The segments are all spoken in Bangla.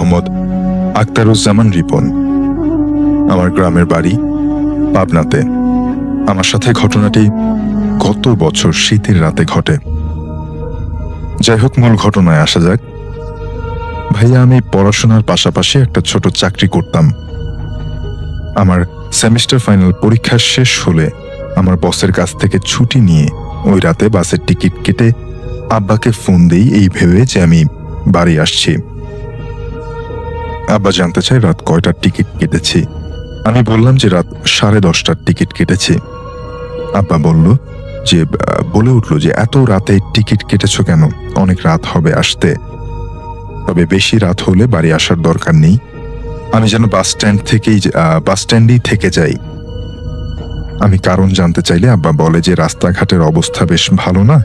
মোহাম্মদ আখতারুজ্জামান রিপন। আমার গ্রামের বাড়ি পাবনাতে। আমার সাথে ঘটনাটি গত বছর শীতের রাতে ঘটে। যাই হোক, মূল ঘটনায় আসা যাক। ভাইয়া, আমি পড়াশোনার পাশাপাশি একটা ছোট চাকরি করতাম। আমার সেমিস্টার ফাইনাল পরীক্ষা শেষ হলে আমার বসের কাছ থেকে ছুটি নিয়ে ওই রাতে বাসের টিকিট কেটে আব্বাকে ফোন দিই এই ভেবে যে আমি বাড়ি আসছি। আব্বা জানতে চায় রাত কয়টার টিকিট কেটেছি। আমি বললাম যে রাত 10:30টার টিকিট কেটেছি। আব্বা বলে উঠল যে এত রাতে টিকিট কেটেছো কেন? অনেক রাত হবে আসতে, তবে বেশি রাত হলে বাড়ি আসার দরকার নেই। আমি যেন বাস স্ট্যান্ডেই থেকে যাই। আমি কারণ জানতে চাইলে আব্বা বলে যে রাস্তাঘাটের অবস্থা বেশ ভালো না,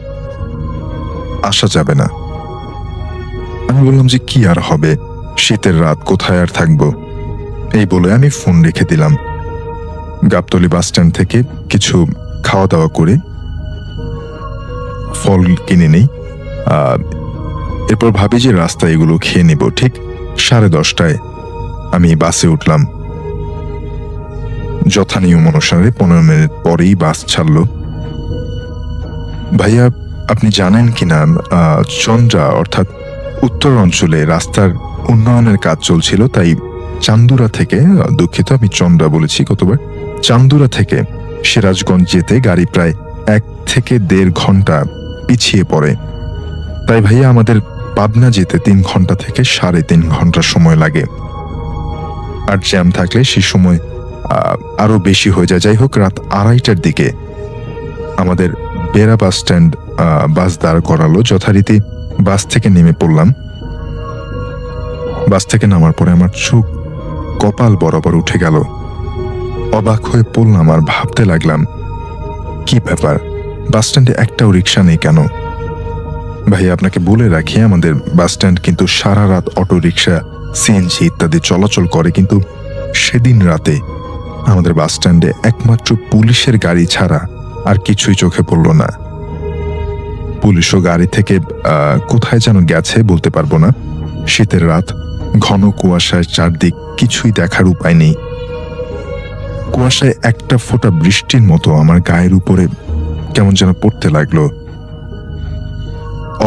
আসা যাবে না। আমি বললাম যে কি আর হবে, শীতের রাত, কোথায় আর থাকবো। এই বলে আমি ফোন রেখে দিলাম। গাবতলী বাস স্ট্যান্ড থেকে কিছু খাওয়া দাওয়া করে ফল কিনে নেই। এরপর ভাবি যে রাস্তায় এগুলো খেয়ে নেব। ঠিক 10:30টায় আমি বাসে উঠলাম। যথানিয়ম অনুসারে 15 মিনিট পরেই বাস ছাড়ল। ভাইয়া, আপনি জানেন কিনা, চন্দ্রা অর্থাৎ উত্তর অঞ্চলে রাস্তার উন্নয়নের কাজ চলছিল, তাই চান্দুরা থেকে, দুঃখিত আমি চন্দ্রা বলেছি গতবার, চান্দুরা থেকে সিরাজগঞ্জ যেতে গাড়ি প্রায় 1 থেকে 1.5 ঘন্টা পিছিয়ে পড়ে। তাই ভাইয়া আমাদের পাবনা যেতে 3 ঘন্টা থেকে 3.5 ঘন্টা সময় লাগে। আর জ্যাম থাকলে সেই সময় আরো বেশি হয়ে যায়। যাই হোক, রাত 2:30টার দিকে আমাদের বেড়া বাস স্ট্যান্ড বাস দাঁড় করালো। যথারীতি বাস থেকে নেমে পড়লাম। বাস থেকে নামার পরে আমার চোখ কপাল বরাবর উঠে গেল। অবাক হয়ে পড়লাম আর ভাবতে লাগলাম, কি ব্যাপার, বাস স্ট্যান্ডে একটাও রিক্সা নেই কেন? ভাই, আপনাকে বলে রাখি, আমাদের বাস স্ট্যান্ড কিন্তু সারা রাত অটো রিক্সা, সিএনজি ইত্যাদি চলাচল করে, কিন্তু সেদিন রাতে আমাদের বাস স্ট্যান্ডে একমাত্র পুলিশের গাড়ি ছাড়া আর কিছুই চোখে পড়ল না। পুলিশও গাড়ি থেকে কোথায় যেন গেছে, বলতে পারবো না। শীতের রাত, ঘন কুয়াশায় চারদিক, কিছুই দেখার উপায় নেই। কুয়াশায় একটা ফোঁটা বৃষ্টির মতো আমার গায়ের উপরে কেমন যেন পড়তে লাগলো।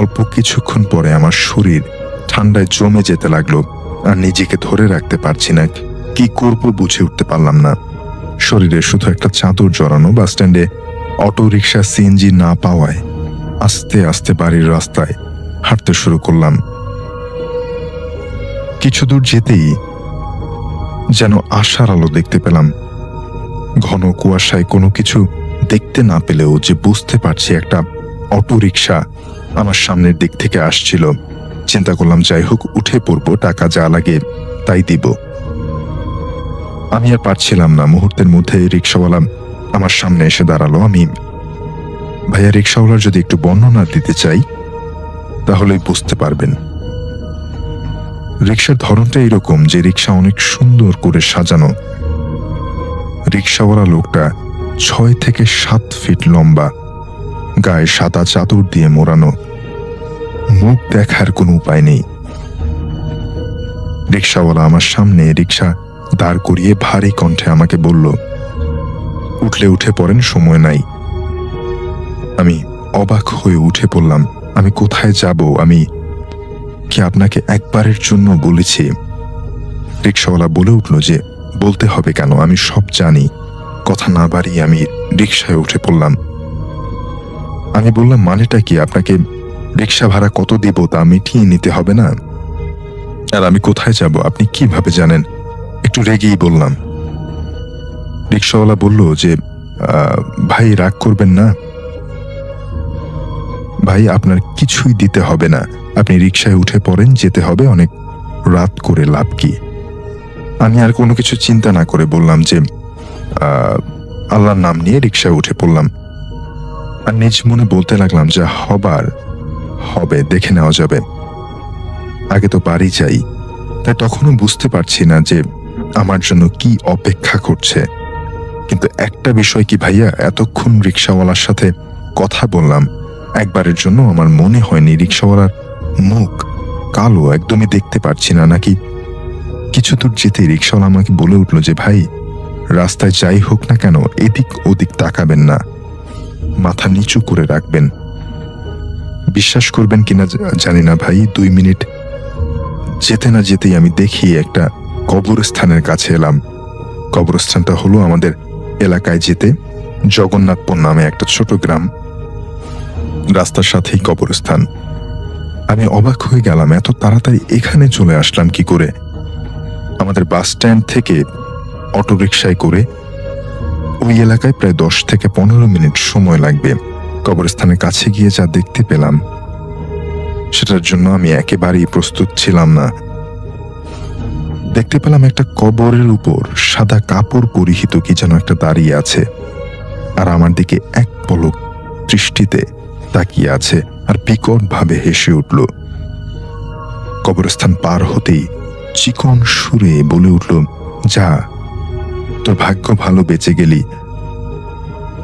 অল্প কিছুক্ষণ পরে আমার শরীর ঠান্ডায় জমে যেতে লাগলো, আর নিজেকে ধরে রাখতে পারছি না। কি করব বুঝে উঠতে পারলাম না। শরীরে শুধু একটা চাদর জড়ানো। বাস স্ট্যান্ডে অটো রিক্সা, সিএনজি না পাওয়ায় আস্তে আস্তে বাড়ির রাস্তায় হাঁটতে শুরু করলাম। কিছু দূর যেতেই যেন আশার আলো দেখতে পেলাম। ঘন কুয়াশায় কোনো কিছু দেখতে না পেলেও যে বুঝতে পারছি একটা অটো রিক্সা আমার সামনের দিক থেকে আসছিল। চিন্তা করলাম, যাই হোক, উঠে পড়বো, টাকা যা লাগে তাই দিব। আমি আর পারছিলাম না। মুহূর্তের মধ্যে রিক্সাওয়ালা আমার সামনে এসে দাঁড়ালো। আমি ভাইয়া, রিক্সাওয়ালার যদি একটু বর্ণনা দিতে চাই তাহলেই বুঝতে পারবেন। রিক্সার ধরনটা এরকম যে রিক্সা অনেক সুন্দর করে সাজানো। রিক্সাওয়ালা লোকটা 6 থেকে 7 ফিট লম্বা, গায়ে সাদা চাদর দিয়ে মোড়ানো, মুখ দেখার কোনো উপায় নেই। রিক্সাওয়ালা আমার সামনে রিক্সা দাঁড় করিয়ে ভারী কণ্ঠে আমাকে বলল, উঠলে উঠে পড়েন, সময় নাই। আমি অবাক হয়ে উঠে পড়লাম। আমি কোথায় যাব? আমি কি আপনাকে একবারের জন্য বলেছি? রিক্সাওয়ালা বলে উঠল যে বলতে হবে কেন, আমি সব জানি। কথা না বাড়িয়ে আমি রিক্সায় উঠে পড়লাম। আমি বললাম, মানেটা কি? আপনাকে রিক্সা ভাড়া কত দিব তা মিটিয়ে নিতে হবে না? আর আমি কোথায় যাব আপনি কিভাবে জানেন? একটু রেগেই বললাম। রিক্সাওয়ালা বলল যে ভাই, রাগ করবেন না ভাই, আপনার কিছুই দিতে হবে না, আপনি রিক্সায় উঠে পড়েন, যেতে হবে, অনেক রাত করে লাভ কি? আমি আর কোনো কিছু চিন্তা না করে বললাম যে আল্লাহর নাম নিয়ে রিক্সায় উঠে পড়লাম। আর নিজ মনে বলতে লাগলাম, যা হবার হবে, দেখে নেওয়া যাবে, আগে তো বাড়ি যাই। তাই তখনও বুঝতে পারছি না যে আমার জন্য কি অপেক্ষা করছে। কিন্তু একটা বিষয় কি ভাইয়া, এতক্ষণ রিক্সাওয়ালার সাথে কথা বললাম, একবারের জন্য আমার মনে হয়নি রিক্সাওয়ালার মুখ কালো, একদমই দেখতে পারছি না, নাকি কিছু দূর যেতেই রিক্সাওয়ালা আমাকে বলে উঠল যে ভাই, রাস্তায় যাই হোক না কেন এদিক ওদিক তাকাবেন না, মাথা নিচু করে রাখবেন। বিশ্বাস করবেন কিনা জানি না ভাই, 2 মিনিট যেতে না যেতেই আমি দেখি একটা কবরস্থানের কাছে এলাম। কবরস্থানটা হলো আমাদের এলাকায় যেতে জগন্নাথপুর নামে একটা ছোট গ্রাম, রাস্তার সাথেই কবরস্থান। আমি অবাক হয়ে গেলাম, এত তাড়াতাড়ি এখানে চলে আসলাম কি করে। আমাদের বাস স্ট্যান্ড থেকে অটোরিকশায় করে ওই এলাকায় প্রায় 10 থেকে 15 মিনিট সময় লাগবে। কবরস্থানের কাছে গিয়ে যা দেখতে পেলাম সেটার জন্য আমি একেবারেই প্রস্তুত ছিলাম না। দেখতে পেলাম একটা কবরের উপর সাদা কাপড় পরিহিত কি যেন একটা দাঁড়িয়ে আছে, আর আমার দিকে এক পলক দৃষ্টিতে তাকিয়ে আছে আর বিকট ভাবে হেসে উঠল। কবরস্থান পার হতেই চিকন সুরে বলে উঠল, যা, তোর ভাগ্য ভালো, বেঁচে গেলি।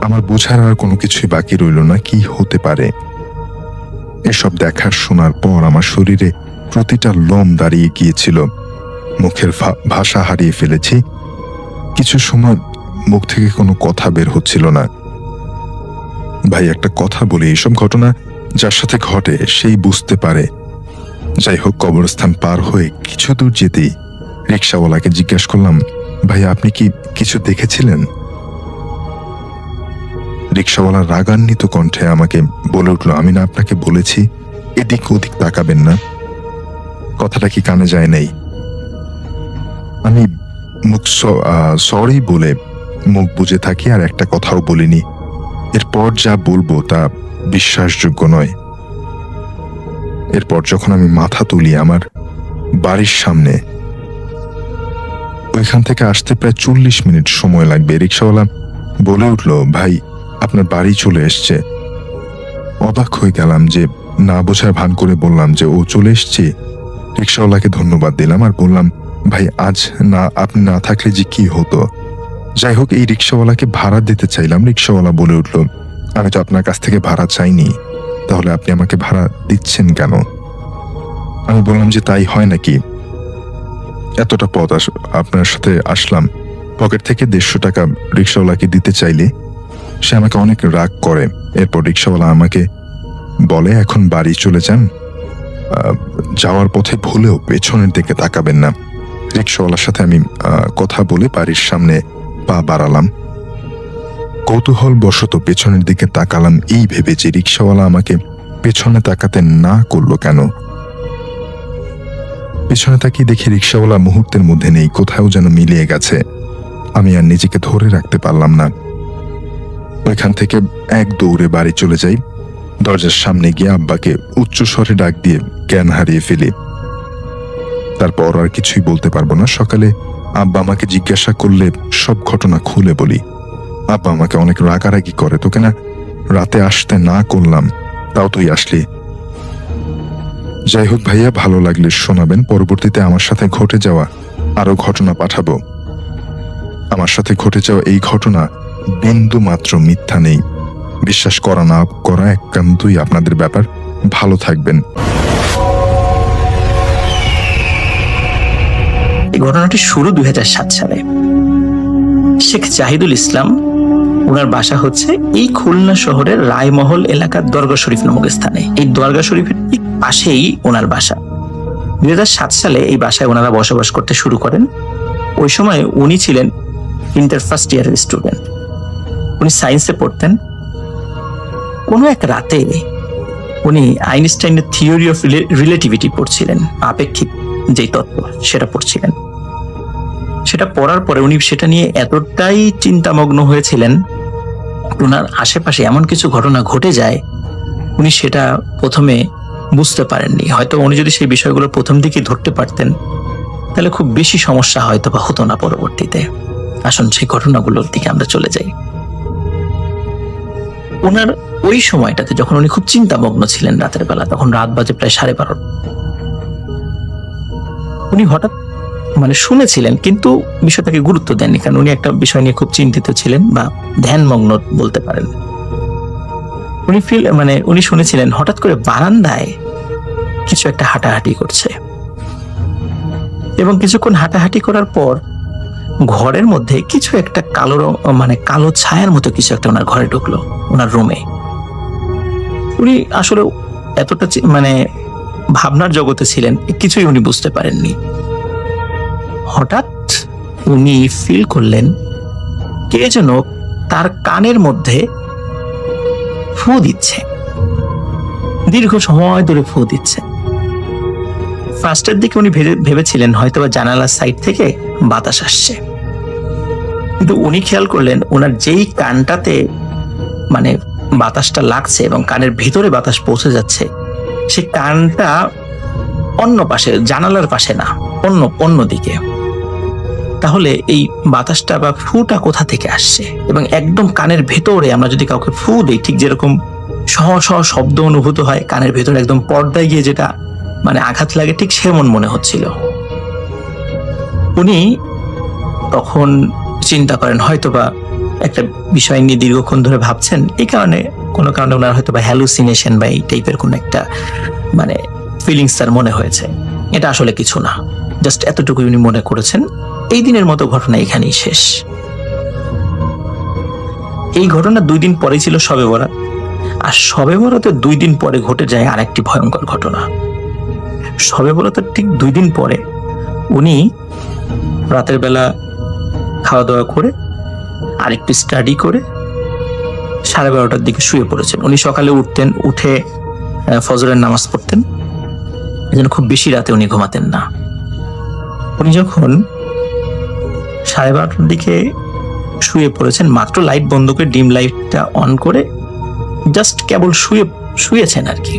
আমার বোঝার আর কোনো কিছুই বাকি রইল না কি হতে পারে। এসব দেখার শোনার পর আমার শরীরে প্রতিটা লোম দাঁড়িয়ে গিয়েছিল, মুখের ভাষা হারিয়ে ফেলেছি। কিছু সময় মুখ থেকে কোনো কথা বের হচ্ছিল না। ভাই একটা কথা বলি, এসব ঘটনা যার সাথে ঘটে সেই বুঝতে পারে। যাই হোক, কবরস্থান পার হয়ে কিছু দূর যেতেই রিক্সাওয়ালাকে জিজ্ঞাসা করলাম, ভাই আপনি কি কিছু দেখেছিলেন? রিক্সাওয়ালা রাগান্বিত কণ্ঠে আমাকে বলে উঠল, আমি না আপনাকে বলেছি এদিক ওদিক তাকাবেন না? কথাটা কি কানে যায় নাই? আমি মুখ সরি বলে মুখ বুজে থাকি আর একটা কথাও বলিনি। এরপর যা বলবো তা বিশ্বাসযোগ্য নয়। এরপর যখন আমি মাথা তুলি, আমার বাড়ির সামনে, ওইখান থেকে আসতে প্রায় 40 মিনিট সময় লাগবে। রিক্সাওয়ালা বলে উঠল, ভাই আপনার বাড়ি চলে এসছে। অবাক হয়ে গেলাম, যে না বোঝার ভান করে বললাম যে ও চলে এসছে। রিক্সাওয়ালাকে ধন্যবাদ দিলাম আর বললাম, ভাই আজ না আপনি না থাকলে যে কি হতো। যাই হোক, এই রিক্সাওয়ালাকে ভাড়া দিতে চাইলাম। রিক্সাওয়ালা বলে উঠল, আমি তো আপনার কাছ থেকে ভাড়া চাইনি, তাহলে আপনি আমাকে ভাড়া দিচ্ছেন কেন? আমি বললাম যে তাই হয় নাকি, এতটা পথ আপনার সাথে আসলাম, পকেট থেকে 150 টাকা রিক্সাওয়ালাকে দিতে চাইলে সে আমাকে অনেক রাগ করে। এরপর রিক্সাওয়ালা আমাকে বলে, এখন বাড়ি চলে যান, যাওয়ার পথে ভুলেও পেছনের দিকে তাকাবেন না। রিক্সাওয়ালার সাথে আমি কথা বলে বাড়ির সামনে পা বাড়ালাম। কৌতূহল বশত পেছনের দিকে তাকালাম, এই ভেবে যে রিক্সাওয়ালা আমাকে পেছনে তাকাতে না করলো কেন। পেছনে তাকিয়ে দেখি রিক্সাওয়ালা মুহূর্তের মধ্যে নেই, কোথাও যেন মিলিয়ে গেছে। আমি আর নিজেকে ধরে রাখতে পারলাম না। ওইখান থেকে এক দৌড়ে বাড়ি চলে যাই। দরজার সামনে গিয়ে আব্বাকে উচ্চস্বরে ডাক দিয়ে জ্ঞান হারিয়ে ফেলি। তারপর আর কিছুই বলতে পারবো না। সকালে আব্বা আমাকে জিজ্ঞাসা করলে সব ঘটনা খুলে বলি। আব্বা আমাকে অনেক রাগারাগি করে, তোকে না রাতে আসতে না করলাম, তাও তুই আসলি। যাই হোক ভাইয়া, ভালো লাগলে শোনাবেন। পরবর্তীতে আমার সাথে ঘটে যাওয়া আরো ঘটনা পাঠাবো। আমার সাথে ঘটে যাওয়া এই ঘটনা বিন্দু মাত্র মিথ্যা নেই। বিশ্বাস করা না করা একান্তই আপনাদের ব্যাপার। ভালো থাকবেন। এই ঘটনাটি শুরু 2007 সালে। শেখ জাহিদুল ইসলাম, ওনার বাসা হচ্ছে এই খুলনা শহরের রায়মহল এলাকার দরগা শরীফ নামক স্থানে। এই দরগা শরীফের ঠিক পাশেই ওনার বাসা। 2007 সালে এই বাসায় ওনারা বসবাস করতে শুরু করেন। ওই সময় উনি ছিলেন ইন্টার ফার্স্ট ইয়ারের স্টুডেন্ট। উনি সায়েন্সে পড়তেন। কোনো এক রাতে উনি আইনস্টাইনের থিওরি অফ রিলেটিভিটি পড়ছিলেন, আপেক্ষিক যে তত্ত্ব সেটা পড়ছিলেন। সেটা পড়ার পরে উনি সেটা নিয়ে এতটাই চিন্তামগ্ন হয়েছিলেন, ওনার আশেপাশে এমন কিছু ঘটনা ঘটে যায় উনি সেটা প্রথমে বুঝতে পারেননি। হয়তো উনি যদি সেই বিষয়গুলো প্রথম দিকে ধরতে পারতেন তাহলে খুব বেশি সমস্যা হয়তো বা হতো না পরবর্তীতে। আসুন সেই ঘটনাগুলোর দিকে আমরা চলে যাই। ওনার ওই সময়টাতে যখন উনি খুব চিন্তামগ্ন ছিলেন রাতের বেলা, তখন রাত বাজে প্রায় 12:30। উনি হঠাৎ শুনেছিলেন কিন্তু বিষয়টাকে গুরুত্ব দেননি, কারণ উনি একটা বিষয় নিয়ে খুব চিন্তিত ছিলেন বা ধ্যানমগ্ন বলতে পারেন। উনি শুনেছিলেন হঠাৎ করে বারান্দায় কিছু একটা হাঁটাহাঁটি করছে এবং কিছুক্ষণ হাঁটাহাঁটি করার পর ঘরের মধ্যে কিছু একটা কালো মানে কালো ছায়ার মতো কিছু একটা ওনার ঘরে ঢুকলো, ওনার রুমে। উনি আসলে এতটা মানে ভাবনার জগতে ছিলেন, কিছুই উনি বুঝতে পারেননি। হঠাৎ উনি ফিল করলেন কে যেন তার কানের মধ্যে ফু দিচ্ছে, দীর্ঘ সময় ধরে ফু দিচ্ছে। ফার্স্টের দিকে উনি ভেবেছিলেন হয়তোবা জানালার সাইড থেকে বাতাস আসছে, কিন্তু উনি খেয়াল করলেন ওনার যেই কানটাতে মানে বাতাসটা লাগছে এবং কানের ভিতরে বাতাস পৌঁছে যাচ্ছে, সে কানটা অন্য পাশে, জানালার পাশে না, অন্য দিকে। তাহলে এই বাতাসটা বা ফুটা কোথা থেকে আসছে? এবং একদম কানের ভেতরে আমরা যদি কাউকে ফু দিই, ঠিক যেরকম সহ সহ শব্দ অনুভূত হয়, কানের ভেতরে একদম পর্দায় গিয়ে যেটা মানে আঘাত লাগে, ঠিক সেমন মনে হচ্ছিল। উনি তখন চিন্তা করেন হয়তোবা একটা বিষয় নিয়ে দীর্ঘক্ষণ ধরে ভাবছেন, এই কারণে কোনো কারণে ওনার হয়তোবা হ্যালুসিনেশন বা এই টাইপের কোনো একটা মানে ফিলিংস তার মনে হয়েছে। এটা আসলে কিছু না, জাস্ট এতটুকু উনি মনে করেছেন। এই দিনের মতো ঘটনা এখানেই শেষ। এই ঘটনা 2 দিন পরে ছিল শবে বরাত, আর শবে বরাতের 2 দিন পরে ঘটে যায় আরেকটি ভয়ঙ্কর ঘটনা। শবে বরাতের ঠিক 2 দিন পরে উনি রাতের বেলা খাওয়া দাওয়া করে আরেকটু স্টাডি করে 12:30টার দিকে শুয়ে পড়েছেন। উনি সকালে উঠতেন, উঠে ফজরের নামাজ পড়তেন, এজন্য খুব বেশি রাতে উনি ঘুমাতেন না। উনি যখন 12:30টার দিকে শুয়ে পড়েছেন, মাত্র লাইট বন্ধ করে ডিম লাইটটা অন করে জাস্ট কেবল শুয়েছেন আর কি,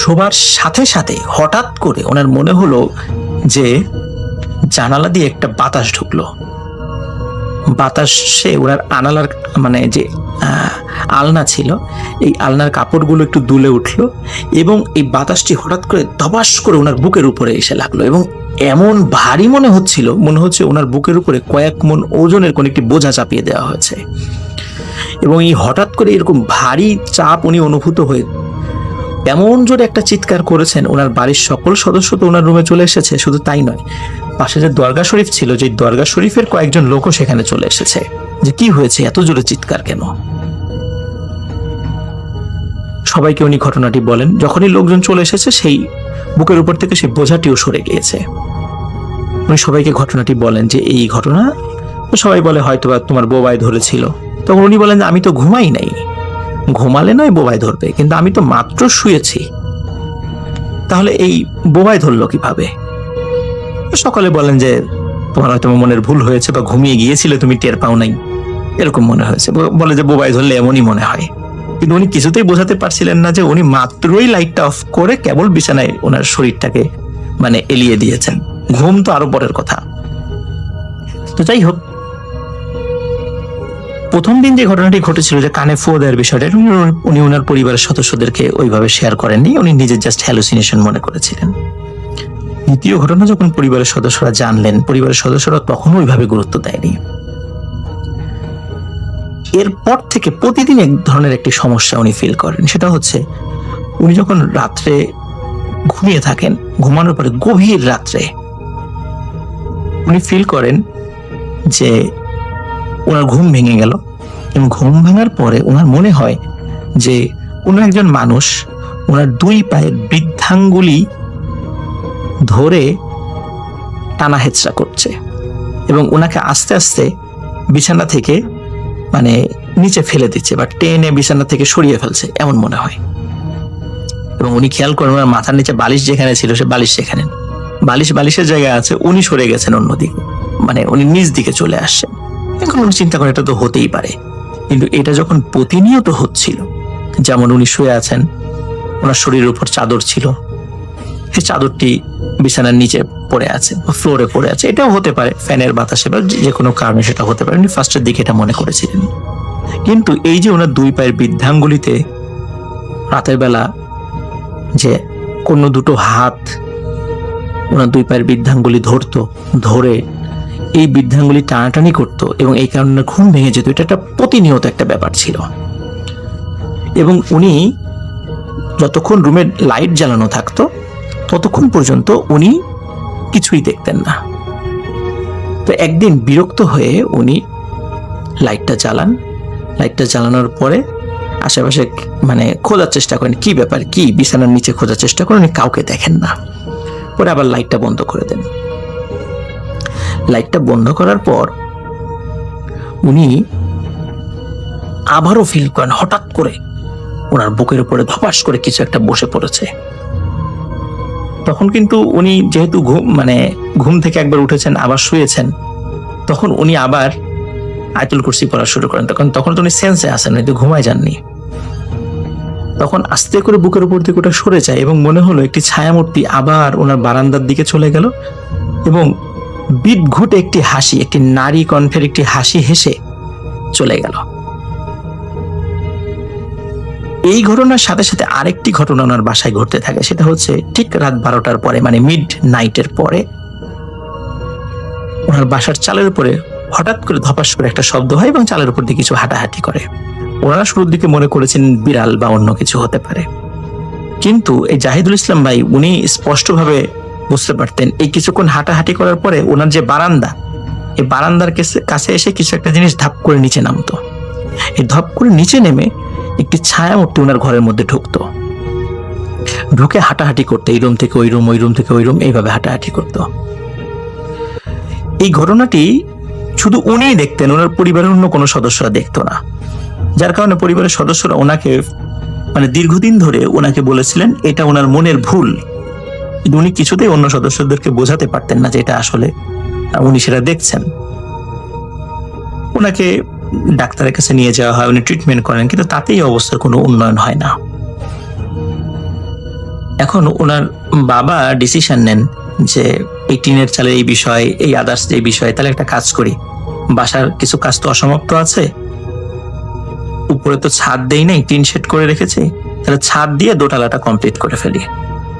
শোবার সাথে সাথে হঠাৎ করে ওনার মনে হলো যে জানালা দিয়ে একটা বাতাস ঢুকলো। বাতাসে ওনার আনালার মানে যে আলনা ছিল, এই আলনার কাপড়গুলো একটু দুলে উঠলো এবং এই বাতাসটি হঠাৎ করে ধবাস করে ওনার বুকের উপরে এসে লাগলো এবং এমন ভারী মনে হচ্ছে ওনার বুকের উপরে কয়েক মণ ওজনের কোন একটি বোঝা চাপিয়ে দেওয়া হয়েছে। এবং এই হঠাৎ করে এরকম ভারী চাপ উনি অনুভূত হয়ে এমন জোরে একটা চিৎকার করেছেন, ওনার বাড়ির সকল সদস্য তো ওনার রুমে চলে এসেছে। শুধু তাই নয়, পাশে যে দরগা শরীফ ছিল, যে দরগা শরীফের কয়েকজন লোকও সেখানে চলে এসেছে, যে কি হয়েছে, এত জোরে চিৎকার কেন। সবাইকে উনি ঘটনাটি বলেন। যখনই লোকজন চলে এসেছে, সেই বুকের উপর থেকে সেই বোঝাটিও সরে গিয়েছে। উনি সবাইকে ঘটনাটি বলেন যে এই ঘটনা, সবাই বলে হয়তোবা তোমার বোবায় ধরেছিল। তখন উনি বলেন যে আমি তো ঘুমাই নাই, ঘুমালে নয় বোবায় ধরবে, কিন্তু আমি তো মাত্র শুয়েছি, তাহলে এই বোবায় ধরলো কিভাবে? সকালে বলেন যে তোমার হয়তো মনের ভুল হয়েছে বা ঘুমিয়ে গিয়েছিলে, তুমি টের পাও নাই, এরকম মনে হয়েছে। বলে যে বোবায় ধরলে এমনই মনে হয়। কিন্তু উনি কিছুতেই বোঝাতে পারছিলেন না যে উনি মাত্রই লাইটটা অফ করে কেবল বিছানায় ওনার শরীরটাকে মানে এলিয়ে দিয়েছেন। ঘুম তো আরো পরের কথা। তো যাই হোক, প্রথম দিন যে ঘটনাটি ঘটেছিল, যে কানে ফু দেওয়ার বিষয়টা, উনি ওনার পরিবারের সদস্যদেরকে ওইভাবে শেয়ার করেননি, উনি নিজের জাস্ট হ্যালুসিনেশন মনে করেছিলেন। দ্বিতীয় ঘটনা যখন পরিবারের সদস্যরা জানলেন, পরিবারের সদস্যরা তখনও ওইভাবে গুরুত্ব দেয়নি। এরপর থেকে প্রতিদিন এক ধরনের একটি সমস্যা উনি ফিল করেন। সেটা হচ্ছে উনি যখন রাত্রে ঘুমিয়ে থাকেন, ঘুমানোর পরে গভীর রাত্রে উনি ফিল করেন যে ওনার ঘুম ভেঙে গেল, এবং ঘুম ভাঙার পরে ওনার মনে হয় যে কোনো একজন মানুষ ওনার 2 পায়ের বৃদ্ধাঙ্গুলি ধরে টানা হেঁচড়া করছে এবং ওনাকে আস্তে আস্তে বিছানা থেকে মানে নিচে ফেলে দিচ্ছে বা টেনে বিছানা থেকে সরিয়ে ফেলছে, এমন মনে হয়। এবং উনি খেয়াল করেন ওনার মাথার নিচে বালিশ যেখানে ছিল, সে বালিশ সেখানে, বালিশের জায়গায় আছে, উনি সরে গেছেন অন্যদিকে, মানে উনি নিচ দিকে চলে আসছেন। এখন উনি চিন্তা করেন এটা তো হতেই পারে, কিন্তু এটা যখন প্রতিনিয়ত হচ্ছিল, যেমন উনি শুয়ে আছেন, ওনার শরীরের উপর চাদর ছিল, সেই চাদরটি বিছানার নিচে পড়ে আছে বা ফ্লোরে পড়ে আছে, এটাও হতে পারে ফ্যানের বাতাসে বা যে কোনো কারণে সেটা হতে পারে। উনি ফার্স্টের দিকে এটা মনে করেছিলেন। কিন্তু এই যে ওনার 2 পায়ের বৃদ্ধাঙ্গুলিতে রাতের বেলা যে কোনো দুটো হাত ওনার 2 পায়ের বৃদ্ধাঙ্গুলি ধরতো, ধরে এই বৃদ্ধাঙ্গুলি টানাটানি করতো এবং এই কারণে ঘুম ভেঙে যেত, এটা একটা প্রতিনিয়ত একটা ব্যাপার ছিল। এবং উনি যতক্ষণ রুমের লাইট জ্বালানো থাকতো ততক্ষণ পর্যন্ত উনি কিছুই দেখতেন না। তো একদিন বিরক্ত হয়ে উনি লাইটটা জ্বালান। লাইটটা জ্বালানোর পরে আশেপাশে মানে খোঁজার চেষ্টা করেন, কি ব্যাপার, কি বিছানার নিচে খোঁজার চেষ্টা করেন, উনি কাউকে দেখেন না। পরে আবার লাইটটা বন্ধ করে দেন। লাইটটা বন্ধ করার পর উনি আবারও ফিল করেন হঠাৎ করে ওনার বুকের উপরে ধপাস করে কিছু একটা বসে পড়েছে। তখন কিন্তু উনি যেহেতু ঘুম থেকে একবার উঠেছেন, আবার শুয়েছেন, তখন উনি আবার আয়াতুল কুরসি পড়া শুরু করেন। তখন তো উনি সেন্সে আসেন, হয়তো ঘুমায় যাননি। তখন আস্তে করে বুকের উপর দিকে ওটা সরে যায় এবং মনে হলো একটি ছায়ামূর্তি আবার ওনার বারান্দার দিকে চলে গেল এবং বিদঘুটে একটি হাসি, একটি নারী কণ্ঠের একটি হাসি হেসে চলে গেল। এই ঘটনার সাথে সাথে আরেকটি ঘটনা ওনার বাসায় ঘটতে থাকে। সেটা হচ্ছে ঠিক রাত 12টার পরে, মানে মিড নাইটের পরে ওনার বাসার চালের উপরে হঠাৎ করে ধপাস করে একটা শব্দ হয় এবং চালের উপর দিয়ে কিছু হাঁটাহাঁটি করে। ওনারা শুরুর দিকে মনে করেছেন বিড়াল বা অন্য কিছু হতে পারে, কিন্তু এই জাহিদুল ইসলাম ভাই উনি স্পষ্টভাবে বুঝতে পারতেন এই কিছুক্ষণ হাঁটাহাঁটি করার পরে ওনার যে বারান্দা, এই বারান্দার কাছে এসে কিছু একটা জিনিস ধাপ করে নিচে নামতো। এই ধাপ করে নিচে নেমে একটি ছায়ামূর্তি ওনার ঘরের মধ্যে ঢুকতো। ঢুকে হাঁটাহাঁটি করতো, এই রুম থেকে ওই রুম, ওই রুম থেকে ওই রুম, এইভাবে হাঁটাহাঁটি করতো। এই ঘটনাটি শুধু উনিই দেখতেন, ওনার পরিবারের অন্য কোনো সদস্যরা দেখতো না। যার কারণে পরিবারের সদস্যরা ওনাকে দীর্ঘদিন ধরে ওনাকে বলেছিলেন এটা ওনার মনের ভুল। কিন্তু উনি কিছুতেই অন্য সদস্যদেরকে বোঝাতে পারতেন না যে এটা আসলে উনি সেটা দেখছেন। ওনাকে ডাক্তারের কাছে নিয়ে যাওয়া হয়, উনি ট্রিটমেন্ট করেন, কিন্তু তাতেই অবস্থার কোনো উন্নয়ন হয় না। এখন ওনার বাবা ডিসিশন নেন যে এই টিনের চালের এই বিষয়, এই আদার্স যে বিষয়, তাহলে একটা কাজ করি, বাসার কিছু কাজ তো অসমাপ্ত আছে, উপরে তো ছাদ দেই নাই, টিন শেড করে রেখেছি, তাহলে ছাদ দিয়ে দোতলাটা কমপ্লিট করে ফেলি।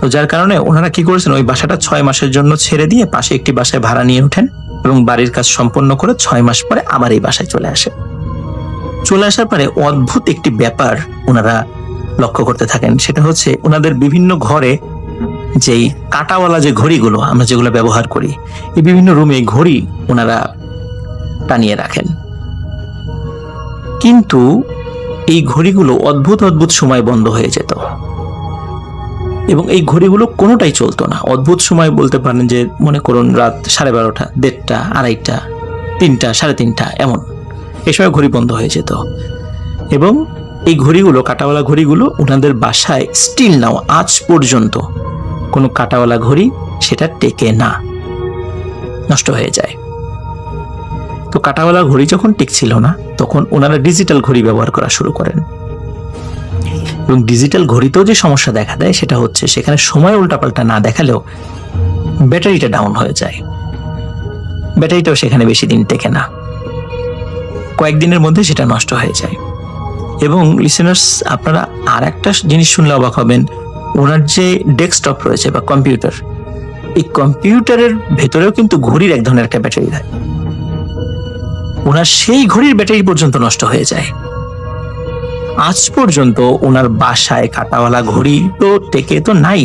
তো যার কারণে ওনারা কি করেছেন, ওই বাসাটা 6 মাসের জন্য ছেড়ে দিয়ে পাশে একটি বাসায় ভাড়া নিয়ে ওঠেন এবং বাড়ির কাজ সম্পন্ন করে 6 মাস পরে আবার এই বাসায় চলে আসে। চলে আসার পরে অদ্ভুত একটি ব্যাপার ওনারা লক্ষ্য করতে থাকেন। সেটা হচ্ছে ওনাদের বিভিন্ন ঘরে যেই কাঁটাওয়ালা যে ঘড়িগুলো আমরা যেগুলো ব্যবহার করি, এই বিভিন্ন রুমে ঘড়ি ওনারা টানিয়ে রাখেন। কিন্তু এই ঘড়িগুলো অদ্ভুত অদ্ভুত সময় বন্ধ হয়ে যেত এবং এই ঘড়িগুলো কোনোটাই চলতো না। অদ্ভুত সময় বলতে পারেন যে মনে করুন রাত 12:30, 1:30, 2:30, 3টা, 3:30 এমন, এই সময় ঘড়ি বন্ধ হয়ে যেত। এবং এই ঘড়িগুলো, কাঁটাওয়ালা ঘড়িগুলো ওনাদের বাসায় স্টিল নাও আজ পর্যন্ত কোনো কাঁটাওয়ালা ঘড়ি সেটা টেকে না, নষ্ট হয়ে যায়। তো কাঁটাওয়ালা ঘড়ি যখন টিকছিল না, তখন ওনারা ডিজিটাল ঘড়ি ব্যবহার করা শুরু করেন। এবং ডিজিটাল ঘড়িতেও যে সমস্যা দেখা দেয় সেটা হচ্ছে সেখানে সময় উল্টাপাল্টা না দেখালেও ব্যাটারিটা ডাউন হয়ে যায়। ব্যাটারিটাও সেখানে বেশি দিন টেকে না, কয়েকদিনের মধ্যে সেটা নষ্ট হয়ে যায়। এবং লিসেনার্স, আপনারা আর একটা জিনিস শুনলে অবাক হবেন, ওনার যে ডেস্কটপ রয়েছে বা কম্পিউটার, এই কম্পিউটারের ভেতরেও কিন্তু ঘড়ির এক ধরনের একটা ব্যাটারি থাকে। ওনার সেই ঘড়ির ব্যাটারি পর্যন্ত নষ্ট হয়ে যায়। আজ পর্যন্ত ওনার বাসায় কাঁটাওয়ালা ঘড়ি তো টেকে তো নাই,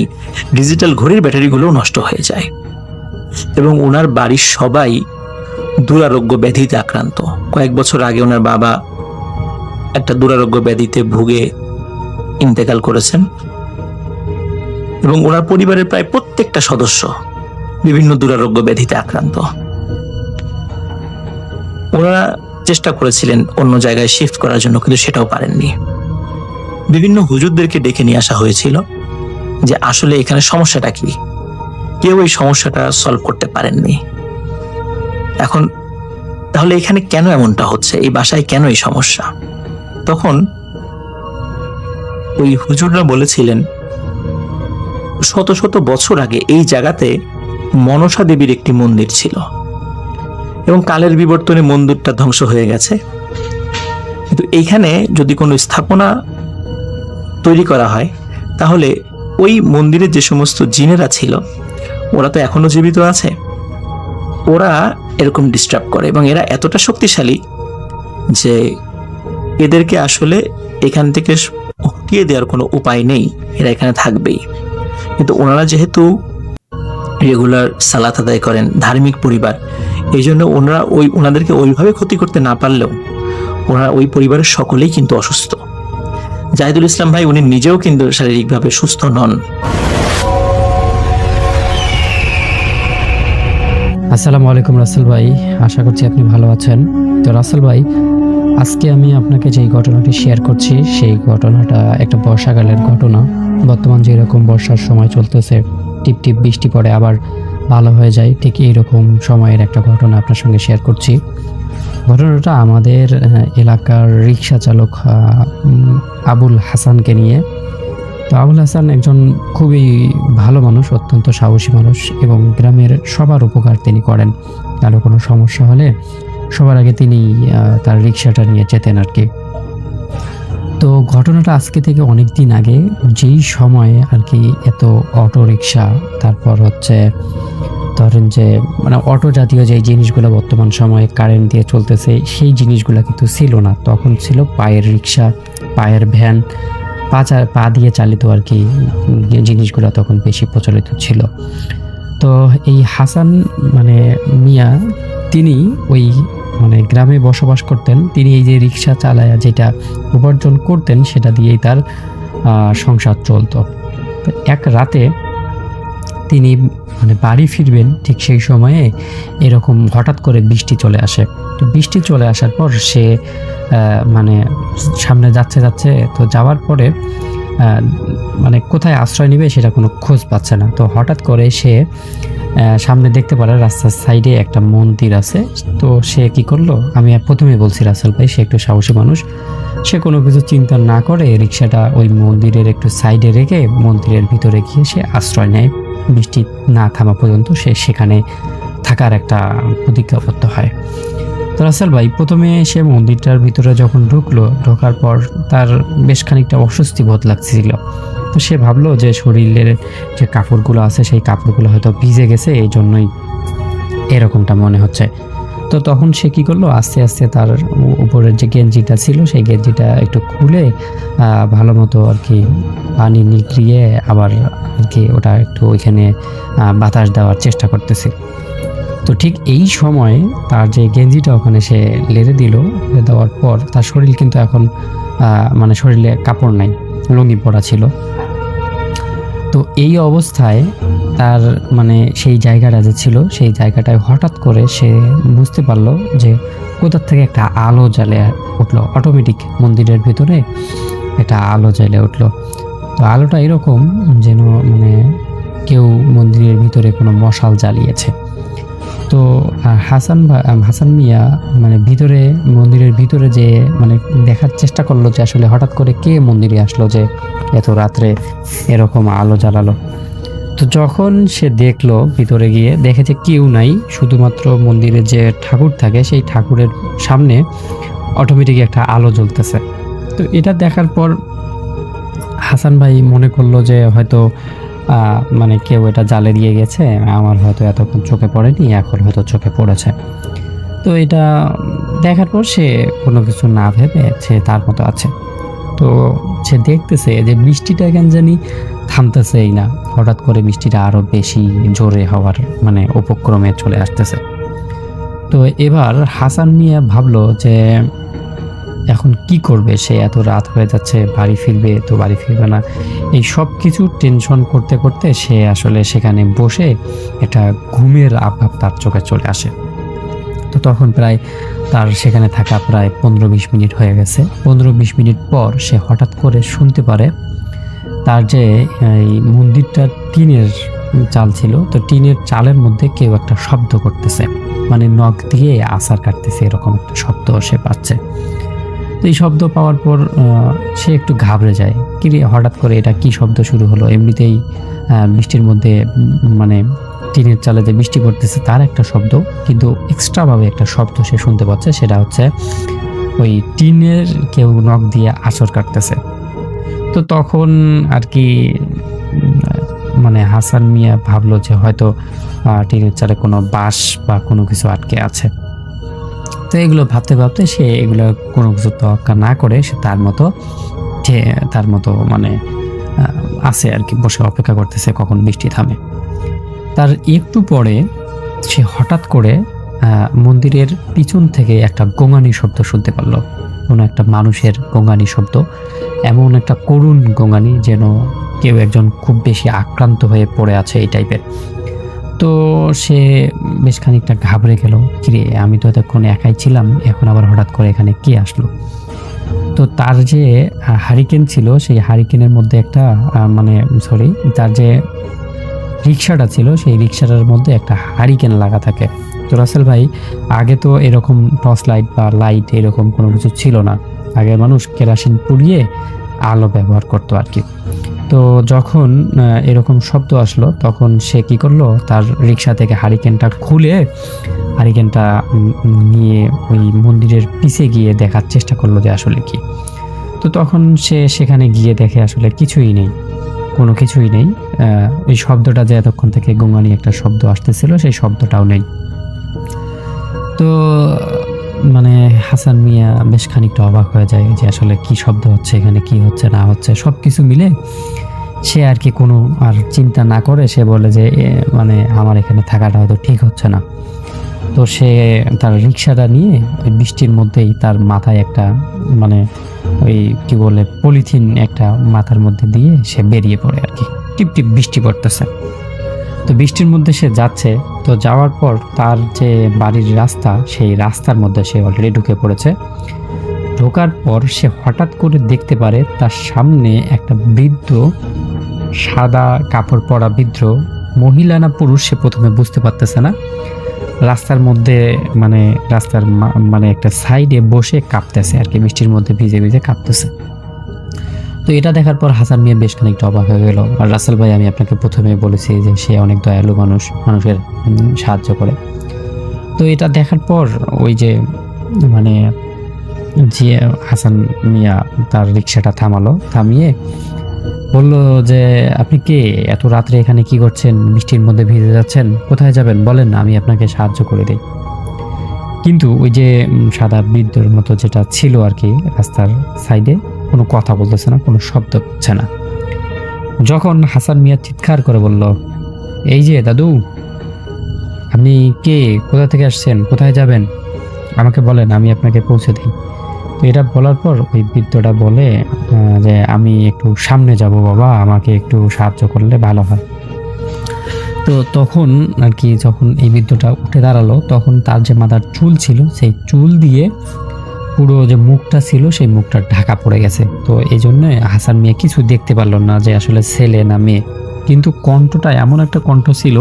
ডিজিটাল ঘড়ির ব্যাটারিগুলোও নষ্ট হয়ে যায়। এবং ওনার বাড়ির সবাই দুরারোগ্য ব্যাধিতে আক্রান্ত। কয়েক বছর আগে ওনার বাবা একটা দুরারোগ্য ব্যাধিতে ভুগে ইন্তেকাল করেছেন এবং ওনার পরিবারের প্রায় প্রত্যেকটা সদস্য বিভিন্ন দুরারোগ্য ব্যাধিতে আক্রান্ত। ওনারা চেষ্টা করেছিলেন অন্য জায়গায় শিফট করার জন্য, কিন্তু সেটাও পারেননি। বিভিন্ন হুজুরদেরকে ডেকে নিয়ে আসা হয়েছিল যে আসলে এখানে সমস্যাটা কি, কেউ এই সমস্যাটা সলভ করতে পারেননি। এখন তাহলে এখানে কেন এমনটা হচ্ছে, এই বাসায় কেন এই সমস্যা? তখন ওই হুজুররা বলেছিলেন শত শত বছর আগে এই জায়গাতে মনসা দেবীর একটি মন্দির ছিল এবং কালের বিবর্তনে মন্দিরটা ধ্বংস হয়ে গেছে। কিন্তু এইখানে যদি কোনো স্থাপনা তৈরি করা হয় তাহলে ওই মন্দিরের যে সমস্ত জিনেরা ছিল ওরা তো এখনো জীবিত আছে, ওরা এরকম ডিস্টার্ব করে এবং এরা এতটা শক্তিশালী যে এদেরকে আসলে এখান থেকে হটিয়ে দেওয়ার কোনো উপায় নেই, এরা এখানে থাকবেই। কিন্তু ওনারা যেহেতু রেগুলার সালাত আদায় করেন, ধার্মিক পরিবার। এই জন্য ওনাদেরকে ওইভাবে ক্ষতি করতে না পারলেও ওনারা ওই পরিবারের সকলেই কিন্তু অসুস্থ। জাহিদুল ইসলাম ভাই উনি নিজেও কিন্তু শারীরিকভাবে সুস্থ নন। আসসালামু আলাইকুম রাসেল ভাই, আশা করছি আপনি ভালো আছেন। তো রাসেল ভাই, আজকে আমি আপনাকে যেই ঘটনাটি শেয়ার করছি সেই ঘটনাটা একটা বর্ষাকালের ঘটনা। বর্তমান যেরকম বর্ষার সময় চলতেছে, টিপ টিপ বৃষ্টি পড়ে আবার ভালো হয়ে যায়, ঠিক এইরকম সময়ের একটা ঘটনা আপনার সঙ্গে শেয়ার করছি। ঘটনাটা আমাদের এলাকার রিক্সা চালক আবুল হাসানকে নিয়ে। তো আবুল হাসান একজন খুবই ভালো মানুষ, অত্যন্ত সাহসী মানুষ এবং গ্রামের সবার উপকার তিনি করেন। কারো কোনো সমস্যা হলে সবার আগে তিনি তার রিক্সাটা নিয়ে যেতেন আর কি। তো ঘটনাটা আজকে থেকে অনেক দিন আগে, যেই সময়ে আর কি এত অটো রিক্সা, তারপর হচ্ছে ধরেন যে মানে অটো জাতীয় যে জিনিসগুলো বর্তমান সময়ে কারেন্ট দিয়ে চলতেছে সেই জিনিসগুলো কিন্তু ছিল না। তখন ছিল পায়ের রিক্সা, পায়ের ভ্যান, পা দিয়ে চালিত আর কি জিনিসগুলো তখন বেশি প্রচলিত ছিল। তো এই হাসান মানে মিয়া, তিনি ওই মানে গ্রামে বসবাস করতেন। তিনি এই যে রিক্সা চালায়া যেটা উপার্জন করতেন সেটা দিয়েই তার সংসার চলতো। তো এক রাতে তিনি মানে বাড়ি ফিরবেন, ঠিক সেই সময়ে এরকম হঠাৎ করে বৃষ্টি চলে আসে। তো বৃষ্টি চলে আসার পর সে মানে সামনে যাচ্ছে, তো যাওয়ার পরে মানে কোথায় আশ্রয় নেবে সেটা কোনো খোঁজ পাচ্ছে না। তো হঠাৎ করে সে সামনে দেখতে পারে রাস্তার সাইডে একটা মন্দির আছে। তো সে কি করলো, আমি প্রথমে বলছি রাসেল ভাই, সে একটু সাহসী মানুষ। সে কোনো কিছু চিন্তা না করে রিক্সাটা ওই মন্দিরের একটু সাইডে রেখে মন্দিরের ভিতরে গিয়ে সে আশ্রয় নেয়। বৃষ্টি না থামা পর্যন্ত সে সেখানে থাকার একটা প্রতিজ্ঞাবদ্ধ হয়। তো রাসেল ভাই, প্রথমে সে মন্দিরটার ভিতরে যখন ঢোকার পর তার বেশ খানিকটা অস্বস্তি বোধ লাগছিল। তো সে ভাবলো যে শরীরের যে কাপড়গুলো আছে সেই কাপড়গুলো হয়তো ভিজে গেছে, এই জন্যই এরকমটা মনে হচ্ছে। তো তখন সে কি করলো, আস্তে আস্তে তার উপরের যে গেঞ্জিটা ছিল সেই গেঞ্জিটা একটু খুলে ভালো মতো আর কি পানি নিগড়িয়ে আবার আর কি ওটা একটু ওইখানে বাতাস দেওয়ার চেষ্টা করতেছে। তো ঠিক এই সময় তার যে গেঞ্জিটা ওখানে সে লেড়ে দেওয়ার পর তার শরীর কিন্তু এখন মানে শরীরে কাপড় নাই, লুঙ্গি পরা ছিল। তো এই অবস্থায় তার মানে সেই জায়গাটা যে ছিল সেই জায়গাটায় হঠাৎ করে সে বুঝতে পারলো যে কোথা থেকে একটা আলো জ্বালে উঠলো। অটোমেটিক মন্দিরের ভিতরে একটা আলো জ্বালে উঠলো। তো আলোটা এরকম যেন মানে কেউ মন্দিরের ভিতরে কোনো মশাল জ্বালিয়েছে। তো হাসান মিয়া মানে মন্দিরের ভিতরে যে মানে দেখার চেষ্টা করলো যে আসলে হঠাৎ করে কে মন্দিরে আসলো যে এত রাত্রে এরকম আলো জ্বালালো। তো যখন সে দেখলো, ভিতরে গিয়ে দেখে যে কেউ নাই, শুধুমাত্র মন্দিরে যে ঠাকুর থাকে সেই ঠাকুরের সামনে অটোমেটিক একটা আলো জ্বলতেছে। তো এটা দেখার পর হাসান ভাই মনে করলো যে হয়তো মানে কেউ এটা জ্বালে দিয়ে গেছে, আমার হয়তো এতক্ষণ চোখে পড়েনি, এখন হয়তো চোখে পড়েছে। তো এটা দেখার পর সে কোনো কিছু না ভেবে সে তার মতো আছে। তো সে দেখতেছে যে বৃষ্টিটা কেন জানি থামতেছেই না, হঠাৎ করে বৃষ্টিটা আরো বেশি জোরে হওয়ার মানে উপক্রমে চলে আসতেছে। তো এবার হাসান মিয়া ভাবলো যে এখন কি করবে, সে এত রাত হয়ে যাচ্ছে, বাড়ি ফিরবে তো বাড়ি ফিরবে না, এই সব কিছু টেনশন করতে করতে সে আসলে সেখানে বসে একটা ঘুমের আভাব তার চোখে চলে আসে। তো তখন প্রায় তার সেখানে থাকা প্রায় 15-20 মিনিট হয়ে গেছে। 15-20 মিনিট পর সে হঠাৎ করে শুনতে পারে তার যে এই মন্দিরটা টিনের চাল ছিল, তো টিনের চালের মধ্যে কেউ একটা শব্দ করতেছে, মানে নখ দিয়ে আছাড় কাটতেছে, এরকম একটা শব্দ সে পাচ্ছে। তো এই শব্দ পাওয়ার পর সে একটু ঘাবড়ে যায়, কি হঠাৎ করে এটা কি শব্দ শুরু হলো। এমনিতেই বৃষ্টির মধ্যে মানে টিনের চালে যে বৃষ্টি পড়তেছে তার একটা শব্দ, কিন্তু এক্সট্রাভাবে একটা শব্দ সে শুনতে পাচ্ছে, সেটা হচ্ছে ওই টিনের কেউ নখ দিয়ে আঁচড় কাটতেছে। তো তখন আর কি মানে হাসান মিয়া ভাবলো যে হয়তো টিনের চালে কোনো বাঁশ বা কোনো কিছু আটকে আছে। তো এগুলো ভাবতে ভাবতে সে এগুলো কোনো কিছু তোয়াক্কা না করে সে তার মতো মানে আছে আর কি, বসে অপেক্ষা করতেছে কখন বৃষ্টি থামে। তার একটু পরে সে হঠাৎ করে মন্দিরের পিছন থেকে একটা গোঙানি শব্দ শুনতে পারল। কোনো একটা মানুষের গোঙানি শব্দ, এমন একটা করুণ গোঙানি যেন কেউ একজন খুব বেশি আক্রান্ত হয়ে পড়ে আছে এই টাইপের। তো সে বেশ খানিকটা ঘাবড়ে গেল, কিরে আমি তো এতক্ষণ একাই ছিলাম, এখন আবার হঠাৎ করে এখানে কে আসলো। তো তার যে হারিকেন ছিল, সেই হারিকেনের মধ্যে একটা তার যে রিক্সাটা ছিল, সেই রিক্সাটার মধ্যে একটা হারিকেন লাগা থাকে। তো রাসেল ভাই, আগে তো এরকম টর্চ লাইট বা লাইট এরকম কোনো কিছু ছিল না, আগে মানুষ কেরাসিন পুড়িয়ে আলো ব্যবহার করতো আর কি। তো যখন এরকম শব্দ আসলো, তখন সে কি করলো, তার রিক্সা থেকে হারিকেনটা খুলে হারিকেনটা নিয়ে ওই মন্দিরের পিছে গিয়ে দেখার চেষ্টা করলো যে আসলে কি। তো তখন সে সেখানে গিয়ে দেখে আসলে কিছুই নেই, কোনো কিছুই নেই। এই শব্দটা যে এতক্ষণ থেকে গোঙানি একটা শব্দ আসতেছিল, সেই শব্দটাও নেই। তো হাসান মিয়া বেশ খানিকটা অবাক হয়ে যায় যে আসলে কি শব্দ হচ্ছে, এখানে কি হচ্ছে না হচ্ছে সব কিছু মিলে সে আর কি কোনো আর চিন্তা না করে সে বলে যে আমার এখানে থাকাটা হয়তো ঠিক হচ্ছে না। তো সে তার রিক্সাটা নিয়ে ওই বৃষ্টির মধ্যেই তার মাথায় একটা ওই কি বলে পলিথিন একটা মাথার মধ্যে দিয়ে সে বেরিয়ে পড়ে আর কি। টিপ টিপ বৃষ্টি পড়তেছে, তো বৃষ্টির মধ্যে সে যাচ্ছে। তো যাওয়ার পর তার যে বাড়ির রাস্তা, সেই রাস্তার মধ্যে সে অলরেডি ঢুকে পড়েছে। ঢোকার পর সে হঠাৎ করে দেখতে পারে তার সামনে একটা বৃদ্ধ, সাদা কাপড় পরা বৃদ্ধ, মহিলা না পুরুষ সে প্রথমে বুঝতে পারতেছে না, রাস্তার মধ্যে রাস্তার একটা সাইডে বসে কাঁপতেছে আর কি, বৃষ্টির মধ্যে ভিজে ভিজে কাঁপতেছে। তো এটা দেখার পর হাসান মিয়া বেশ খানিকটা অবাক হয়ে গেল। আর রাসেল ভাই, আমি আপনাকে প্রথমে বলেছি যে সে অনেক দয়ালু মানুষ, মানুষের সাহায্য করে। তো এটা দেখার পর ওই যে যে হাসান মিয়া তার রিক্সাটা থামিয়ে বলল যে আপনি কে, এত রাত্রে এখানে কি করছেন, বৃষ্টির মধ্যে ভিজে যাচ্ছেন, কোথায় যাবেন বলেন না, আমি আপনাকে সাহায্য করে দিই। কিন্তু ওই যে সাদা বৃদ্ধর মতো যেটা ছিল আর কি রাস্তার সাইডে, কোনো কথা বলতেছে না, কোনো শব্দ হচ্ছে না। যখন হাসান মিয়া চিৎকার করে বলল, এই যে দাদু, আপনি কে, কোথা থেকে আসছেন, কোথায় যাবেন, আমাকে বলেন, আমি আপনাকে পৌঁছে দিই। তো এটা বলার পর ওই বৃদ্ধটা বলে যে আমি একটু সামনে যাব বাবা, আমাকে একটু সাহায্য করলে ভালো হয়। তো তখন আর কি যখন এই বৃদ্ধটা উঠে দাঁড়ালো, তখন তার যে মাথার চুল ছিল, সেই চুল দিয়ে পুরো যে মুখটা ছিল সেই মুখটা ঢাকা পড়ে গেছে। তো এই জন্য হাসান মিয়া কিছু দেখতে পারল না যে আসলে ছেলে না মেয়ে, কিন্তু কণ্ঠটা এমন একটা কণ্ঠ ছিল,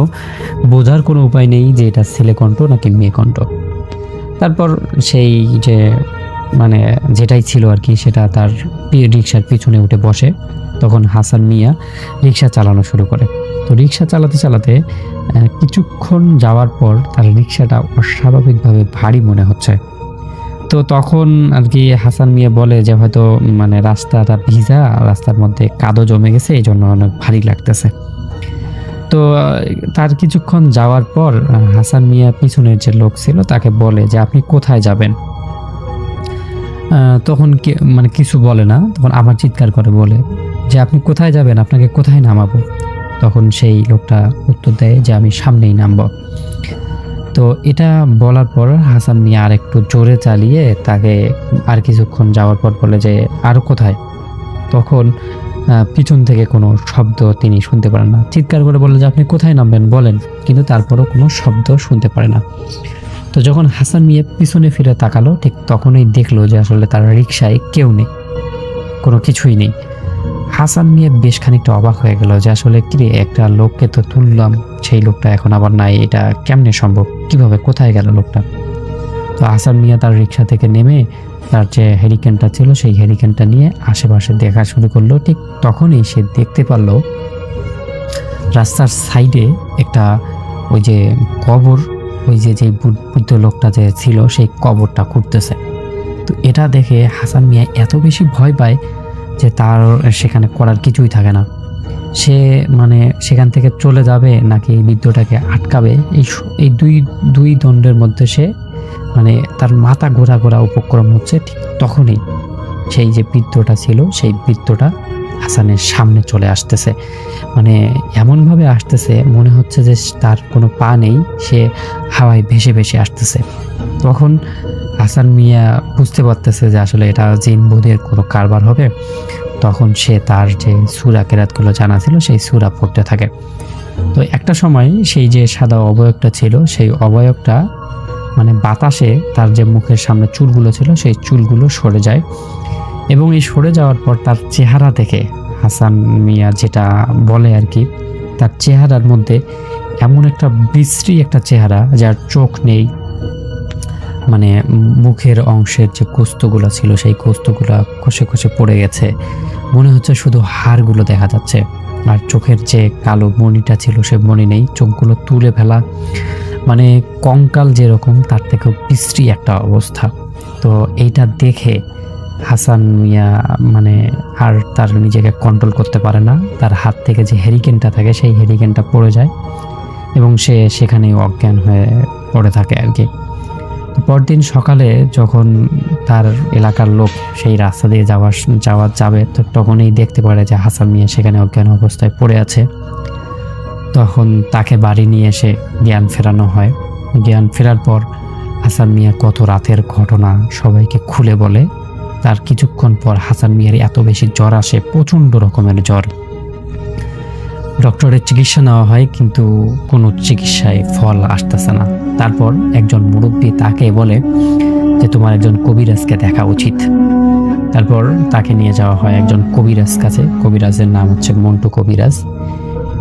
বোঝার কোনো উপায় নেই যে এটা ছেলে কণ্ঠ নাকি মেয়ে কণ্ঠ। তারপর সেই যে যেটাই ছিল আর কি, সেটা তার রিক্সার পিছনে উঠে বসে। তখন হাসান মিয়া রিক্সা চালানো শুরু করে। তো রিক্সা চালাতে চালাতে কিছুক্ষণ যাওয়ার পর তার রিক্সাটা অস্বাভাবিকভাবে ভারী মনে হচ্ছে। তো তখন আর কি হাসান মিয়া বলে যে হয়তো রাস্তাটা ভিজা, রাস্তার মধ্যে কাদো জমে গেছে, এই জন্য অনেক ভারী লাগতেছে। তো তার কিছুক্ষণ যাওয়ার পর হাসান মিয়া পিছনের যে লোক ছিল তাকে বলে যে আপনি কোথায় যাবেন। তখন কিছু বলে না, তখন আবার চিৎকার করে বলে যে আপনি কোথায় যাবেন, আপনাকে কোথায় নামাবো। তখন সেই লোকটা উত্তর দেয় যে আমি সামনেই নামবো। তো এটা বলার পর হাসান মিয়া আর একটু জোরে চালিয়ে তাকে আর কিছুক্ষণ যাওয়ার পর বলে যে আরো কোথায়। তখন পিছন থেকে কোনো শব্দ তিনি শুনতে পারেন না, চিৎকার করে বলে যে আপনি কোথায় নামবেন বলেন, কিন্তু তারপরও কোনো শব্দ শুনতে পারে না। তো যখন হাসান মিয়া পিছনে ফিরে তাকালো, ঠিক তখনই দেখলো যে আসলে তার রিক্সায় কেউ নেই, কোনো কিছুই নেই। হাসান মিয়া বেশ খানিকটা অবাক হয়ে গেল যে আসলে কি একটা লোককে তো তুললাম, সেই লোকটা এখন আবার নাই, এটা কেমনে সম্ভব, কিভাবে, কোথায় গেল লোকটা। তো হাসান মিয়া তার রিক্সা থেকে নেমে তার যে হেরিকেনটা ছিল সেই হেরিকেনটা নিয়ে আশেপাশে দেখা শুরু করলো। ঠিক তখনই সে দেখতে পারলো রাস্তার সাইডে একটা ওই যে কবর, ওই যে বৃদ্ধ লোকটা যে ছিল সেই কবরটা খুঁড়তেছে। তো এটা দেখে হাসান মিয়া এত বেশি ভয় পায় যে তার সেখানে করার কিছুই থাকে না। সে সেখান থেকে চলে যাবে নাকি বৃদ্ধটাকে আটকাবে, এই দুই দণ্ডের মধ্যে সে তার মাথা ঘোরা উপক্রম হচ্ছে। ঠিক তখনই সেই যে বৃদ্ধটা ছিল, সেই বৃদ্ধটা হাসানের সামনে চলে আসতেছে। মানে এমনভাবে আসতেছে মনে হচ্ছে যে তার কোনো পা নেই, সে হাওয়ায় ভেসে ভেসে আসতেছে। তখন হাসান মিয়া বুঝতে পারতেছে যে আসলে এটা জিন বুদের কোনো কারবার হবে। তখন সে তার যে সূরা কেরাতগুলো জানা ছিল সেই সূরা পড়তে থাকে। তো একটা সময় সেই যে সাদা অবয়বটা ছিল সেই অবয়বটা মানে বাতাসে তার যে মুখের সামনে চুলগুলো ছিল সেই চুলগুলো সরে যায়, এবং এই সরে যাওয়ার পর তার চেহারা দেখে হাসান মিয়া যেটা বলে আর কি, তার চেহারার মধ্যে এমন একটা বিশ্রী একটা চেহারা, যার চোখ নেই, মানে মুখের অংশের যে কোস্তগুলো ছিল সেই কোস্তগুলো খসে খসে পড়ে গেছে, মনে হচ্ছে শুধু হাড়গুলো দেখা যাচ্ছে। আর চোখের যে কালো মণিটা ছিল সে মণি নেই, চোখগুলো তুলে ফেলা, মানে কঙ্কাল যেরকম তার থেকেও বিশ্রী একটা অবস্থা। তো এইটা দেখে হাসান মিয়া মানে আর তার নিজেকে কন্ট্রোল করতে পারে না, তার হাত থেকে যে হেরিকেনটা থাকে সেই হেরিকেনটা পড়ে যায় এবং সে সেখানেই অজ্ঞান হয়ে পড়ে থাকে আর কি। পরদিন সকালে যখন তার এলাকার লোক সেই রাস্তা দিয়ে যাবে তো তখনই দেখতে পারে যে হাসান মিয়া সেখানে অজ্ঞান অবস্থায় পড়ে আছে। তখন তাকে বাড়ি নিয়ে এসে জ্ঞান ফেরানো হয়। জ্ঞান ফেরার পর হাসান মিয়া গত রাতের ঘটনা সবাইকে খুলে বলে। তার কিছুক্ষণ পর হাসান মিয়ার এত বেশি জ্বর আসে, প্রচণ্ড রকমের জ্বর। ডক্টরের চিকিৎসা নেওয়া হয় কিন্তু কোনো চিকিৎসায় ফল আসতেছে না। তারপর একজন মুরব্বী তাকে বলে যে তোমার একজন কবিরাজকে দেখা উচিত। তারপর তাকে নিয়ে যাওয়া হয় একজন কবিরাজ কাছে। কবিরাজের নাম হচ্ছে মন্টু কবিরাজ।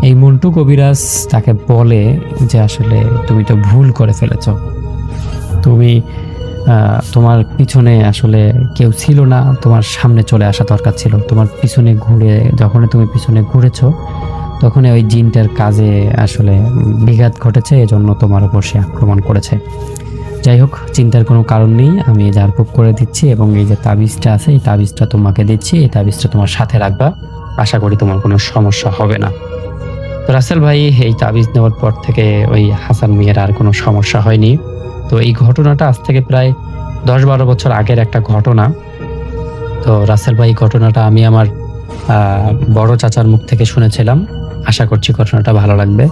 এই মন্টু কবিরাজ তাকে বলে যে আসলে তুমি তো ভুল করে ফেলেছ, তুমি তোমার পিছনে আসলে কেউ ছিল না, তোমার সামনে চলে আসা দরকার ছিল। তোমার পিছনে ঘুরে যখন তুমি পিছনে ঘুরেছ তখন ওই জিনটার কাজে আসলে বিঘাত ঘটেছে, এজন্য তোমার উপর সে আক্রমণ করেছে। যাই হোক, চিন্তার কোনো কারণ নেই, আমি ঝাড়ফুঁক করে দিচ্ছি এবং এই যে তাবিজটা আছে এই তাবিজটা তোমাকে দিচ্ছি, এই তাবিজটা তোমার সাথে রাখবা, আশা করি তোমার কোনো সমস্যা হবে না। তো রাসেল ভাই এই তাবিজ নেওয়ার পর থেকে ওই হাসান মিয়ার আর কোনো সমস্যা হয়নি। তো এই ঘটনাটা আজ থেকে প্রায় 10-12 বছর আগের একটা ঘটনা। তো রাসেল ভাই ঘটনাটা আমি আমার বড় চাচার মুখ থেকে শুনেছিলাম। আশা করছি ঘটনাটা ভালো লাগবে।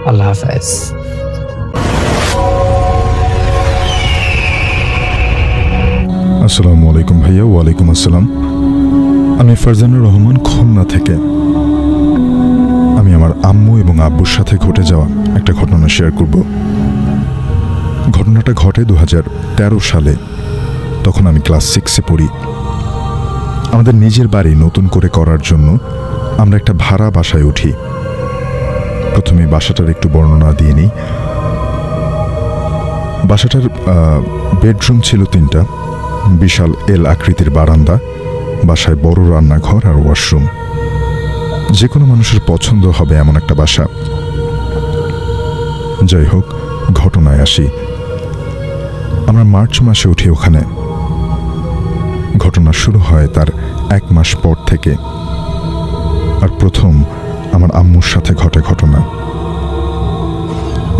আল্লাহ হাফেজ। আসসালামু আলাইকুম ভাইয়া। ওয়ালাইকুম আসসালাম। আমি ফারজানুর রহমান, খুলনা থেকে। আমি আমার আম্মু এবং আব্বুর সাথে ঘটে যাওয়া একটা ঘটনা শেয়ার করব। ঘটনাটা ঘটে 2013 সালে। তখন আমি ক্লাস 6-এ পড়ি। আমাদের নিজের বাড়ি নতুন করে করার জন্য আমরা একটা ভাড়া বাসায় উঠি। প্রথমে বাসাটার একটু বর্ণনা দিয়ে নিই। বাসাটার বেডরুম ছিল 3টা, বিশাল এল আকৃতির বারান্দা, বাসায় বড় রান্নাঘর আর ওয়াশরুম। যে কোনো মানুষের পছন্দ হবে এমন একটা বাসা। যাই হোক, ঘটনায় আসি। আমরা মার্চ মাসে উঠি ওখানে। ঘটনা শুরু হয় তার 1 মাস পর থেকে। আর প্রথম আমার আম্মুর সাথে ঘটে ঘটনা।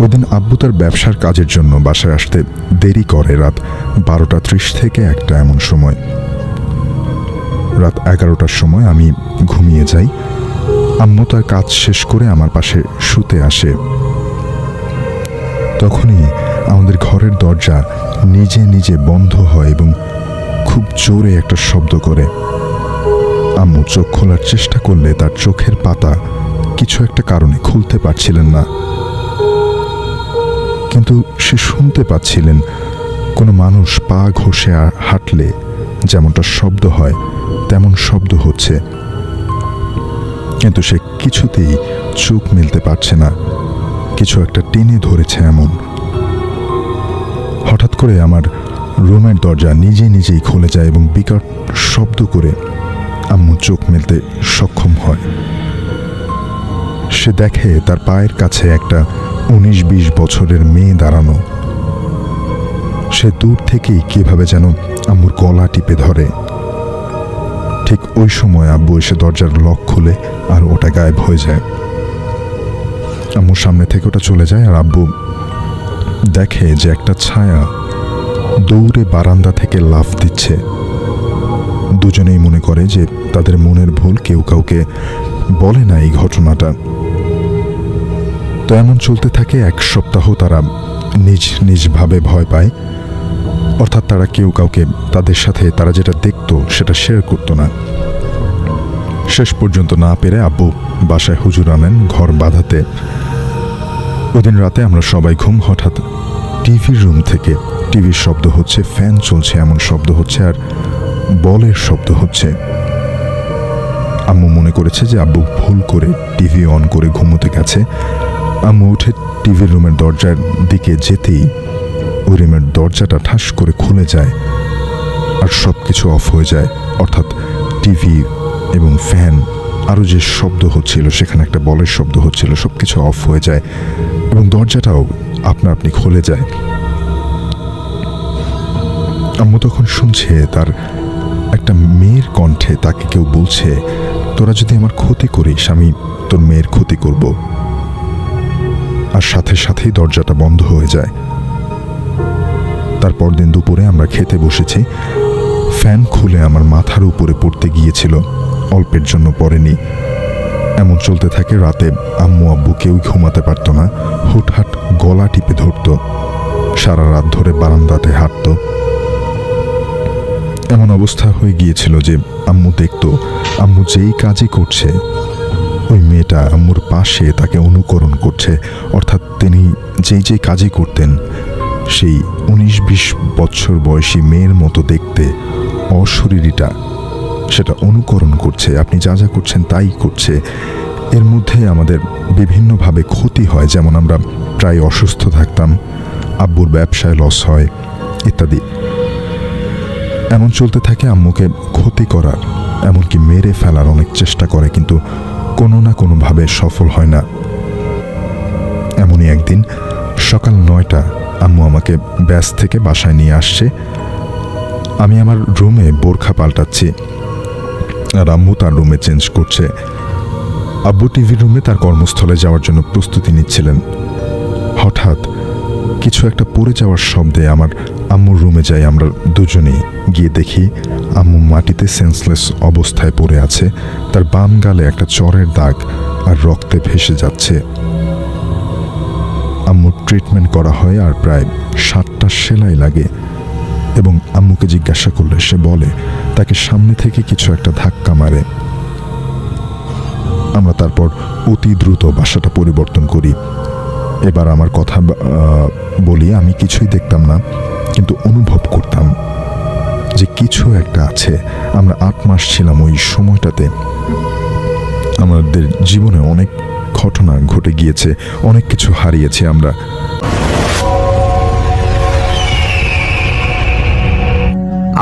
ওই দিন আব্বু তার ব্যবসার কাজের জন্য বাসায় আসতে দেরি করে রাত 12:30 থেকে 1টা এমন সময়। রাত 11টার সময় আমি ঘুমিয়ে যাই। আম্মু তার কাজ শেষ করে আমার পাশে শুতে আসে। তখনই আমাদের ঘরের দরজা নিজে নিজে বন্ধ হয় এবং খুব জোরে একটা শব্দ করে। আম্মু চোখ খোলার চেষ্টা করলে তার চোখের পাতা কিছু একটা কারণে খুলতে পারছিলেন না, কিন্তু সে শুনতে পাচ্ছিলেন কোনো মানুষ পা ঘষে হাঁটলে যেমনটা শব্দ হয় তেমন শব্দ হচ্ছে, কিন্তু সে কিছুতেই চোখ মেলতে পারছে না। কিছু একটা টেনে ধরেছে এমন। হঠাৎ করে আমার রুমের দরজা নিজে নিজেই খুলে যায় এবং বিকট শব্দ করে আম্মু চোখ মেলতে সক্ষম হয়। সে দেখে তার পায়ের কাছে একটা 19-20 বছরের মেয়ে দাঁড়ানো। সে দূর থেকেই কিভাবে যেন আম্মুর গলা টিপে ধরে। ঠিক ওই সময় আব্বু এসে দরজার লক খুলে আর ওটা গায়েব হয়ে যায়। আম্মুর সামনে থেকে ওটা চলে যায় আর আব্বু দেখে যে একটা ছায়া দৌড়ে বারান্দা থেকে লাফ দিচ্ছে। দুজনেই মনে করে যে তাদের মনের ভুল, কেউ কাউকে বলে না এই ঘটনাটা। তো এমন চলতে থাকে 1 সপ্তাহ। তারা নিজ নিজভাবে ভয় পায়, অর্থাৎ তারা কেউ কাউকে তাদের সাথে তারা যেটা দেখতো সেটা শেয়ার করতো না। শেষ পর্যন্ত না পেরে আব্বু বাসায় হুজুর আনেন ঘর বাঁধাতে। ওদিন রাতে আমরা সবাই ঘুম, হঠাৎ টিভির রুম থেকে টিভির শব্দ হচ্ছে, ফ্যান চলছে এমন শব্দ হচ্ছে, আর বলের শব্দ হচ্ছে। আম্মু মনে করেছে যে আব্বু ভুল করে টিভি অন করে ঘুমোতে গেছে। আম্মু উঠে টিভির রুমের দরজার দিকে যেতেই ওই রুমের দরজাটা ঠাস করে খুলে যায় আর সব কিছু অফ হয়ে যায়, অর্থাৎ টিভি এবং ফ্যান, আরও যে শব্দ হচ্ছিল, সেখানে একটা বলের শব্দ হচ্ছিল, সব কিছু অফ হয়ে যায় এবং দরজাটাও আপনা আপনি খুলে যায়। আম্মু তখন শুনছে তার একটা মেয়ের কণ্ঠে তাকে কেউ বলছে, তোরা যদি আমার ক্ষতি করিস আমি তোর মেয়ের ক্ষতি করব। আর সাথে সাথেই দরজাটা বন্ধ হয়ে যায়। তারপর দিন দুপুরে আমরা খেতে বসেছি। ফ্যান খুলে আমার মাথার উপরে পড়তে গিয়েছিল, অল্পের জন্য পড়েনি। এমন চলতে থাকে। রাতে আম্মু আব্বু কেউ ঘুমাতে পারত না, হুটহাট গলা টিপে ধরত, সারা রাত ধরে বারান্দাতে হাঁটত। এমন অবস্থা হয়ে গিয়েছিল যে আম্মু দেখত আম্মু যেই কাজই করছে ওই মেয়েটা আম্মুর পাশে তাকে অনুকরণ করছে, অর্থাৎ তিনি যেই কাজই করতেন সেই 19-20 বছর বয়সী মেয়ের মতো দেখতে অশরীরীটা সেটা অনুকরণ করছে। আপনি যা যা করছেন তাই করছে। এর মধ্যে আমাদের বিভিন্নভাবে ক্ষতি হয়, যেমন আমরা প্রায় অসুস্থ থাকতাম, আব্বুর ব্যবসায় লস হয় ইত্যাদি। এমন চলতে থাকে। আম্মুকে ক্ষতি করার, এমনকি মেরে ফেলার অনেক চেষ্টা করে, কিন্তু কোনো না কোনোভাবে সফল হয় না। এমনই একদিন সকাল 9টা আম্মু আমাকে ব্যাস থেকে বাসায় নিয়ে আসছে। আমি আমার রুমে বোরখা পাল্টাচ্ছি আর আম্মু তার রুমে চেঞ্জ করছে। আব্বু টিভির রুমে তার কর্মস্থলে যাওয়ার জন্য প্রস্তুতি নিচ্ছিলেন। হঠাৎ কিছু একটা পড়ে যাওয়ার শব্দে আমার আম্মুর রুমে যাই। আমরা দুজনেই গিয়ে দেখি আম্মু মাটিতে সেন্সলেস অবস্থায় পড়ে আছে। তার বাম গালে একটা চরের দাগ আর রক্তে ভেসে যাচ্ছে। আম্মুর ট্রিটমেন্ট করা হয় আর প্রায় 7টা সেলাই লাগে এবং আম্মুকে জিজ্ঞাসা করলে সে বলে তাকে সামনে থেকে কিছু একটা ধাক্কা মারে। আমরা তারপর অতি দ্রুত বাসাটা পরিবর্তন করি। এবার আমার কথা বলি, আমি কিছুই দেখতাম না, কিন্তু অনুভব করতাম যে কিছু একটা আছে। আমরা 8 মাস ছিলাম ওই সময়টাতে। আমাদের জীবনে অনেক ঘটনা ঘটে গিয়েছে, অনেক কিছু হারিয়েছি আমরা।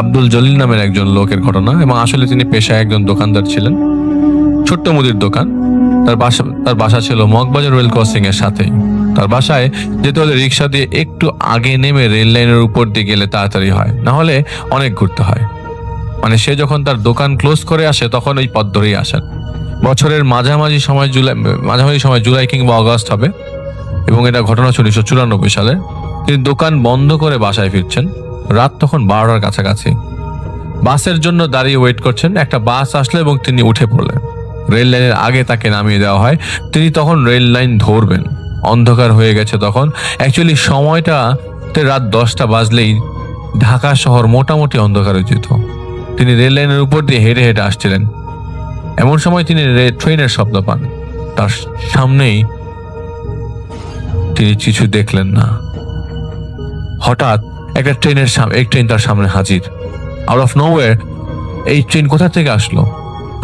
আব্দুল জলিল নামের একজন লোকের ঘটনা, এবং আসলে তিনি পেশায় একজন দোকানদার ছিলেন, ছোট্ট মুদির দোকান। তার বাসা ছিল মগবাজার রেল ক্রসিং এর সাথেই। তার বাসায় যেতে হলে রিক্সা দিয়ে একটু আগে নেমে রেল লাইনের উপর দিয়ে গেলে তাড়াতাড়ি হয়, না হলে অনেক ঘুরতে হয়। মানে সে যখন তার দোকান ক্লোজ করে আসে তখন ওই পথ ধরেই আসেন। বছরের মাঝামাঝি সময় জুলাই কিংবা অগস্ট হবে, এবং এটা ঘটনা ছিল 1994 সালে। তিনি দোকান বন্ধ করে বাসায় ফিরছেন। রাত তখন 12টার কাছাকাছি। বাসের জন্য দাঁড়িয়ে ওয়েট করছেন। একটা বাস আসলো এবং তিনি উঠে পড়লেন। রেল লাইনের আগে তাকে নামিয়ে দেওয়া হয়। তিনি তখন রেল লাইন ধরবেন। অন্ধকার হয়ে গেছে তখন। অ্যাকচুয়ালি সময়টাতে রাত 10টা বাজলেই ঢাকা শহর মোটামুটি অন্ধকার হয়ে যেত। তিনি রেল লাইনের উপর দিয়ে হেঁটে হেঁটে আসছিলেন। এমন সময় তিনি ট্রেনের শব্দ পান। তার সামনেই তিনি কিছু দেখলেন না। হঠাৎ একটা ট্রেন তার সামনে হাজির। আউট অফ নোওয়্যার এই ট্রেন কোথা থেকে আসলো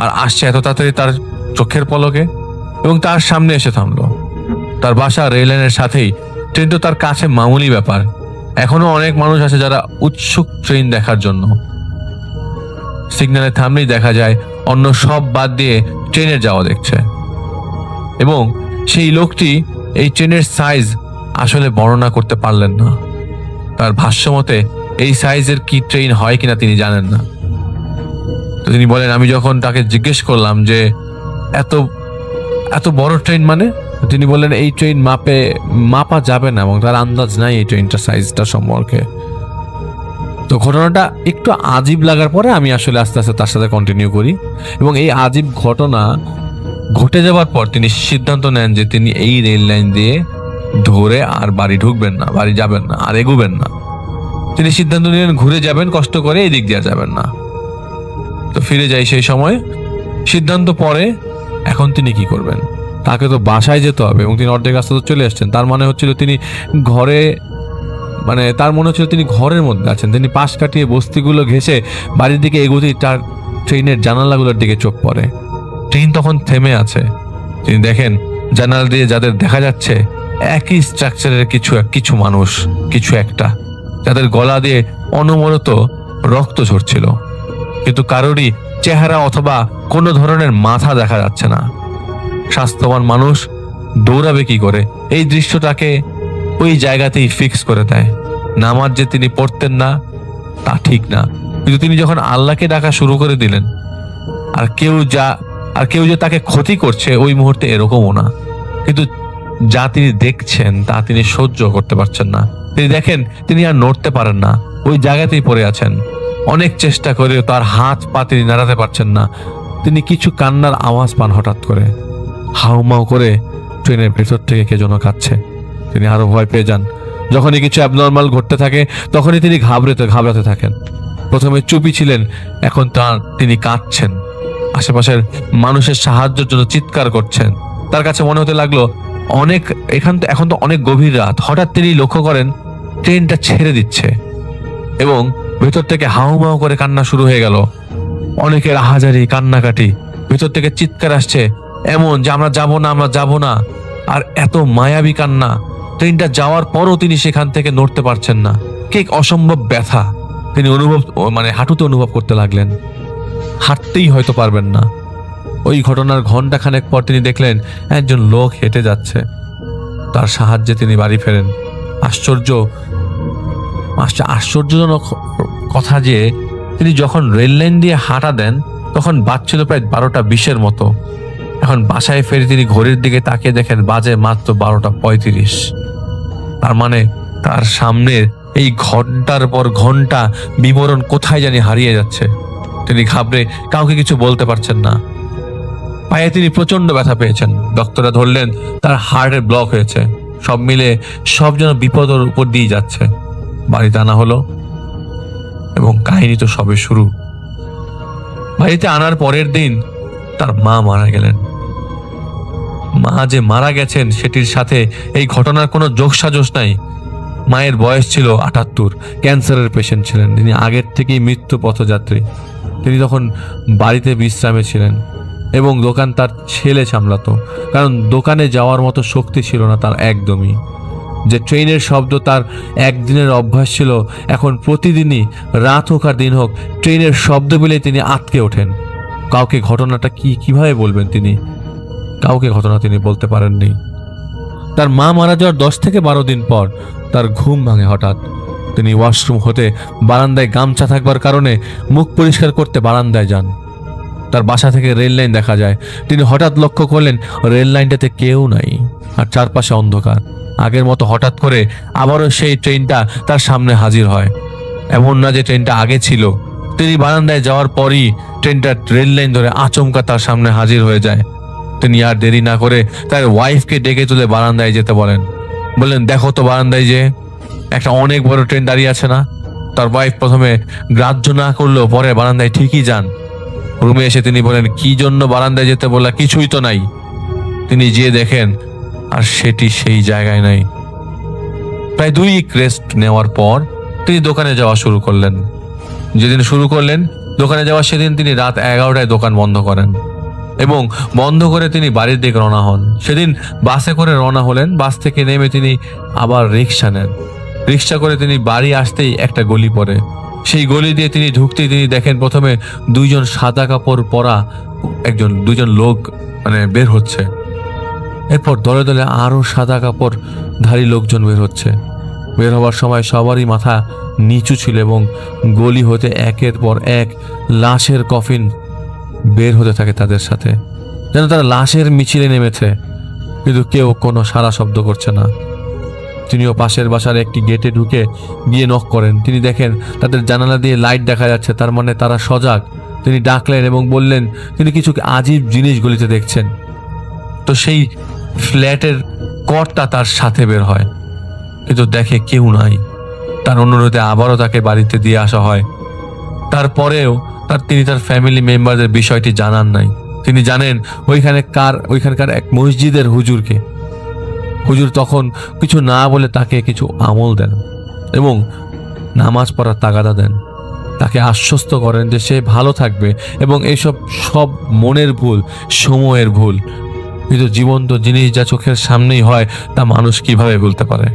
আর আসছে এত তাড়াতাড়ি তার চোখের পলকে, এবং তার সামনে এসে থামলো। তার বাসা রেল লাইনের সাথেই। ট্রেন তো তার কাছে মামুলি ব্যাপার। এখনো অনেক মানুষ আছে যারা উৎসুক ট্রেন দেখার জন্য। সিগন্যালে থামলেই দেখা যায় অন্য সব বাদ দিয়ে ট্রেনের যাওয়া দেখছে। এবং সেই লোকটি এই ট্রেনের সাইজ আসলে বর্ণনা করতে পারলেন না। তার ভাষ্য মতে এই সাইজের কি ট্রেন হয় কিনা তিনি জানেন না। তো তিনি বলেন, আমি যখন তাকে জিজ্ঞেস করলাম যে এত বড় ট্রেন মানে, তিনি বললেন এই ট্রেন মাপা যাবে না এবং তার আন্দাজ নাই এই ট্রেনটার সাইজটা সম্পর্কে। তো ঘটনাটা একটু আজীব লাগার পরে আমি আসলে আস্তে আস্তে তার সাথে কন্টিনিউ করি, এবং এই আজীব ঘটনা ঘটে যাওয়ার পর তিনি সিদ্ধান্ত নেন যে তিনি এই রেল লাইন দিয়ে ধরে আর বাড়ি ঢুকবেন না, বাড়ি যাবেন না, আর এগোবেন না। তিনি সিদ্ধান্ত নিলেন ঘুরে যাবেন, কষ্ট করে এই দিক দিয়ে যাবেন না। তো ফিরে যাই সেই সময়, সিদ্ধান্ত পরে এখন তিনি কি করবেন, তাকে তো বাসায় যেতে হবে, এবং তিনি অর্ধেক রাস্তা তো চলে আসছেন। তার মানে হচ্ছিল তিনি ঘরে, মানে তার মনে হচ্ছিল তিনি ঘরের মধ্যে আছেন। তিনি পাশ কাটিয়ে বস্তিগুলো ঘেঁষে বাড়ির দিকে এগোতেই তার ট্রেনের জানালাগুলোর দিকে চোখ পড়ে। ট্রেন তখন থেমে আছে। তিনি দেখেন জানালা দিয়ে যাদের দেখা যাচ্ছে একই স্ট্রাকচারের কিছু মানুষ, কিছু একটা, যাদের গলা দিয়ে অনবরত রক্ত ঝরছিল, কিন্তু কারোরই চেহারা অথবা কোনো ধরনের মাথা দেখা যাচ্ছে না। স্বাস্থ্যবান মানুষ দৌড়াবে কি করে? এই দৃশ্যটাকে ওই জায়গাতেই ফিক্স করে দেয়। নামাজ যে তিনি পড়তেন না তা ঠিক না, কিন্তু তিনি যখন আল্লাহকে ডাকা শুরু করে দিলেন, আর কেউ যে তাকে ক্ষতি করছে ওই মুহূর্তে এরকমও না, কিন্তু যা তিনি দেখছেন তা তিনি সহ্য করতে পারছেন না। তিনি দেখেন তিনি আর নড়তে পারেন না, ওই জায়গাতেই পড়ে আছেন। অনেক চেষ্টা করে তার হাত পা তিনি নাড়াতে পারছেন না। তিনি কিছু কান্নার আওয়াজ পান হঠাৎ করে, হাউমাউ করে ট্রেনের ভেতর থেকে কে যেন কাঁদছে। তিনি আরো ভয় পেয়ে যান। যখনই কিছু অ্যাবনর্মাল ঘটতে থাকে তখনই তিনি ঘাবড়াতে থাকেন। প্রথমে চুপি ছিলেন, এখন তিনি কাঁদছেন, আশেপাশের মানুষের সাহায্যের জন্য চিৎকার করছেন। তার কাছে মনে হতে লাগলো এখন তো অনেক গভীর রাত। হঠাৎ তিনি লক্ষ্য করেন ট্রেনটা ছেড়ে দিচ্ছে, এবং ভেতর থেকে হাউমাউ করে কান্না শুরু হয়ে গেল। অনেকের আহাজারি, কান্নাকাটি, ভেতর থেকে চিৎকার আসছে এমন যে আমরা যাব না, আর এত মায়াবী কান্না। ট্রেনটা যাওয়ার পরও তিনি সেখান থেকে নড়তে পারছেন না। ঠিক অসম্ভব ব্যথা তিনি হাঁটুতে অনুভব করতে লাগলেন। হাঁটতেই হয়তো পারবেন না। ওই ঘটনার ঘন্টাখানেক পর তিনি দেখলেন একজন লোক হেঁটে যাচ্ছে। তার সাহায্যে তিনি বাড়ি ফেরেন। আশ্চর্যজনক কথা যে তিনি যখন রেল লাইন দিয়ে হাঁটা দেন তখন বাজছিল প্রায় 12:20 মতো। এখন বাসায় ফেরে তিনি ঘড়ির দিকে তাকিয়ে দেখেন বাজে মাত্র 12:35। তার মানে তার সামনের এই ঘন্টার পর ঘন্টা বিবরণ কোথায় জানি হারিয়ে যাচ্ছে। তিনি ঘাবড়ে কাউকে কিছু বলতে পারছেন না। পায়ে তিনি প্রচন্ড ব্যথা পেয়েছেন। ডক্টররা ধরলেন তার হার্টের ব্লক হয়েছে। সব মিলে সব যেন বিপদের উপর দিয়ে যাচ্ছে। বাড়িতে আনা হলো, এবং কাহিনী তো সবে শুরু। বাড়িতে আনার পরের দিন তার মা মারা গেলেন। মা যে মারা গেছেন সেটির সাথে এই ঘটনার কোনো যোগসাজশ নাই। মায়ের বয়স ছিল 78, ক্যান্সারের পেশেন্ট ছিলেন। তিনি আগের থেকেই মৃত্যু পথযাত্রী। তিনি তখন বাড়িতে বিশ্রামে ছিলেন, এবং দোকান তার ছেলে সামলাতো, কারণ দোকানে যাওয়ার মতো শক্তি ছিল না তার একদমই। যে ট্রেনের শব্দ তার একদিনের অভ্যাস ছিল, এখন প্রতিদিনই রাত হোক আর দিন হোক ট্রেনের শব্দ পেলে তিনি আটকে ওঠেন। কাউকে ঘটনাটা কিভাবে বলবেন তিনি? কাউকে ঘটনা তিনি বলতে পারেননি। তার মা মারা যাওয়ার 10 থেকে 12 দিন পর তার ঘুম ভাঙে হঠাৎ। তিনি ওয়াশরুম হতে বারান্দায় গামছা থাকবার কারণে মুখ পরিষ্কার করতে বারান্দায় যান। তার বাসা থেকে রেল লাইন দেখা যায়। তিনি হঠাৎ লক্ষ্য করলেন রেল লাইনটাতে কেউ নাই, আর চারপাশে অন্ধকার। আগের মতো হঠাৎ করে আবারও সেই ট্রেনটা তার সামনে হাজির হয়। এমন না যে ট্রেনটা আগে ছিল। তিনি বারান্দায় যাওয়ার পরই ট্রেনটা রেল লাইন ধরে আচমকা তার সামনে হাজির হয়ে যায়। তিনি আর দেরি না করে তার ওয়াইফকে ডেকে তুলে বারান্দায় যেতে বললেন দেখো তো বারান্দায় যে একটা অনেক বড় ট্রেন দাঁড়িয়ে আছে না। তার ওয়াইফ প্রথমে গ্রাহ্য না করলেও পরে বারান্দায় ঠিকই যান। রুমে এসে তিনি বলেন কি জন্য বারান্দায় যেতে বললা, কিছুই তো নাই। তিনি গিয়ে দেখেন আর সেটি সেই জায়গায় নাই। প্রায় 2 উইক রেস্ট নেওয়ার পর তিনি দোকানে যাওয়া শুরু করলেন। যেদিন শুরু করলেন দোকানে যাওয়া, সেদিন তিনি রাত 11টায় দোকান বন্ধ করেন, এবং বন্ধ করে তিনি বাড়ির দিকে রওনা হন। সেদিন বাসে করে রওনা হলেন। বাস থেকে নেমে তিনি আবার রিক্সা নেন। রিক্সা করে তিনি বাড়ি আসতেই একটা গলি পড়ে। সেই গলি দিয়ে তিনি ঢুকতেই তিনি দেখেন প্রথমে 2জন সাদা কাপড় পরা দুজন লোক বের হচ্ছে। এরপর দলে দলে আরো সাদা কাপড় ধারী লোকজন বের হচ্ছে। বের হওয়ার সময় সবারই মাথা নিচু ছিল, এবং গলি হতে একের পর এক লাশের কফিন বের হতে থাকে তাদের সাথে, যেন তারা লাশের মিছিলে নেমেছে, কিন্তু কেউ কোনো সারা শব্দ করছে না। তিনিও পাশের বাসার একটি গেটে ঢুকে গিয়ে নক করেন। তিনি দেখেন তাদের জানালা দিয়ে লাইট দেখা যাচ্ছে, তার মানে তারা সজাগ। তিনি ডাকলেন এবং বললেন তিনি কিছু আজীব জিনিস গলিতে দেখছেন। তো সেই ফ্ল্যাটের কর্তা তার সাথে বের হয়, কিন্তু দেখে কেউ নাই। তার অনুরোধে আবারও তাকে বাড়িতে দিয়ে আসা হয়। তারপরেও তিনি তার ফ্যামিলি মেম্বারদের বিষয়টি জানান নাই। তিনি জানেন ওইখানকার এক মসজিদের হুজুরকে। হুজুর তখন কিছু না বলে তাকে কিছু আমল দেন এবং নামাজ পড়ার তাগাদা দেন। তাকে আশ্বস্ত করেন যে সে ভালো থাকবে এবং এইসব সব মনের ভুল, সময়ের ভুল। কিন্তু জীবন্ত জিনিস যা চোখের সামনেই হয় তা মানুষ কিভাবে ভুলতে পারে।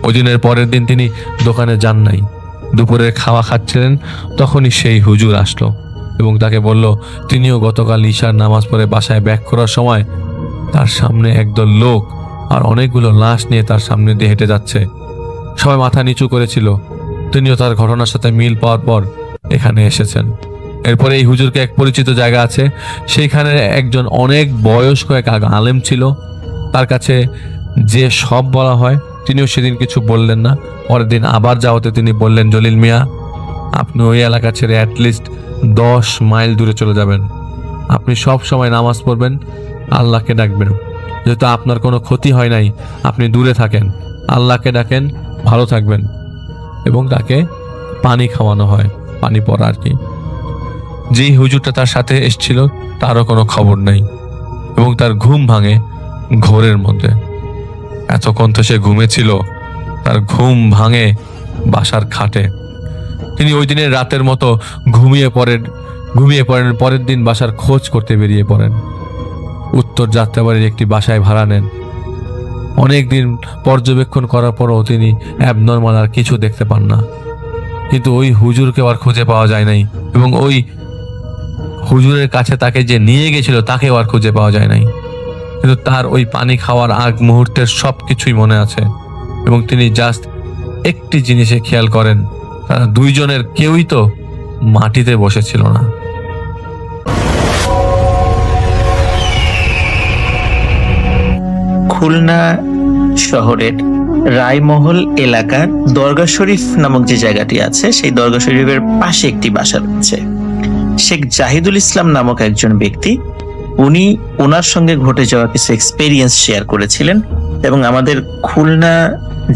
ওই দিনের পরের দিন তিনি দোকানে যান নাই। দুপুরের খাওয়া খাচ্ছিলেন, তখনই সেই হুজুর আসলো এবং তাকে বলল তিনিও গতকাল ঈশার নামাজ পড়ে বাসায় ব্যাক করার সময় তার সামনে একদল লোক আর অনেকগুলো লাশ নিয়ে তার সামনে দিয়ে হেঁটে যাচ্ছে। সবাই মাথা নিচু করেছিল। তিনিও তার ঘটনার সাথে মিল পাওয়ার পর এখানে এসেছেন। এরপরে এই হুজুরকে এক পরিচিত জায়গা আছে, সেইখানে একজন অনেক বয়স্ক এক আলেম ছিল। তার কাছে যে সব বলা হয়, তিনিও সেদিন কিছু বললেন না। পরের দিন আবার যাওয়াতে তিনি বললেন, জলিল মিয়া, আপনি ওই এলাকা ছেড়ে অ্যাটলিস্ট 10 মাইল দূরে চলে যাবেন। আপনি সব সময় নামাজ পড়বেন, আল্লাহকে ডাকবেন। যেহেতু আপনার কোনো ক্ষতি হয় নাই, আপনি দূরে থাকেন, আল্লাহকে ডাকেন, ভালো থাকবেন। এবং তাকে পানি খাওয়ানো হয়, পানি পড়া আর কি। যেই হুজুরটা তার সাথে এসেছিল তারও কোনো খবর নেই এবং তার ঘুম ভাঙে ঘোরের মধ্যে। এতক্ষণ তো সে ঘুমেছিল, তার ঘুম ভাঙে বাসার খাটে। তিনি ওই দিনের রাতের মতো ঘুমিয়ে পড়েন। পরের দিন বাসার খোঁজ করতে বেরিয়ে পড়েন। উত্তর যাত্রাবাড়ির একটি বাসায় ভাড়া নেন। অনেক দিন পর্যবেক্ষণ করার পরও তিনি অ্যাবনর্মাল আর কিছু দেখতে পান না। কিন্তু ওই হুজুরকে আর খুঁজে পাওয়া যায় নাই এবং ওই হুজুরের কাছে তাকে যে নিয়ে গেছিল তাকেও আর খুঁজে পাওয়া যায় নাই। কিন্তু তার ওই পানি খাওয়ার আগ মুহূর্তের সব কিছুই মনে আছে এবং তিনি জাস্ট একটি জিনিসে খেয়াল করেন, তারা দুইজনের কেউই তো মাটিতে বসেছিল না। খুলনা শহরের রায়মহল এলাকার দরগা শরীফ নামক যে জায়গাটি আছে, সেই দরগা শরীফের পাশে একটি বাসা রয়েছে। শেখ জাহিদুল ইসলাম নামক একজন ব্যক্তি, উনি ওনার সঙ্গে ঘটে যাওয়া কিছু এক্সপেরিয়েন্স শেয়ার করেছিলেন এবং আমাদের খুলনা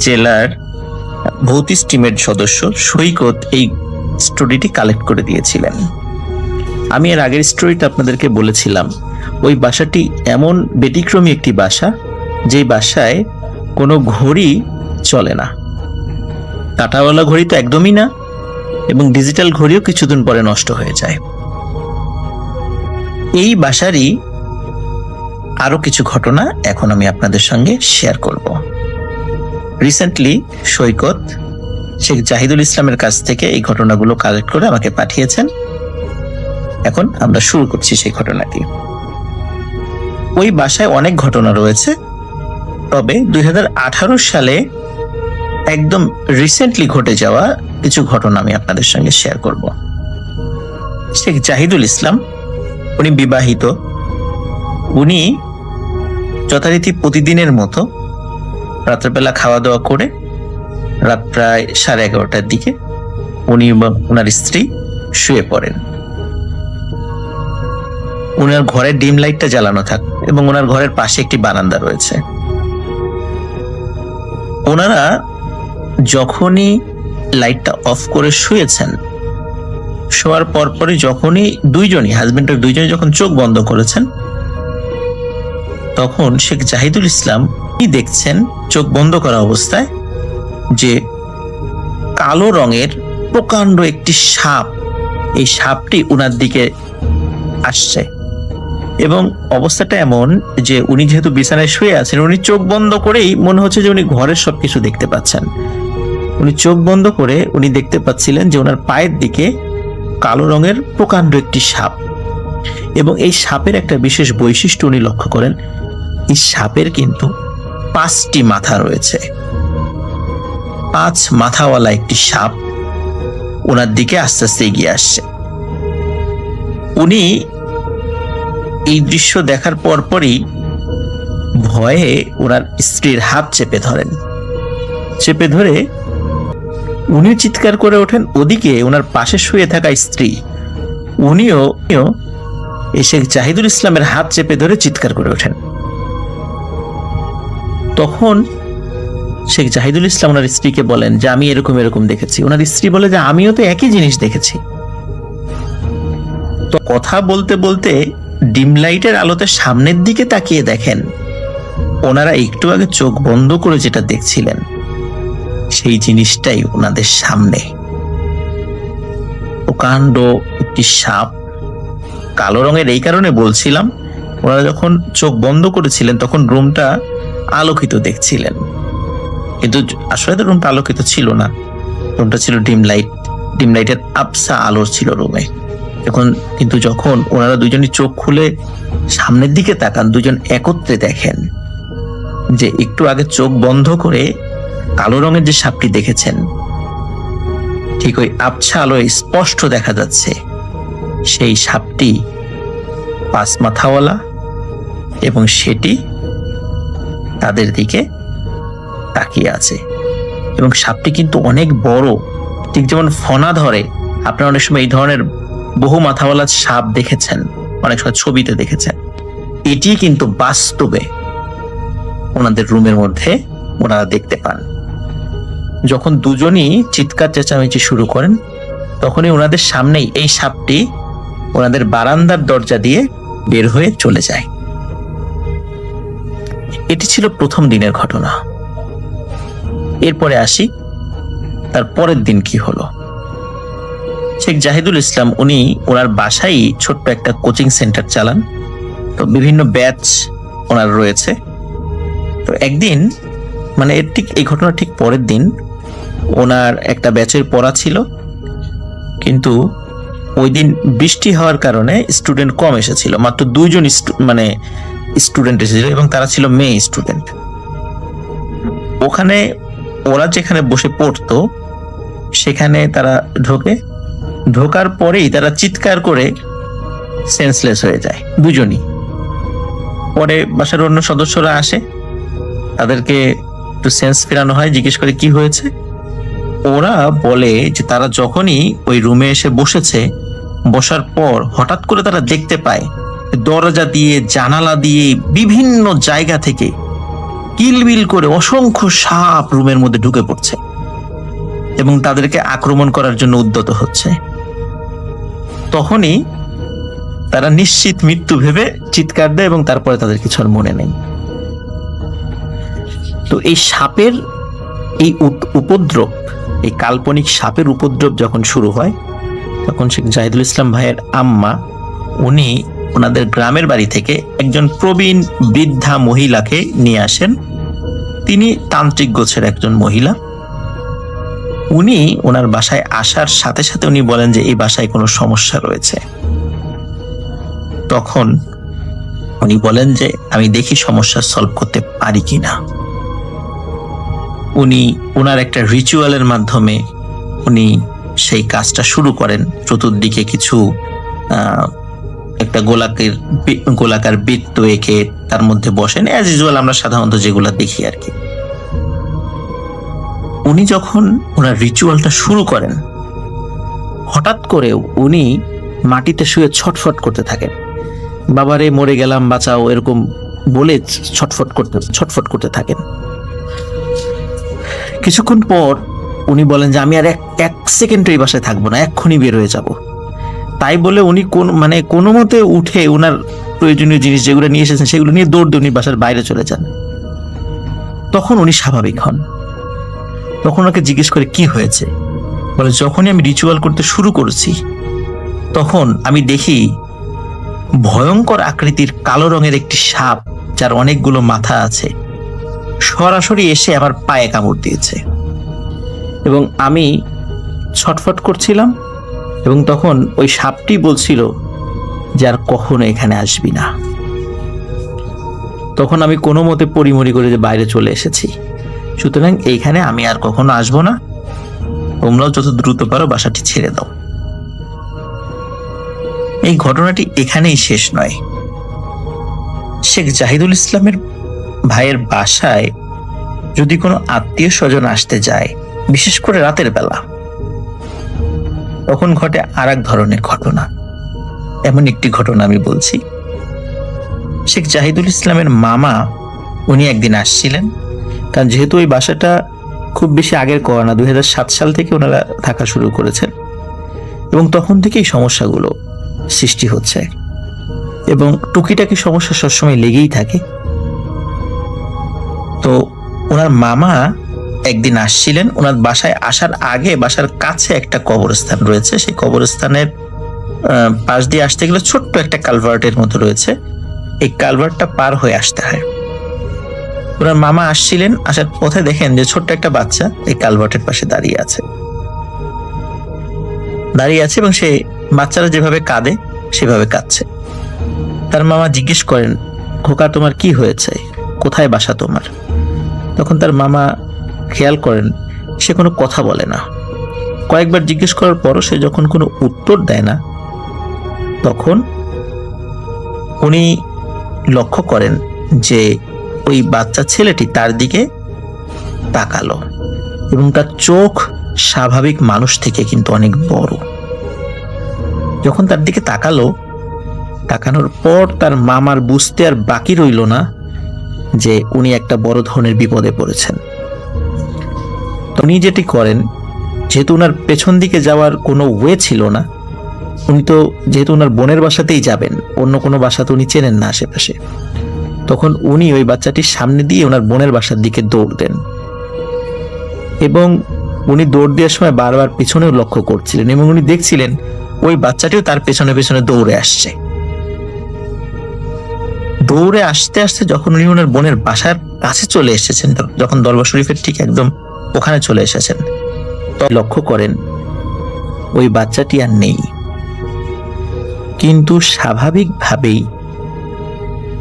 জেলার ভৌতিক টিমের সদস্য সৈকত এই স্টোরিটি কালেক্ট করে দিয়েছিলেন। আমি এর আগের স্টোরিটা আপনাদেরকে বলেছিলাম, ওই বাসাটি এমন ব্যতিক্রমী একটি বাসা, যে বাসায় কোনো ঘড়ি চলে না। কাঁটাওয়ালা ঘড়ি তো একদমই না, এবং ডিজিটাল ঘড়িও কিছুদিন পরে নষ্ট হয়ে যায়। এই বাসারই আরো কিছু ঘটনা এখন আমি আপনাদের সঙ্গে শেয়ার করব। রিসেন্টলি সৈকত শেখ জাহিদুল ইসলামের কাছ থেকে এই ঘটনাগুলো কালেক্ট করে আমাকে পাঠিয়েছেন। এখন আমরা শুরু করছি সেই ঘটনাটি। ওই বাসায় অনেক ঘটনা রয়েছে, তবে 2018 সালে একদম রিসেন্টলি ঘটে যাওয়া কিছু ঘটনা আমি আপনাদের সঙ্গে শেয়ার করব। শেখ জাহিদুল ইসলাম, উনি বিবাহিত। উনি যথারীতি প্রতিদিনের মতো রাত্রেবেলা খাওয়া দাওয়া করে রাত প্রায় 11:30টার দিকে উনি এবং ওনার স্ত্রী শুয়ে পড়েন। ওনার ঘরের ডিম লাইটটা জ্বালানো থাকে এবং ওনার ঘরের পাশে একটি বারান্দা রয়েছে। ওনারা যখনই লাইটটা অফ করে শুয়েছেন, শোয়ার পরপরই যখনই হাজবেন্ড দুইজনই যখন চোখ বন্ধ করেছেন, তখন শেখ জাহিদুল ইসলাম কি দেখছেন চোখ বন্ধ করা অবস্থায়, যে কালো রঙের প্রকাণ্ড একটি সাপ, এই সাপটি উনার দিকে আসছে। এবং অবস্থাটা এমন যে উনি যেহেতু বিছানায় শুয়ে আছেন, উনি চোখ বন্ধ করেই মনে হচ্ছে যে উনি ঘরের সবকিছু দেখতে পাচ্ছেন। উনি চোখ বন্ধ করে উনি দেখতে পাচ্ছিলেন যে ওনার পায়ের দিকে কালো রঙের প্রকাণ্ড একটি সাপ। এবং এই সাপের একটা বিশেষ বৈশিষ্ট্য উনি লক্ষ্য করেন, এই সাপের কিন্তু 5টি মাথা রয়েছে। 5 মাথাওয়ালা একটি সাপ ওনার দিকে আস্তে আস্তে এগিয়ে আসছে। উনি এই দৃশ্য দেখার পরপরই ভয়ে ওনার স্ত্রীর হাত চেপে ধরেন চেপে ধরে উনি চিৎকার করে ওঠেন। ওদিকে ওনার পাশে শুয়ে থাকা স্ত্রী উনিও এই শেখ জাহিদুল ইসলামের হাত চেপে ধরে চিৎকার করে ওঠেন। তখন শেখ জাহিদুল ইসলাম ওনার স্ত্রীকে বলেন যে আমি এরকম এরকম দেখেছি। ওনার স্ত্রী বলে যে আমিও তো একই জিনিস দেখেছি। তো কথা বলতে বলতে ডিম লাইটের আলোতে সামনের দিকে তাকিয়ে দেখেন ওনারা একটু আগে চোখ বন্ধ করে যেটা দেখছিলেন সেই জিনিসটাই ওনাদের সামনে। প্রকাণ্ড একটি সাপ, কালো রঙের। এই কারণে বলছিলাম ওনারা যখন চোখ বন্ধ করেছিলেন তখন রুমটা আলোকিত দেখছিলেন, কিন্তু আসলে তো রুমটা আলোকিত ছিল না। রুমটা ছিল ডিম লাইটের আবসা আলো ছিল রুমে। কিন্তু যখন ওনারা দুজনই চোখ খুলে সামনের দিকে তাকান, দুজন একত্রে দেখেন যে একটু আগে চোখ বন্ধ করে কালো রঙের যে সাপটি দেখেছেন ঠিক ওই আবছা আলোয় স্পষ্ট দেখা যাচ্ছে সেই সাপটি 5 মাথাওয়ালা এবং সেটি তাদের দিকে তাকিয়ে আছে। এবং সাপটি কিন্তু অনেক বড়, ঠিক যেমন ফনা ধরে। আপনারা অনেক সময় এই ধরনের বহু মাথাওয়ালা সাপ দেখেছেন, অনেক সময় ছবিতে দেখেছেন। এটি কিন্তু বাস্তবে ওনাদের রুমের মধ্যে ওনারা দেখতে পান। যখন দুজনই চিৎকার চেঁচামেচি শুরু করেন তখনই ওনাদের সামনেই এই সাপটি ওনাদের বারান্দার দরজা দিয়ে বের হয়ে চলে যায়। এটি ছিল প্রথম দিনের ঘটনা। এরপরে আসি তার পরের দিন কি হলো। শেখ জাহিদুল ইসলাম উনি ওনার বাসায় ছোট্ট একটা কোচিং সেন্টার চালান, তো বিভিন্ন ব্যাচ ওনার রয়েছে। তো একদিন মানে এই ঘটনা ঠিক পরের দিন ওনার একটা ব্যাচের পড়া ছিল, কিন্তু ওই দিন বৃষ্টি হওয়ার কারণে স্টুডেন্ট কম এসেছিল। মাত্র 2 জন স্টুডেন্ট এসেছিল এবং তারা ছিল মেয়ে স্টুডেন্ট। ওখানে ওরা যেখানে বসে পড়তো সেখানে তারা ঢোকার পরেই তারা চিৎকার করে সেন্সলেস হয়ে যায় দুজনই। পরে বাসার অন্য সদস্যরা আসে, তাদেরকে একটু সেন্স ফেরানো হয়, জিজ্ঞেস করে কি হয়েছে। ওরা বলে যে তারা যখনই ওই রুমে এসে বসার পর হঠাৎ করে তারা দেখতে পায় দরজা দিয়ে জানালা দিয়ে বিভিন্ন জায়গা থেকে কিলবিল করে অসংখ্য সাপ রুমের মধ্যে ঢুকে পড়ছে এবং তাদেরকে আক্রমণ করার জন্য উদ্যত হচ্ছে। তখনই তারা নিশ্চিত মৃত্যু ভেবে চিৎকার দেয় এবং তারপরে তাদের কিছু আর মনে নেই। তো এই সাপের এই উপদ্রব, এই কাল্পনিক সাপের উপদ্রব যখন শুরু হয় তখন শেখ জাহিদুল ইসলাম ভাইয়ের আম্মা উনি ওনাদের গ্রামের বাড়ি থেকে একজন প্রবীণ বৃদ্ধা মহিলাকে নিয়ে আসেন। তিনি তান্ত্রিক গোছের একজন মহিলা। উনি ওনার বাসায় আসার সাথে সাথে উনি বলেন যে এই বাসায় কোনো সমস্যা রয়েছে। তখন উনি বলেন যে আমি দেখি সমস্যা সলভ করতে পারি কিনা। উনি ওনার একটা রিচুয়ালের মাধ্যমে উনি সেই কাজটা শুরু করেন। চতুর্দিকে কিছু একটা গোলাকার বৃত্ত এঁকে তার মধ্যে বসেন, অ্যাজ ইউজুয়াল আমরা সাধারণত যেগুলা দেখি আর কি। উনি যখন ওনার রিচুয়ালটা শুরু করেন হঠাৎ করে উনি মাটিতে শুয়ে ছটফট করতে থাকেন, বাবারে মরে গেলাম বাঁচাও, এরকম বলে ছটফট করতে থাকেন। কিছুক্ষণ পর উনি বলেন যে আমি আর এক সেকেন্ড এই বাসায় থাকবো না, এক্ষুনি বের হয়ে যাব। তাই বলে উনি কোনো মতে উঠে ওনার প্রয়োজনীয় জিনিস যেগুলো নিয়ে এসেছেন সেগুলো নিয়ে দৌড় দিয়ে উনি বাসার বাইরে চলে যান। তখন উনি স্বাভাবিক হন। তখন ওনাকে জিজ্ঞেস করে কি হয়েছে, বলে যখনই আমি রিচুয়াল করতে শুরু করেছি তখন আমি দেখি ভয়ঙ্কর আকৃতির কালো রঙের একটি সাপ যার অনেকগুলো মাথা আছে সরাসরি এসে আমার পায়ে কামড় দিয়েছে এবং আমি ছটফট করছিলাম এবং তখন ওই সাপটি বলছিল যে আর কখনো এখানে আসবি না। তখন আমি কোনো মতে পরিমরি করে যে বাইরে চলে এসেছি, সুতরাং এইখানে আমি আর কখনো আসবো না, তোমরাও যত দ্রুত পারো বাসাটি ছেড়ে দাও। এই ঘটনাটি এখানেই শেষ নয়। শেখ জাহিদুল ইসলামের ভাইয়ের বাসায় যদি কোনো আত্মীয় স্বজন আসতে যায়, বিশেষ করে রাতের বেলা, তখন ঘটে আর এক ধরনের ঘটনা। এমন একটি ঘটনা আমি বলছি। শেখ জাহিদুল ইসলামের মামা উনি একদিন আসছিলেন, কারণ যেহেতু ওই বাসাটা খুব বেশি আগের করা না, 2007 সাল থেকে ওনারা থাকা শুরু করেছেন এবং তখন থেকেই সমস্যাগুলো সৃষ্টি হচ্ছে এবং টুকিটাকি সমস্যা সবসময় লেগেই থাকে। তো ওনার মামা একদিন আসছিলেন, ওনার বাসায় আসার আগে বাসার কাছে একটা কবরস্থান রয়েছে, সেই কবরস্থানের পাশ দিয়ে আসতে গেলে ছোট্ট একটা কালভার্টের মতো রয়েছে, এই কালভার্টটা পার হয়ে আসতে হয়। ওনার মামা আসছিলেন, আসার পথে দেখেন যে ছোট্ট একটা বাচ্চা এই কালভার্টের পাশে দাঁড়িয়ে আছে এবং সে বাচ্চারা যেভাবে কাঁদে সেভাবে কাঁদছে। তার মামা জিজ্ঞেস করেন, খোকা তোমার কি হয়েছে, কোথায় বাসা তোমার? তখন তার মামা খেয়াল করেন সে কোনো কথা বলে না। কয়েকবার জিজ্ঞেস করার পরও সে যখন কোনো উত্তর দেয় না, তখন উনি লক্ষ্য করেন যে ওই বাচ্চা ছেলেটি তার দিকে তাকালো এবং তার চোখ স্বাভাবিক মানুষ থেকে কিন্তু অনেক বড়। যখন তার দিকে তাকানোর পর তার মামার বুঝতে আর বাকি রইল না যে উনি একটা বড় ধরনের বিপদে পড়েছেন। উনি যেটি করেন, যেহেতু ওনার পেছন দিকে যাওয়ার কোনো ওয়ে ছিল না, উনি তো যেহেতু ওনার বোনের বাসাতেই যাবেন, অন্য কোনো বাসা তো উনি চেনেন না আশেপাশে, তখন উনি ওই বাচ্চাটির সামনে দিয়ে ওনার বোনের বাসার দিকে দৌড় দেন এবং উনি দৌড় দেওয়ার সময় বারবার পিছনেও লক্ষ্য করছিলেন এবং উনি দেখছিলেন ওই বাচ্চাটিও তার পেছনে পেছনে দৌড়ে আসছে। দৌড়ে আসতে আসতে যখন উনি ওনার বোনের বাসার কাছে চলে এসেছেন, যখন দরবার শরীফের ঠিক একদম ওখানে চলে এসেছেন, তখন লক্ষ্য করেন ওই বাচ্চাটি আর নেই। কিন্তু স্বাভাবিকভাবেই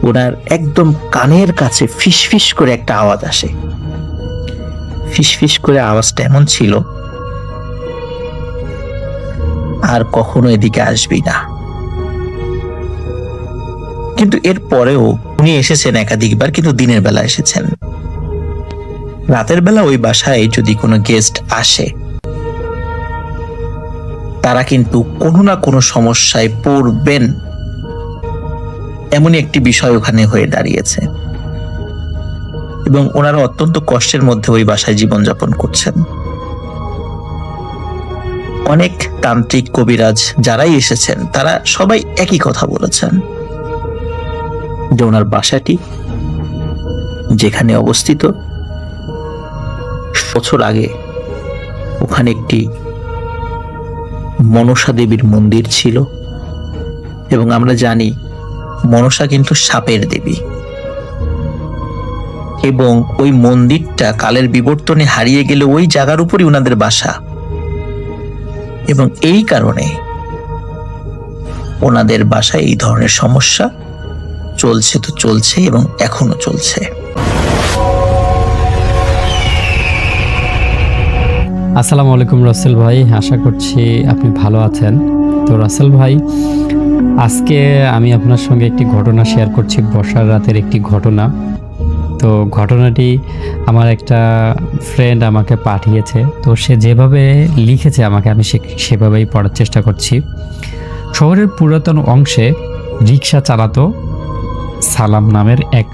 ওনার একদম কানের কাছে ফিসফিস করে একটা আওয়াজ আসে। ফিসফিস করে আওয়াজটা এমন ছিল, আর কখনো এদিকে আসবি না। কিন্তু এর পরেও উনি এসেছেন একাধিকবার, কিন্তু দিনের বেলা এসেছেন। রাতের বেলা ওই বাসায় যদি কোনো গেস্ট আসে, তারা কিন্তু কোনো না কোনো সমস্যায় পড়বেন, এমনই একটি বিষয় ওখানে হয়ে দাঁড়িয়েছে এবং ওনারা অত্যন্ত কষ্টের মধ্যে ওই বাসায় জীবনযাপন করছেন। অনেক তান্ত্রিক কবিরাজ যারাই এসেছেন তারা সবাই একই কথা বলেছেন যে ওনার বাসাটি যেখানে অবস্থিত, বছর আগে ওখানে একটি মনসা দেবীর মন্দির ছিল এবং আমরা জানি মনসা কিন্তু সাপের দেবী এবং ওই মন্দিরটা কালের বিবর্তনে হারিয়ে গেলে ওই জায়গার উপরই ওনাদের বাসা এবং এই কারণে ওনাদের বাসায় এই ধরনের সমস্যা চলছে তো চলছে এবং এখনো চলছে। আসসালামু আলাইকুম রাসেল ভাই, আশা করছি আপনি ভালো আছেন। তো রাসেল ভাই, আজকে আমি আপনার সঙ্গে একটি ঘটনা শেয়ার করছি, বর্ষার রাতের একটি ঘটনা। তো ঘটনাটি আমার একটা ফ্রেন্ড আমাকে পাঠিয়েছে, তো সে যেভাবে লিখেছে আমাকে, আমি সেভাবেই পড়ার চেষ্টা করছি। শহরের পুরাতন অংশে রিক্সা চালাতো সালাম নামের এক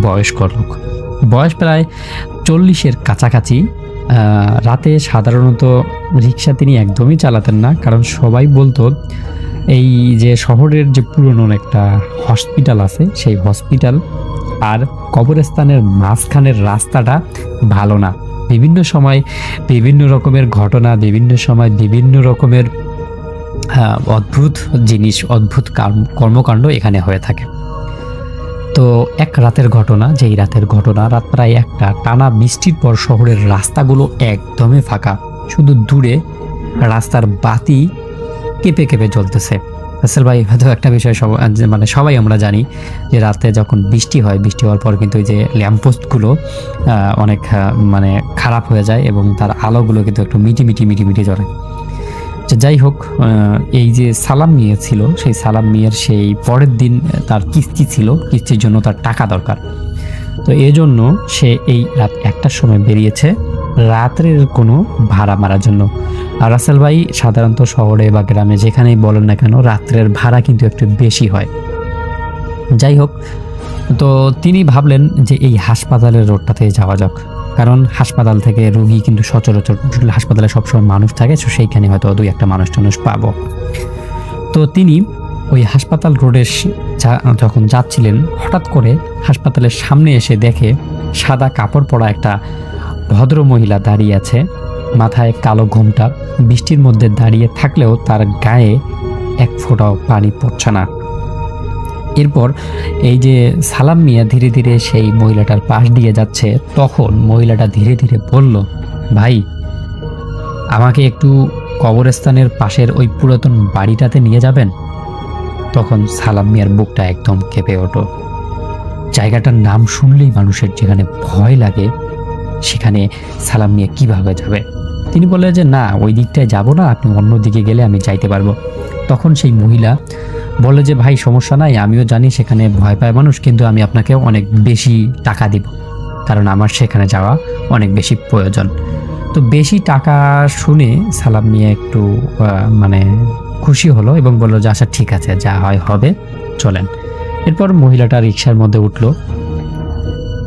বয়স্ক লোক, বয়স প্রায় 40-এর কাছাকাছি। রাতে সাধারণত রিক্সা তিনি একদমই চালাতেন না, কারণ সবাই বলতো এই যে শহরের যে পুরনো একটা হসপিটাল আছে, সেই হসপিটাল আর কবরস্থানের মাঝখানের রাস্তাটা ভালো না। বিভিন্ন সময় বিভিন্ন রকমের ঘটনা, বিভিন্ন সময় বিভিন্ন রকমের অদ্ভুত জিনিস, অদ্ভুত কর্মকাণ্ড এখানে হয়ে থাকে। তো এক রাতের ঘটনা, যেই রাতের ঘটনা, রাত প্রায় 1টা, টানা বৃষ্টির পর শহরের রাস্তাগুলো একদমই ফাঁকা, শুধু দূরে রাস্তার বাতি কেঁপে কেঁপে জ্বলতেছে। রাসেল ভাই, হয়তো একটা বিষয় সবাই আমরা জানি যে রাতে যখন বৃষ্টি হয়, বৃষ্টি হওয়ার পর কিন্তু এই যে ল্যাম্পপোস্টগুলো অনেক খারাপ হয়ে যায় এবং তার আলোগুলো কিন্তু একটু মিটি জ্বলে। যাই হোক, এই যে সালাম মিয়া ছিল, সেই সালাম মিয়ার সেই পরের দিন তার কিস্তি ছিল, কিস্তির জন্য তার টাকা দরকার। তো এই জন্য সে এই রাত 1টার সময় বেরিয়েছে রাত্রের কোনো ভাড়া মারার জন্য। আর রাসেল ভাই সাধারণত শহরে বা গ্রামে যেখানেই বলেন না কেন রাত্রের ভাড়া কিন্তু একটু বেশি হয়। যাই হোক, তো তিনি ভাবলেন যে এই হাসপাতালের রোডটাতে যাওয়া যাক, কারণ হাসপাতাল থেকে রোগী কিন্তু সচরাচর হাসপাতালে সবসময় মানুষ থাকে, তো সেইখানে হয়তো 2-1টা মানুষ পাবো। তো তিনি ওই হাসপাতাল রোডে যখন যাচ্ছিলেন হঠাৎ করে হাসপাতালের সামনে এসে দেখে সাদা কাপড় পরা একটা ভদ্র মহিলা দাঁড়িয়ে আছে, মাথায় কালো ঘোমটা, বৃষ্টির মধ্যে দাঁড়িয়ে থাকলেও তার গায়ে এক ফোঁটাও পানি পড়ছে না। এরপর এই যে সালাম মিয়া ধীরে ধীরে সেই মহিলাটার পাশ দিয়ে যাচ্ছে, তখন মহিলাটা ধীরে ধীরে বলল, ভাই আমাকে একটু কবরস্থানের পাশের ওই পুরাতন বাড়িটাতে নিয়ে যাবেন? তখন সালাম মিয়ার বুকটা একদম কেঁপে ওঠে। জায়গাটার নাম শুনলেই মানুষের যেখানে ভয় লাগে সেখানে সালাম মিয়া কিভাবে যাবে? তিনি বললেন যে না, ওই দিকটায় যাব না, আপনি অন্য দিকে গেলে আমি যাইতে পারবো। তখন সেই মহিলা বলে যে ভাই সমস্যা নাই, আমিও জানি সেখানে ভয় পায় মানুষ, কিন্তু আমি আপনাকে অনেক বেশি টাকা দিব, কারণ আমার সেখানে যাওয়া অনেক বেশি প্রয়োজন। তো বেশি টাকা শুনে সালাম মিয়া একটু মানে খুশি হলো এবং বললো যে আচ্ছা ঠিক আছে, যা হয় হবে, চলেন। এরপর মহিলাটা রিক্সার মধ্যে উঠলো।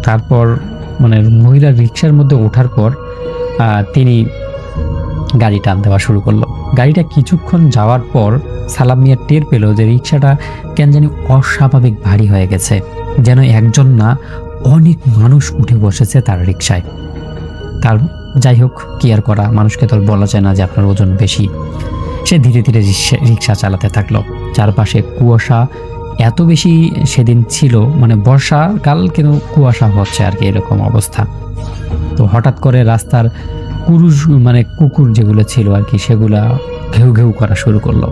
তারপর মানে মহিলা রিক্সার মধ্যে ওঠার পর তিনি গাড়ি টান দেওয়া শুরু করলো। গাড়িটা কিছুক্ষণ যাওয়ার পর সালাম মিয়া টের পেল যে রিক্সাটা কেন জানি অস্বাভাবিক ভারী হয়ে গেছে, যেন একজন না অনেক মানুষ উঠে বসেছে তার রিক্সায়। তার যাই হোক, কি আর করা, মানুষকে তো বলা যায় না যে আপনার ওজন বেশি। সে ধীরে ধীরে রিক্সা চালাতে থাকলো। চারপাশে কুয়াশা এত বেশি সেদিন ছিল, মানে বর্ষাকাল কিন্তু কুয়াশা হচ্ছে আর কি, এরকম অবস্থা। তো হঠাৎ করে রাস্তার কুকুর যেগুলো ছিল আর কি, সেগুলা ঘেউ ঘেউ করা শুরু করলো।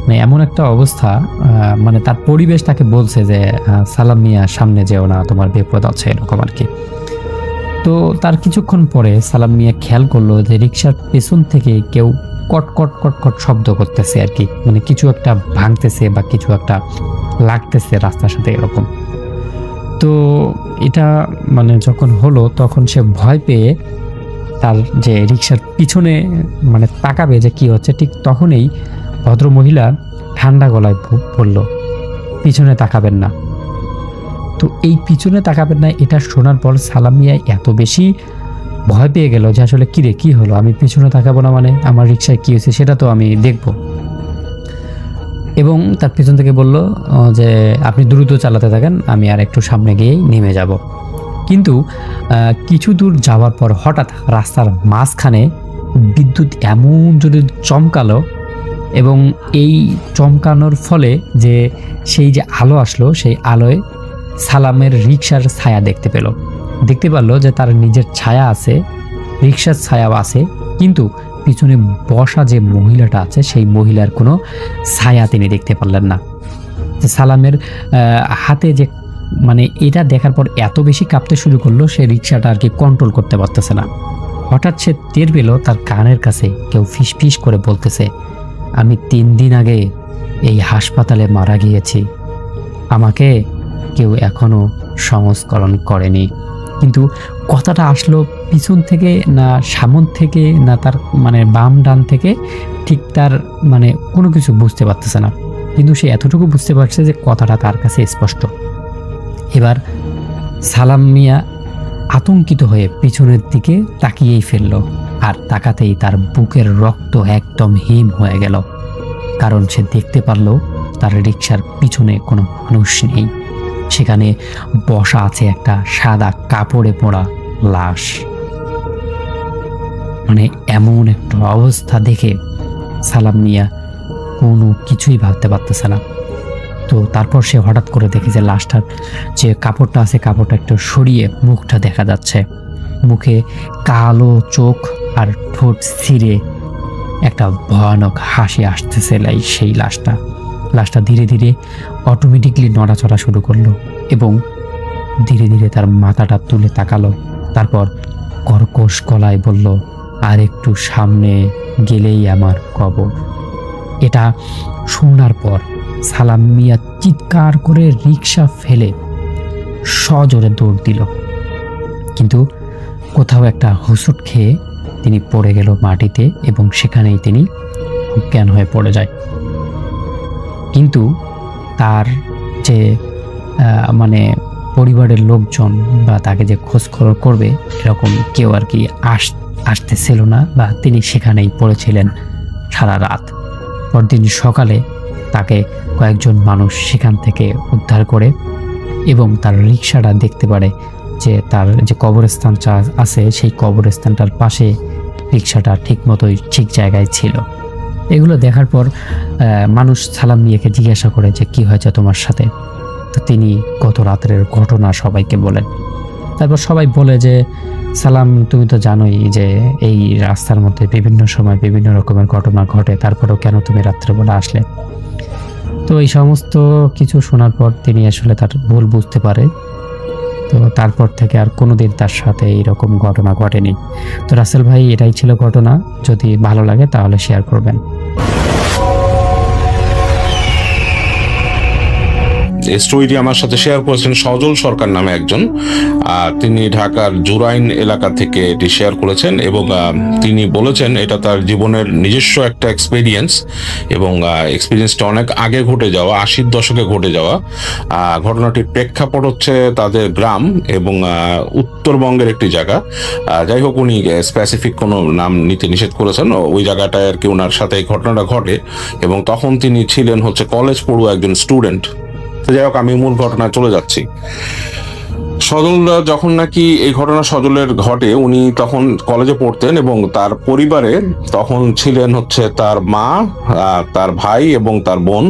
মানে এমন একটা অবস্থা, মানে তার পরিবেশ তাকে বলছে যে সালাম মিয়া সামনে যেও না, তোমার বিপদ আছে, এরকম আর কি। তো তার কিছুক্ষণ পরে সালাম মিয়া খেয়াল করলো যে রিক্সার পেছন থেকে কেউ কট কট কট কট শব্দ করতেছে আর কি, মানে কিছু একটা ভাঙতেছে বা কিছু একটা লাগতেছে রাস্তার সাথে, এরকম। তো এটা মানে যখন হলো তখন সে ভয় পেয়ে তার যে রিক্সার পিছনে মানে তাকাবে যে কি হচ্ছে, ঠিক তখনই ভদ্র মহিলা ঠান্ডা গলায় বলল, পিছনে তাকাবেন না। তো এই পিছনে তাকাবেন না এটা শোনার পর সালাম মিয়া এত বেশি ভয় পেয়ে গেল যে আসলে কিরে কি হলো, আমি পিছনে তাকাবো না মানে আমার রিক্সায় কি হয়েছে সেটা তো আমি দেখব। এবং তার পিছন থেকে বলল যে আপনি দ্রুত চালাতে থাকেন, আমি আর একটু সামনে গিয়েই নেমে যাব। কিন্তু কিছু দূর যাওয়ার পর হঠাৎ রাস্তার মাঝখানে বিদ্যুৎ এমন জোরে চমকালো, এবং এই চমকানোর ফলে যে সেই যে আলো আসলো, সেই আলোয় সালামের রিক্সার ছায়া দেখতে পারলো যে তার নিজের ছায়া আছে, রিক্সার ছায়াও আছে, কিন্তু পিছনে বসা যে মহিলাটা আছে সেই মহিলার কোনো ছায়া তিনি দেখতে পারলেন না। যে সালামের হাতে যে মানে এটা দেখার পর এত বেশি কাঁপতে শুরু করলো, সে রিক্সাটা আর কি কন্ট্রোল করতে পারতেছে না। হঠাৎ সে টের পেল তার কানের কাছে কেউ ফিস ফিস করে বলতেছে, আমি 3 দিন আগে এই হাসপাতালে মারা গিয়েছি, আমাকে কেউ এখনো সংস্করণ করেনি। কিন্তু কথাটা আসলো পিছন থেকে না সামন থেকে না তার মানে বাম ডান থেকে, ঠিক তার মানে কোনো কিছু বুঝতে পারতেছে না, কিন্তু সে এতটুকু বুঝতে পারছে যে কথাটা তার কাছে স্পষ্ট। এবার সালাম মিয়া আতঙ্কিত হয়ে পিছনের দিকে তাকিয়েই ফেলল, আর তাকাতেই তার বুকের রক্ত একদম হিম হয়ে গেল, কারণ সে দেখতে পারল তার রিক্সার পিছনে কোনো মানুষ নেই, সেখানে বসা আছে একটা সাদা কাপড়ে পরা লাশ। মানে এমন একটা অবস্থা দেখে সালাম মিয়া কোনো কিছুই ভাবতে পারতেছে না। তো তারপর সে হঠাৎ করে দেখে যে লাশটার যে কাপড়টা আছে, কাপড়টা একটু সরিয়ে মুখটা দেখা যাচ্ছে, মুখে কালো চোখ আর ঠোঁট ছিঁড়ে একটা ভয়ানক হাসি আসতেছে সেই লাশটা ধীরে ধীরে অটোমেটিকলি নড়াচড়া শুরু করলো এবং ধীরে ধীরে তার মাথাটা তুলে তাকালো। তারপর কর্কশ গলায় বলল, আর একটু সামনে গেলেই আমার কবর। এটা শোনার পর সালাম মিয়া চিৎকার করে রিক্সা ফেলে সজোরে দৌড় দিল, কিন্তু কোথাও একটা হোঁচট খেয়ে তিনি পড়ে গেল মাটিতে এবং সেখানেই তিনি অজ্ঞান হয়ে পড়ে যায়। কিন্তু তার যে মানে পরিবারের লোকজন বা তাকে যে খোঁজ খবর করবে এরকম কেউ আর কি আসতেছিল না, বা তিনি সেখানেই পড়েছিলেন সারা রাত। পরদিন সকালে তাকে কয়েকজন মানুষ সেখান থেকে উদ্ধার করে এবং তার রিকশাটা দেখতে পারে যে তার যে কবরস্থান আছে সেই কবরস্থানটার পাশে রিকশাটা ঠিক জায়গায় ছিল। এগুলো দেখার পর মানুষ সালাম মিয়াকে জিজ্ঞাসা করে যে কি হয়েছে তোমার সাথে। তো তিনি গত রাতের ঘটনা সবাইকে বলেন। তারপর সবাই বলে যে সালাম, তুমি তো জানোই যে এই রাস্তার মধ্যে বিভিন্ন সময় বিভিন্ন রকমের ঘটনা ঘটে, তারপরেও কেন তুমি রাত্রেবেলা আসলে? তো এই সমস্ত কিছু শোনার পর তিনি আসলে তার ভুল বুঝতে পারে। তো তারপর থেকে আর কোনোদিন তার সাথে এইরকম ঘটনা ঘটেনি। তো রাসেল ভাই, এটাই ছিল ঘটনা। যদি ভালো লাগে তাহলে শেয়ার করবেন। এই স্টোরিটি আমার সাথে শেয়ার করেছেন সজল সরকার নামে একজন। তিনি ঢাকার জুরাইন এলাকা থেকে এটি শেয়ার করেছেন এবং তিনি বলেছেন এটা তার জীবনের নিজস্ব একটা এক্সপিরিয়েন্স এবং এক্সপিরিয়েন্সটা অনেক আগে ঘটে যাওয়া, 80-র দশকে ঘটে যাওয়া। ঘটনাটির প্রেক্ষাপট হচ্ছে তাদের গ্রাম এবং উত্তরবঙ্গের একটি জায়গা। যাই হোক, উনি স্পেসিফিক কোনো নাম নিতে নিষেধ করেছেন। ওই জায়গাটায় আর কি ওনার সাথে এই ঘটনাটা ঘটে এবং তখন তিনি ছিলেন হচ্ছে কলেজ পড়ুয়া একজন স্টুডেন্ট। তো যাই হোক, আমি মূল ঘটনায় চলে যাচ্ছি। সজল যখন নাকি এই ঘটনা সজলের ঘটে, উনি তখন কলেজে পড়তেন এবং তার পরিবারে তখন ছিলেন হচ্ছে তার মা, তার ভাই এবং তার বোন।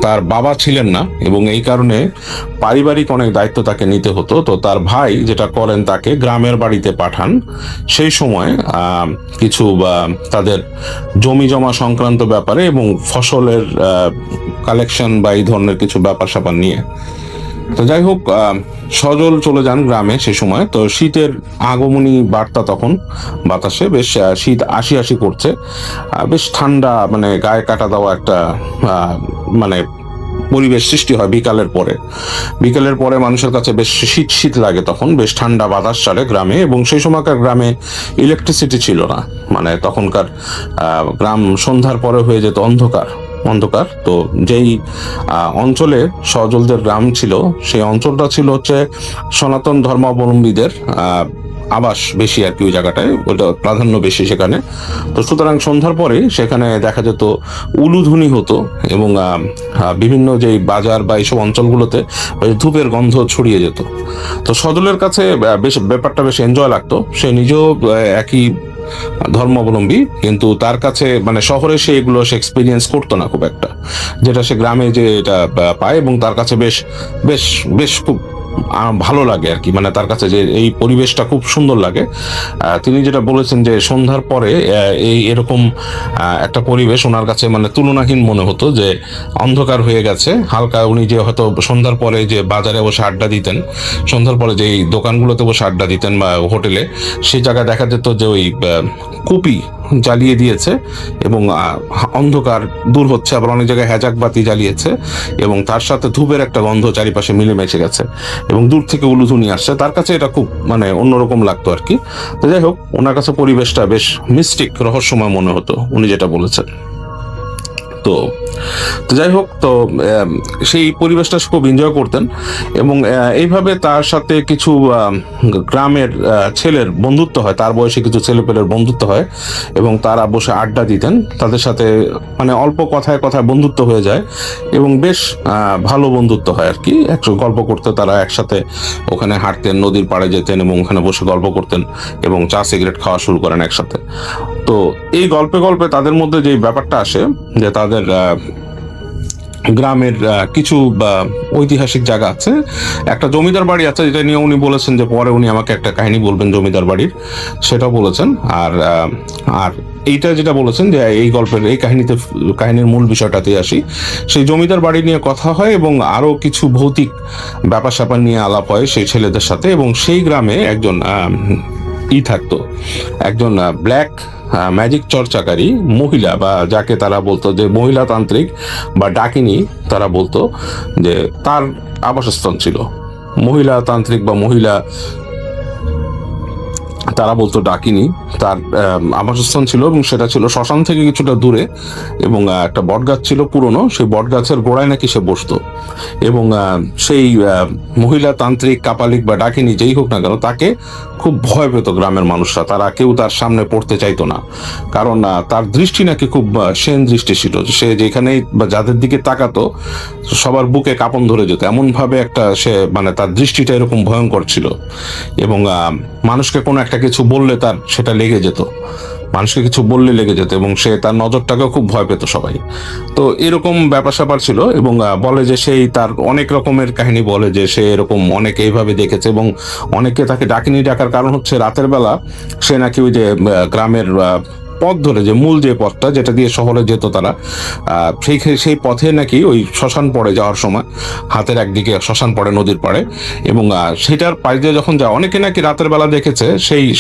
তার বাবা ছিলেন না এবং এই কারণে পারিবারিক অনেক দায়িত্ব তাকে নিতে হতো। তো তার ভাই যেটা করেন, তাকে গ্রামের বাড়িতে পাঠান। সেই সময় কিছু তাদের জমি জমা সংক্রান্ত ব্যাপারে এবং ফসলের কালেকশন বা এই ধরনের কিছু ব্যাপার স্যাপার নিয়ে। তো যাই হোক, সজল চলে যান গ্রামে সে সময়। তো শীতের আগমনী বার্তা তখন বাতাসে, বেশ শীত আসি আসি করছে, বেশ ঠান্ডা, মানে গায়ে কাটা দেওয়া একটা মানে পরিবেশ সৃষ্টি হয় বিকালের পরে মানুষের কাছে বেশ শীত শীত লাগে। তখন বেশ ঠান্ডা বাতাস চলে গ্রামে এবং সেই সময়কার গ্রামে ইলেকট্রিসিটি ছিল না। মানে তখনকার গ্রাম সন্ধ্যার পরে হয়ে যেত অন্ধকার। তো যেই অঞ্চলে সজলদের গ্রাম ছিল, সেই অঞ্চলটা ছিল হচ্ছে সনাতন ধর্মাবলম্বীদের আবাস বেশি আর কি। ওই জায়গাটায় ওটা প্রাধান্য বেশি সেখানে। তো সুতরাং সন্ধ্যার পরে সেখানে দেখা যেত উলুধ্বনি হতো এবং বিভিন্ন যে বাজার বা এইসব অঞ্চলগুলোতে ধূপের গন্ধ ছড়িয়ে যেত। তো সজলের কাছে বেশ ব্যাপারটা বেশ এনজয় লাগতো। সে নিজেও একই ধর্মাবলম্বী, কিন্তু তার কাছে মানে শহরে সে এগুলো সে এক্সপিরিয়েন্স করতো না খুব একটা, যেটা সে গ্রামে যে এটা পায় এবং তার কাছে বেশ বেশ বেশ খুব ভালো লাগে আর কি। মানে তার কাছে যে এই পরিবেশটা খুব সুন্দর লাগে। তিনি যেটা বলেছেন যে সন্ধ্যার পরে এরকম একটা পরিবেশ ওনার কাছে মানে তুলনাহীন মনে হতো, যে অন্ধকার হয়ে গেছে হালকা। উনি যে হয়তো সন্ধ্যার পরে যে বাজারে বসে আড্ডা দিতেন, সন্ধ্যার পরে যে দোকানগুলোতে বসে আড্ডা দিতেন বা হোটেলে, সেই জায়গায় দেখা যেত যে ওই কুপি জ্বালিয়ে দিয়েছে এবং অন্ধকার দূর হচ্ছে। আবার অনেক জায়গায় হ্যাজাক বাতি জ্বালিয়েছে এবং তার সাথে ধূপের একটা গন্ধ চারিপাশে মিলেমিশে গেছে এবং দূর থেকে উলুধ্বনি আসছে। তার কাছে এটা খুব মানে অন্যরকম লাগতো আর কি। তো যাই হোক, ওনার কাছে পরিবেশটা বেশ মিস্টিক, রহস্যময় মনে হতো, উনি যেটা বলেছেন। তো যাই হোক, তো সেই পরিবেশটা খুব এনজয় করতেন এবং এইভাবে তার সাথে কিছু গ্রামের ছেলের বন্ধুত্ব হয়, তার বয়সে কিছু ছেলেপেলের বন্ধুত্ব হয় এবং তারা বসে আড্ডা দিতেন। তাদের সাথে মানে অল্প কথায় কথায় বন্ধুত্ব হয়ে যায় এবং বেশ ভালো বন্ধুত্ব হয় আর কি। গল্প করতে তারা একসাথে ওখানে হাঁটতেন, নদীর পাড়ে যেতেন এবং ওখানে বসে গল্প করতেন এবং চা সিগারেট খাওয়া শুরু করেন একসাথে। তো এই গল্পে গল্পে তাদের মধ্যে যে ব্যাপারটা আসে, যে তাদের গ্রামের কিছু ঐতিহাসিক জায়গা আছে, একটা জমিদার বাড়ি আছে, যেটা নিয়ে উনি বলেছেন যে পরে উনি আমাকে একটা কাহিনী বলবেন জমিদার বাড়ির, সেটাও বলেছেন। আর এইটা যেটা বলেছেন যে এই গল্পের এই কাহিনীর মূল বিষয়টাতে আসি, সেই জমিদার বাড়ি নিয়ে কথা হয় এবং আরো কিছু ভৌতিক ব্যাপার স্যাপার নিয়ে আলাপ হয় সেই ছেলেদের সাথে। এবং সেই গ্রামে একজন থাকতো, একজন ব্ল্যাক ম্যাজিক চর্চাকারী মহিলা, বা যাকে তারা বলতো যে মহিলা তান্ত্রিক বা ডাকিনী, তারা বলতো যে তার আবাসস্থল ছিল মহিলা তান্ত্রিক বা মহিলা, তারা বলতো ডাকিনী, তার আবাসস্থান ছিল এবং সেটা ছিল শ্মশান থেকে কিছুটা দূরে, এবং একটা বটগাছ ছিল পুরনো, সেই বটগাছের গোড়ায় নাকি সে বসতো, এবং সেই মহিলা তান্ত্রিক, কাপালিক বা ডাকিনী যেই হোক না কেন, তাকে খুব ভয় পেত গ্রামের মানুষরা। তারা কেউ তার সামনে পড়তে চাইতো না, কারণ তার দৃষ্টি নাকি খুব সেন দৃষ্টি ছিল। সে যেখানেই বা যাদের দিকে তাকাতো সবার বুকে কাঁপন ধরে যেত, এমন ভাবে একটা সে মানে তার দৃষ্টিটা এরকম ভয়ঙ্কর ছিল। এবং মানুষকে কোনো একটা কিছু বললে তার সেটা লেগে যেত, মানুষকে কিছু বললে লেগে যেত, এবং সে তার নজরটাকেও খুব ভয় পেত সবাই। তো এরকম ব্যাপার স্যাপার ছিল। এবং বলে যে সেই তার অনেক রকমের কাহিনী বলে যে সে এরকম অনেকে এইভাবে দেখেছে, এবং অনেকে তাকে ডাকিনী ডাকার কারণ হচ্ছে রাতের বেলা সে নাকি ওই যে গ্রামের পথ ধরে, যে মূল যে পথটা যেটা দিয়ে শহরে যেত তারা, সেই পথে নাকি ওই শ্মশান পড়ে যাওয়ার সময়, হাতের একদিকে শ্মশান পড়ে নদীর পাড়ে, এবং সেটার পাশ দিয়ে যখন যায় অনেকে নাকি রাতের বেলা দেখেছে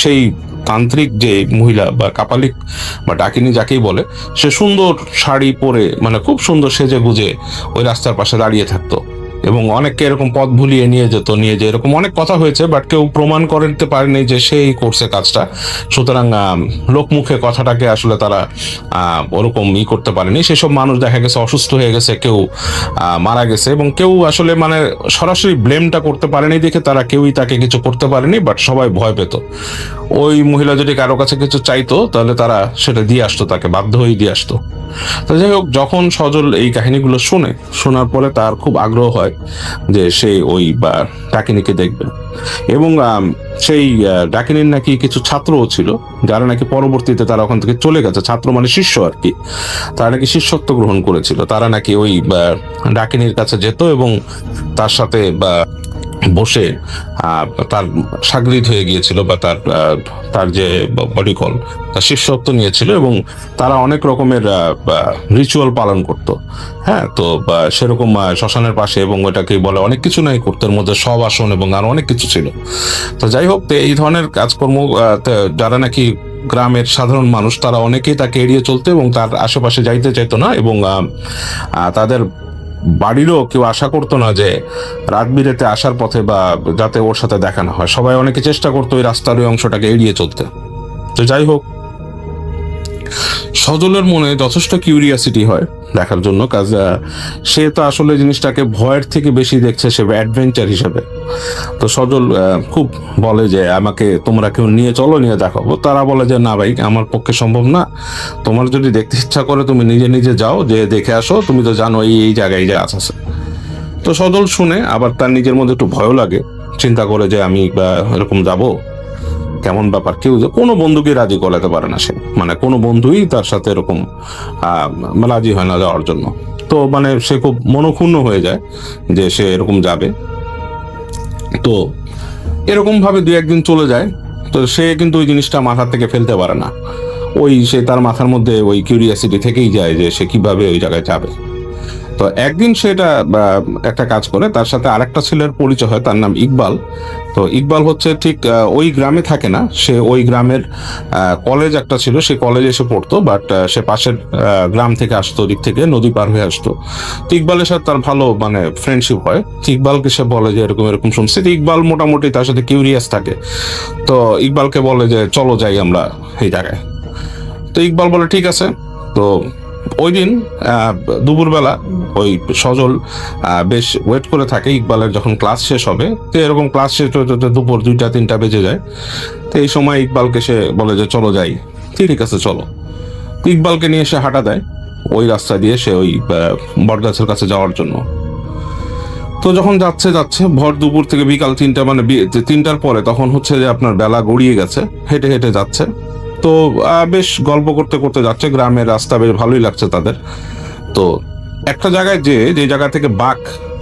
সেই তান্ত্রিক যে মহিলা বা কাপালিক বা ডাকিনী যাকেই বলে, সে সুন্দর শাড়ি পরে মানে খুব সুন্দর সেজে গুজে ওই রাস্তার পাশে দাঁড়িয়ে থাকতো, এবং অনেককে এরকম পথ ভুলিয়ে নিয়ে যেত, নিয়ে যে এরকম অনেক কথা হয়েছে, বাট কেউ প্রমাণ করতে পারেনি যে সেই করছে কাজটা। সুতরাং লোকমুখে কথাটাকে আসলে তারা ওরকম করতে পারেনি। সেসব মানুষ দেখা গেছে অসুস্থ হয়ে গেছে, কেউ মারা গেছে, এবং কেউ আসলে মানে সরাসরি ব্লেমটা করতে পারেনি দেখে তারা কেউই তাকে কিছু করতে পারেনি, বাট সবাই ভয় পেত। ওই মহিলা যদি কারো কাছে কিছু চাইতো তাহলে তারা সেটা দিয়ে আসতো, তাকে বাধ্য হয়ে দিয়ে আসতো। তো যাই হোক, যখন সজল এই কাহিনীগুলো শোনার পরে তার খুব আগ্রহ হয় যে সে ওই ডাকিনীকে দেখবে, এবং সেই ডাকিনীর নাকি কিছু ছাত্রও ছিল যারা নাকি পরবর্তীতে তারা ওখান থেকে চলে গেছে, ছাত্র মানে শিষ্য আর কি, তারা নাকি শিষ্যত্ব গ্রহণ করেছিল। তারা নাকি ওই ডাকিনীর কাছে যেত এবং তার সাথে বসে তার সাগরিদ হয়ে গিয়েছিল, বা তার যে বডি কল, তার শিষ্যত্ব নিয়েছিল, এবং তারা অনেক রকমের রিচুয়াল পালন করত। হ্যাঁ, তো সেরকম শ্মশানের পাশে, এবং ওটাকে বলে অনেক কিছু নাই করতে, এর মধ্যে সব আসন এবং আরো অনেক কিছু ছিল। তো যাই হোক, এই ধরনের কাজকর্ম যারা নাকি গ্রামের সাধারণ মানুষ, তারা অনেকেই তাকে এড়িয়ে চলতো এবং তার আশেপাশে যাইতে চাইতো না, এবং তাদের বাড়িরও কেউ আশা করতো না যে রাত বিরেতে আসার পথে বা যাতে ওর সাথে দেখা না হয়। সবাই অনেকে চেষ্টা করতো ওই রাস্তার ওই অংশটাকে এড়িয়ে চলতে। তো যাই হোক, সজলের মনে যথেষ্ট কিউরিয়াসিটি হয় দেখার জন্য, কাজ সে তো আসলে জিনিসটাকে ভয়ের থেকে বেশি দেখছে সে অ্যাডভেঞ্চার হিসেবে। তো সজল খুব বলে যে আমাকে তোমরা কেউ নিয়ে চলো, নিয়ে দেখাবো। তারা বলে যে না ভাই, আমার পক্ষে সম্ভব না, তোমার যদি দেখতে ইচ্ছা করে তুমি নিজে নিজে যাও, যে দেখে আসো, তুমি তো জানো এই জায়গায় যে আছে। তো সজল শুনে আবার তার নিজের মধ্যে একটু ভয় লাগে, চিন্তা করে যে আমি এরকম যাব, কেমন ব্যাপার, কেউ কোনো বন্ধুকে রাজি করাতে পারে না সে, মানে কোনো বন্ধুই তার সাথে এরকম রাজি হয় না যাওয়ার জন্য। তো মানে সে খুব মনক্ষুণ্ণ হয়ে যায় যে সে এরকম যাবে। তো এরকম ভাবে 2-1 দিন চলে যায়। তো সে কিন্তু ওই জিনিসটা মাথা থেকে ফেলতে পারে না, সে তার মাথার মধ্যে ওই কিউরিয়াসিটি থেকেই যায় যে সে কিভাবে ওই জায়গায় যাবে। তো একদিন সেটা একটা কাজ করে, তার সাথে আরেকটা ছেলের পরিচয় হয়, তার নাম ইকবাল। তো ইকবাল হচ্ছে ঠিক ওই গ্রামে থাকে না, সে ওই গ্রামের কলেজ একটা ছিল, সে কলেজে এসে পড়তো, বাট সে পাশের গ্রাম থেকে আসতো, দিক থেকে নদী পার হয়ে আসতো। তো ইকবালের সাথে তার ভালো মানে ফ্রেন্ডশিপ হয়। ইকবালকে সে বলে যে এরকম এরকম শুনছি। ইকবাল মোটামুটি তার সাথে কিউরিয়াস থাকে, তো ইকবালকে বলে যে চলো যাই আমরা এই জায়গায়। তো ইকবাল বলে ঠিক আছে। তো ওই দিন দুপুরবেলা ওই সজল বেশ ওয়েট করে থাকে ইকবালের যখন ক্লাস শেষ হবে। তো এরকম ক্লাস শেষ হতে দুপুর 2-3 বেজে যায়। তো এই সময় ইকবালকে সে বলে যে চলো যাই। ঠিক আছে চলো। ইকবালকে নিয়ে সে হাঁটা দেয় ওই রাস্তা দিয়ে, সে ওই বটগাছের কাছে যাওয়ার জন্য। তো যখন যাচ্ছে ভর দুপুর থেকে বিকাল 3টা, মানে 3টার পরে, তখন হচ্ছে যে আপনার বেলা গড়িয়ে গেছে, হেঁটে হেঁটে যাচ্ছে। তো বেশ গল্প করতে করতে যাচ্ছে, গ্রামের রাস্তা বেশ ভালোই লাগছে তাদের। তো একটা জায়গায় যে জায়গা থেকে বাঘ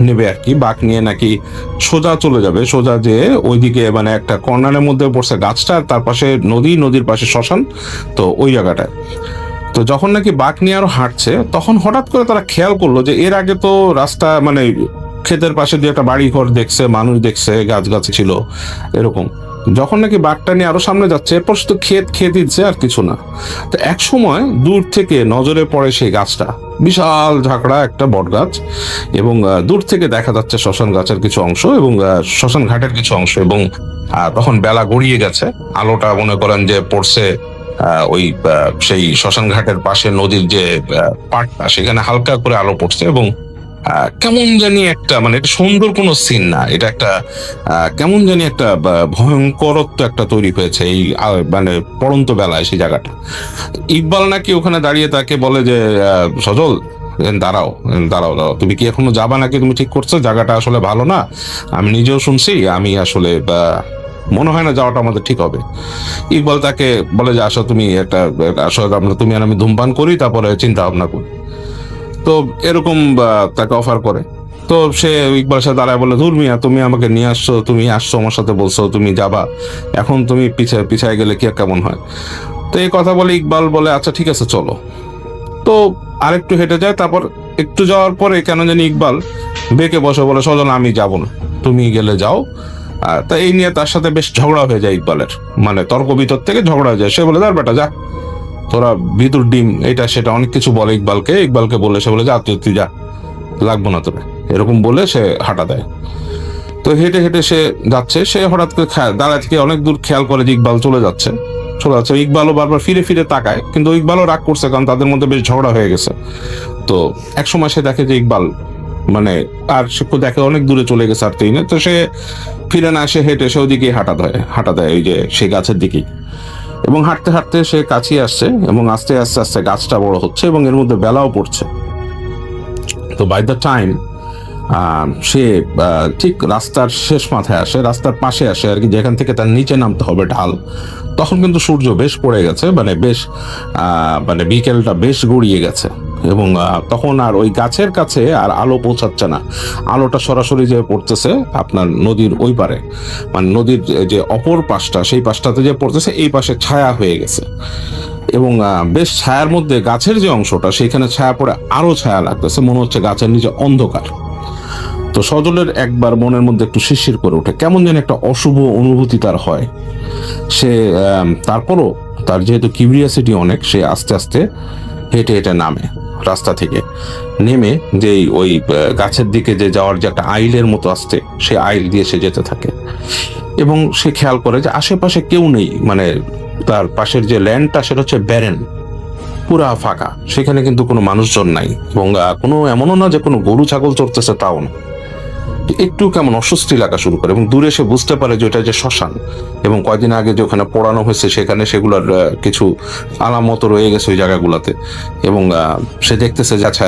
নেবে আর কি, বাঘ নিয়ে নাকি সোজা চলে যাবে, সোজা যে ওইদিকে মানে একটা কর্নারের মধ্যে পড়ছে গাছটা, আর তার পাশে নদীর পাশে শ্মশান। তো ওই জায়গাটায় তো যখন নাকি বাঘ নিয়ে আরো হাঁটছে, তখন হঠাৎ করে তারা খেয়াল করলো যে এর আগে তো রাস্তা মানে ক্ষেতের পাশে দিয়ে একটা বাড়ি ঘর দেখছে, মানুষ দেখছে, গাছ ছিল এরকম। যখন নাকি বাঘটা নিয়ে আরো সামনে যাচ্ছে, এরপর শুধু খেয়ে দিচ্ছে আর কিছু না। তো এক সময় দূর থেকে নজরে পড়ে সেই গাছটা, বিশাল ঝাঁকড়া একটা বট গাছ, এবং দূর থেকে দেখা যাচ্ছে শ্মশান গাছের কিছু অংশ এবং শ্মশান ঘাটের কিছু অংশ, এবং তখন বেলা গড়িয়ে গেছে, আলোটা মনে করেন যে পড়ছে ওই সেই শ্মশান ঘাটের পাশে নদীর যে পাড়টা, সেখানে হালকা করে আলো পড়ছে, এবং কেমন জানি একটা, মানে এটা সুন্দর কোনো সিন না, এটা একটা কেমন জানি একটা ভয়ঙ্করত্ব একটা তৈরি হয়েছে এই মানে পড়ন্ত বেলায় সেই জায়গাটা। ইকবাল নাকি ওখানে দাঁড়িয়ে তাকে বলে যে সজল, দাঁড়াও দাঁড়াও দাঁড়াও, তুমি কি এখনো যাবা নাকি? তুমি ঠিক করছো? জায়গাটা আসলে ভালো না, আমি নিজেও শুনছি, আমি আসলে মনে হয় না যাওয়াটা আমাদের ঠিক হবে। ইকবাল তাকে বলে যে আসো, তুমি আসলে তুমি আর আমি ধূমপান করি, তারপরে চিন্তা ভাবনা করি। তো এরকম তাকে অফার করে। তো সে ইকবালের সাথে দাঁড়ায় বলে, ধুর মিয়া, তুমি আমাকে নিয়ে আসছো, তুমি আসছো আমার সাথে, বলছো তুমি যাবা, এখন তুমি পিছায় গেলে কি কেমন হয়? তো এই কথা বলে ইকবাল বলে আচ্ছা ঠিক আছে চলো। তো আরেকটু হেঁটে যায়, তারপর একটু যাওয়ার পরে কেন জানি ইকবাল বেঁকে বসে বলে, সজল আমি যাব না, তুমি গেলে যাও। তা এই নিয়ে তার সাথে বেশ ঝগড়া হয়ে যায় ইকবালের, মানে তর্ক বিতর্ক থেকে ঝগড়া হয়ে যায়। সে বলে, দাঁড় বেটা যা, তোরা ভিতর ডিম, এটা সেটা অনেক কিছু বলে ইকবালকে বলে, সে বলে যা তুই যা, লাগবো না তোরা, এরকম বলে সে হাঁটা দেয়। তো হেঁটে হেঁটে সে যাচ্ছে, সে হঠাৎ করে দাঁড়া থেকে অনেক দূর খেয়াল করে যে ইকবাল চলে যাচ্ছে। ইকবালও বারবার ফিরে ফিরে তাকায়, কিন্তু ইকবালও রাগ করছে, কারণ তাদের মধ্যে বেশ ঝগড়া হয়ে গেছে। তো এক সময় সে দেখে যে ইকবাল মানে আর সে দেখে অনেক দূরে চলে গেছে আর তুই না, তো সে ফিরে না এসে হেঁটে সে ওদিকে হাঁটা দেয় ওই যে সেই গাছের দিকেই, এবং হাঁটতে হাঁটতে সে কাছে আসছে, এবং আস্তে আস্তে আস্তে গাছটা বড় হচ্ছে, এবং এর মধ্যে বেলাও পড়ছে। তো বাই দ্য টাইম সে ঠিক রাস্তার শেষ মাথায় আসে, রাস্তার পাশে আসে আর কি, যেখান থেকে তার নিচে নামতে হবে ঢাল, তখন কিন্তু সূর্য বেশ পড়ে গেছে, মানে বেশ মানে বিকেলটা বেশ গড়িয়ে গেছে, এবং তখন আর ওই গাছের কাছে আর আলো পৌঁছাচ্ছে না। আলোটা সরাসরি যে পড়তেছে আপনার নদীর ওই পারে, মানে নদীর যে অপর পাশটা, সেই পাশটাতে যে পড়তেছে, এই পাশে ছায়া হয়ে গেছে, এবং বেশ ছায়ার মধ্যে গাছের যে অংশটা, সেইখানে ছায়া পড়ে আরো ছায়া লাগতেছে, মনে হচ্ছে গাছের নিচে অন্ধকার। তো সজলের একবার মনের মধ্যে একটু শিরশির করে ওঠে, কেমন যেন একটা অশুভ অনুভূতি তার হয়। সে তারপরও তার যেহেতু কিউরিয়াসিটি অনেক, সে আস্তে আস্তে হেঁটে হেঁটে নামে রাস্তা থেকে, নেমে যেই ওই গাছের দিকে যে যাওয়ার যে একটা আইলের মতো আসতে, সে আইল দিয়ে সে যেতে থাকে, এবং সে খেয়াল করে যে আশেপাশে কেউ নেই, মানে তার পাশের যে ল্যান্ডটা সেটা হচ্ছে ব্যারেন, পুরা ফাঁকা, সেখানে কিন্তু কোনো মানুষজন নাই, এবং কোনো এমনও না যে কোনো গরু ছাগল চড়তেছে, তাও না। একটু কেমন অস্বস্তি লাগা শুরু করে, এবং দূরে সে বুঝতে পারে যে ওটা যে শ্মশান, এবং কয়দিন আগে যে ওখানে পোড়ানো হয়েছে সেখানে সেগুলোর কিছু আলামত রয়ে গেছে ওই জায়গাগুলোতে, এবং সে দেখতেছে যে আচ্ছা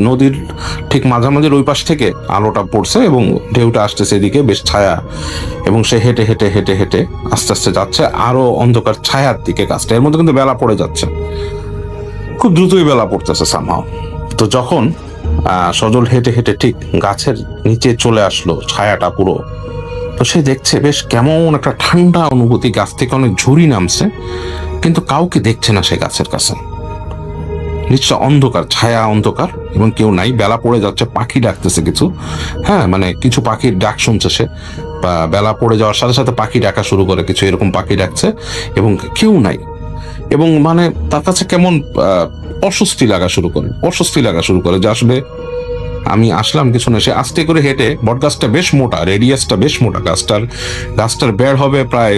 নদীর ঠিক মাঝামাঝির ওই পাশ থেকে আলোটা পড়ছে, এবং ঢেউটা আসতেছে এদিকে, বেশ ছায়া, এবং সে হেঁটে হেঁটে হেঁটে হেঁটে আস্তে আস্তে যাচ্ছে আরো অন্ধকার ছায়ার দিকে গাছটা, এর মধ্যে কিন্তু বেলা পড়ে যাচ্ছে, খুব দ্রুতই বেলা পড়তেছে সামহাও। তো যখন সজল হেঁটে হেঁটে ঠিক গাছের নিচে চলে আসলো, ছায়াটা পুরো, তো সে দেখছে বেশ কেমন একটা ঠান্ডা অনুভূতি, গাছ থেকে অনেক ঝুড়ি নামছে, কিন্তু কাউকে দেখছে না সে গাছের কাছে, নিশ্চয় অন্ধকার, ছায়া অন্ধকার, এবং কেউ নাই, বেলা পড়ে যাচ্ছে, পাখি ডাকতেছে কিছু, হ্যাঁ মানে কিছু পাখির ডাক শুনছে সে, বেলা পড়ে যাওয়ার সাথে সাথে পাখি ডাকা শুরু করে, কিছু এরকম পাখি ডাকছে, এবং কেউ নাই, এবং মানে তার কাছে কেমন অস্বস্তি লাগা শুরু করে যে আসলে আমি আসলাম কিছু না। সে আস্তে করে হেঁটে, বটগাছটা বেশ মোটা, রেডিয়াসটা বেশ মোটা, গাছটার বেড় হবে প্রায়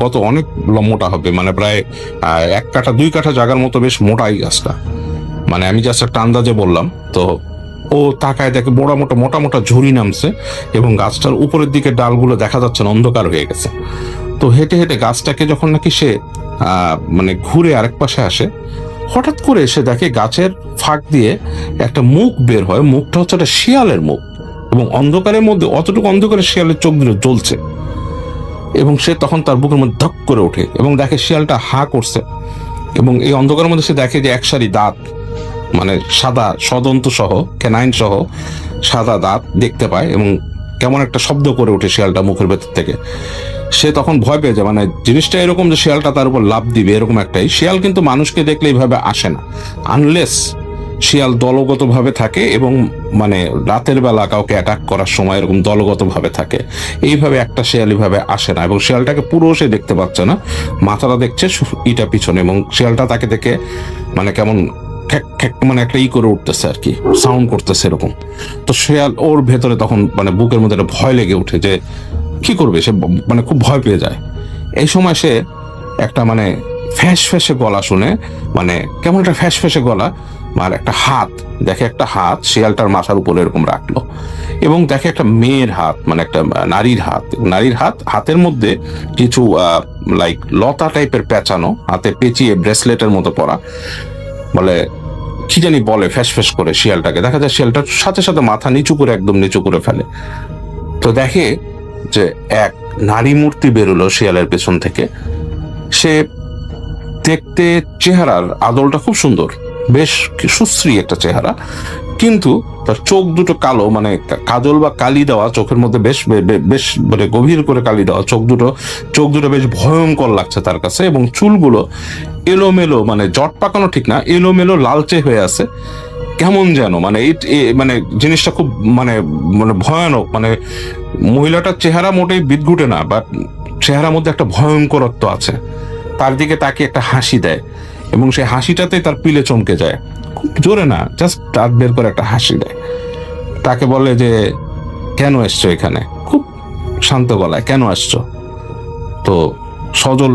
কত অনেক মোটা হবে, মানে প্রায় 1 কাঠা 2 কাঠা জায়গার মতো বেশ মোটা এই গাছটা, মানে আমি জাস্ট একটা আন্দাজে বললাম। তো ও তাকায় দেখে মোটা মোটা ঝুড়ি নামছে, এবং গাছটার উপরের দিকে ডালগুলো দেখা যাচ্ছে না, অন্ধকার হয়ে গেছে। তো হেঁটে হেঁটে গাছটাকে যখন নাকি সে মানে ঘুরে আরেক পাশে আসে, হঠাৎ করে এসে দেখে গাছের ফাঁক দিয়ে একটা মুখ বের হয়, মুখটা হচ্ছে একটা শিয়ালের মুখ, এবং অন্ধকারের মধ্যে অতটুকু অন্ধকারে শিয়ালের চোখ দুটো জ্বলছে, এবং সে তখন তার বুকের মধ্যে ধক করে ওঠে, এবং দেখে শিয়ালটা হা করছে, এবং এই অন্ধকারের মধ্যে সে দেখে যে এক সারি দাঁত, মানে সাদা সদন্ত সহ, ক্যানাইন সহ সাদা দাঁত দেখতে পায়, এবং কেমন একটা শব্দ করে ওঠে শিয়ালটা মুখের ভেতর থেকে। সে তখন ভয় পেয়ে যায়, মানে জিনিসটা এরকম যে শিয়ালটা তার উপর লাফ দিবে এরকম একটাই। শিয়াল কিন্তু মানুষকে দেখলে এইভাবে আসে না, আনলেস শিয়াল দলগতভাবে থাকে এবং মানে রাতের বেলা কাউকে অ্যাটাক করার সময় এরকম দলগতভাবে থাকে। এইভাবে একটা শিয়াল এইভাবে আসে না এবং শিয়ালটাকে পুরো সে দেখতে পাচ্ছে না, মাথাটা দেখছে ইটা পিছনে, এবং শিয়ালটা তাকে দেখে মানে কেমন খ্যাক খ্যাক মানে একটা করে উঠতেছে আর কি, সাউন্ড করতেছে এরকম। তো শিয়াল ওর ভেতরে তখন মানে বুকের মধ্যে একটা ভয় লেগে উঠে যে কি করবে, সে মানে খুব ভয় পেয়ে যায়। এই সময় সে একটা মানে ফ্যাস ফ্যাসে গলা শুনে, মানে কেমন একটা ফ্যাস ফ্যাসে গলা, আর একটা হাত দেখে, একটা হাত শিয়ালটার মাথার উপরে এরকম রাখলো এবং দেখে একটা মেয়ের হাত, মানে একটা নারীর হাত, হাতের মধ্যে কিছু লাইক লতা টাইপের পেঁচানো, হাতে পেঁচিয়ে ব্রেসলেটের মতো পরা, বলে কি জানি বলে ফ্যাস ফ্যাস করে শিয়ালটাকে। দেখা যায় শিয়ালটার সাথে সাথে মাথা নিচু করে একদম নিচু করে ফেলে। তো দেখে যে এক নারী মূর্তি বেরোলো শিয়ালের পেছন থেকে। সে দেখতে চেহারার আদলটা খুব সুন্দর, বেশ সুশ্রী একটা চেহারা, কিন্তু তার চোখ দুটো কালো, মানে কাজল বা কালি দেওয়া চোখের মধ্যে, বেশ বেশ মানে গভীর করে কালি দেওয়া চোখ দুটো বেশ ভয়ঙ্কর লাগছে তার কাছে, এবং চুলগুলো এলোমেলো, মানে জট পাকানো ঠিক না, এলোমেলো লালচে হয়ে আছে কেমন যেন, মানে মানে জিনিসটা খুব মানে মানে ভয়ানক। মানে মহিলাটার চেহারা মোটেই বিদঘুটে না, বাট চেহারার মধ্যে একটা ভয়ঙ্করত্ব আছে। তার দিকে তাকে একটা হাসি দেয় এবং সেই হাসিটাতে তার পিলে চমকে যায়, খুব জোরে না, জাস্ট দাঁত বের করে একটা হাসি দেয়। তাকে বলে যে কেন এসছো এখানে, খুব শান্ত গলায়, কেন আসছো? তো সজল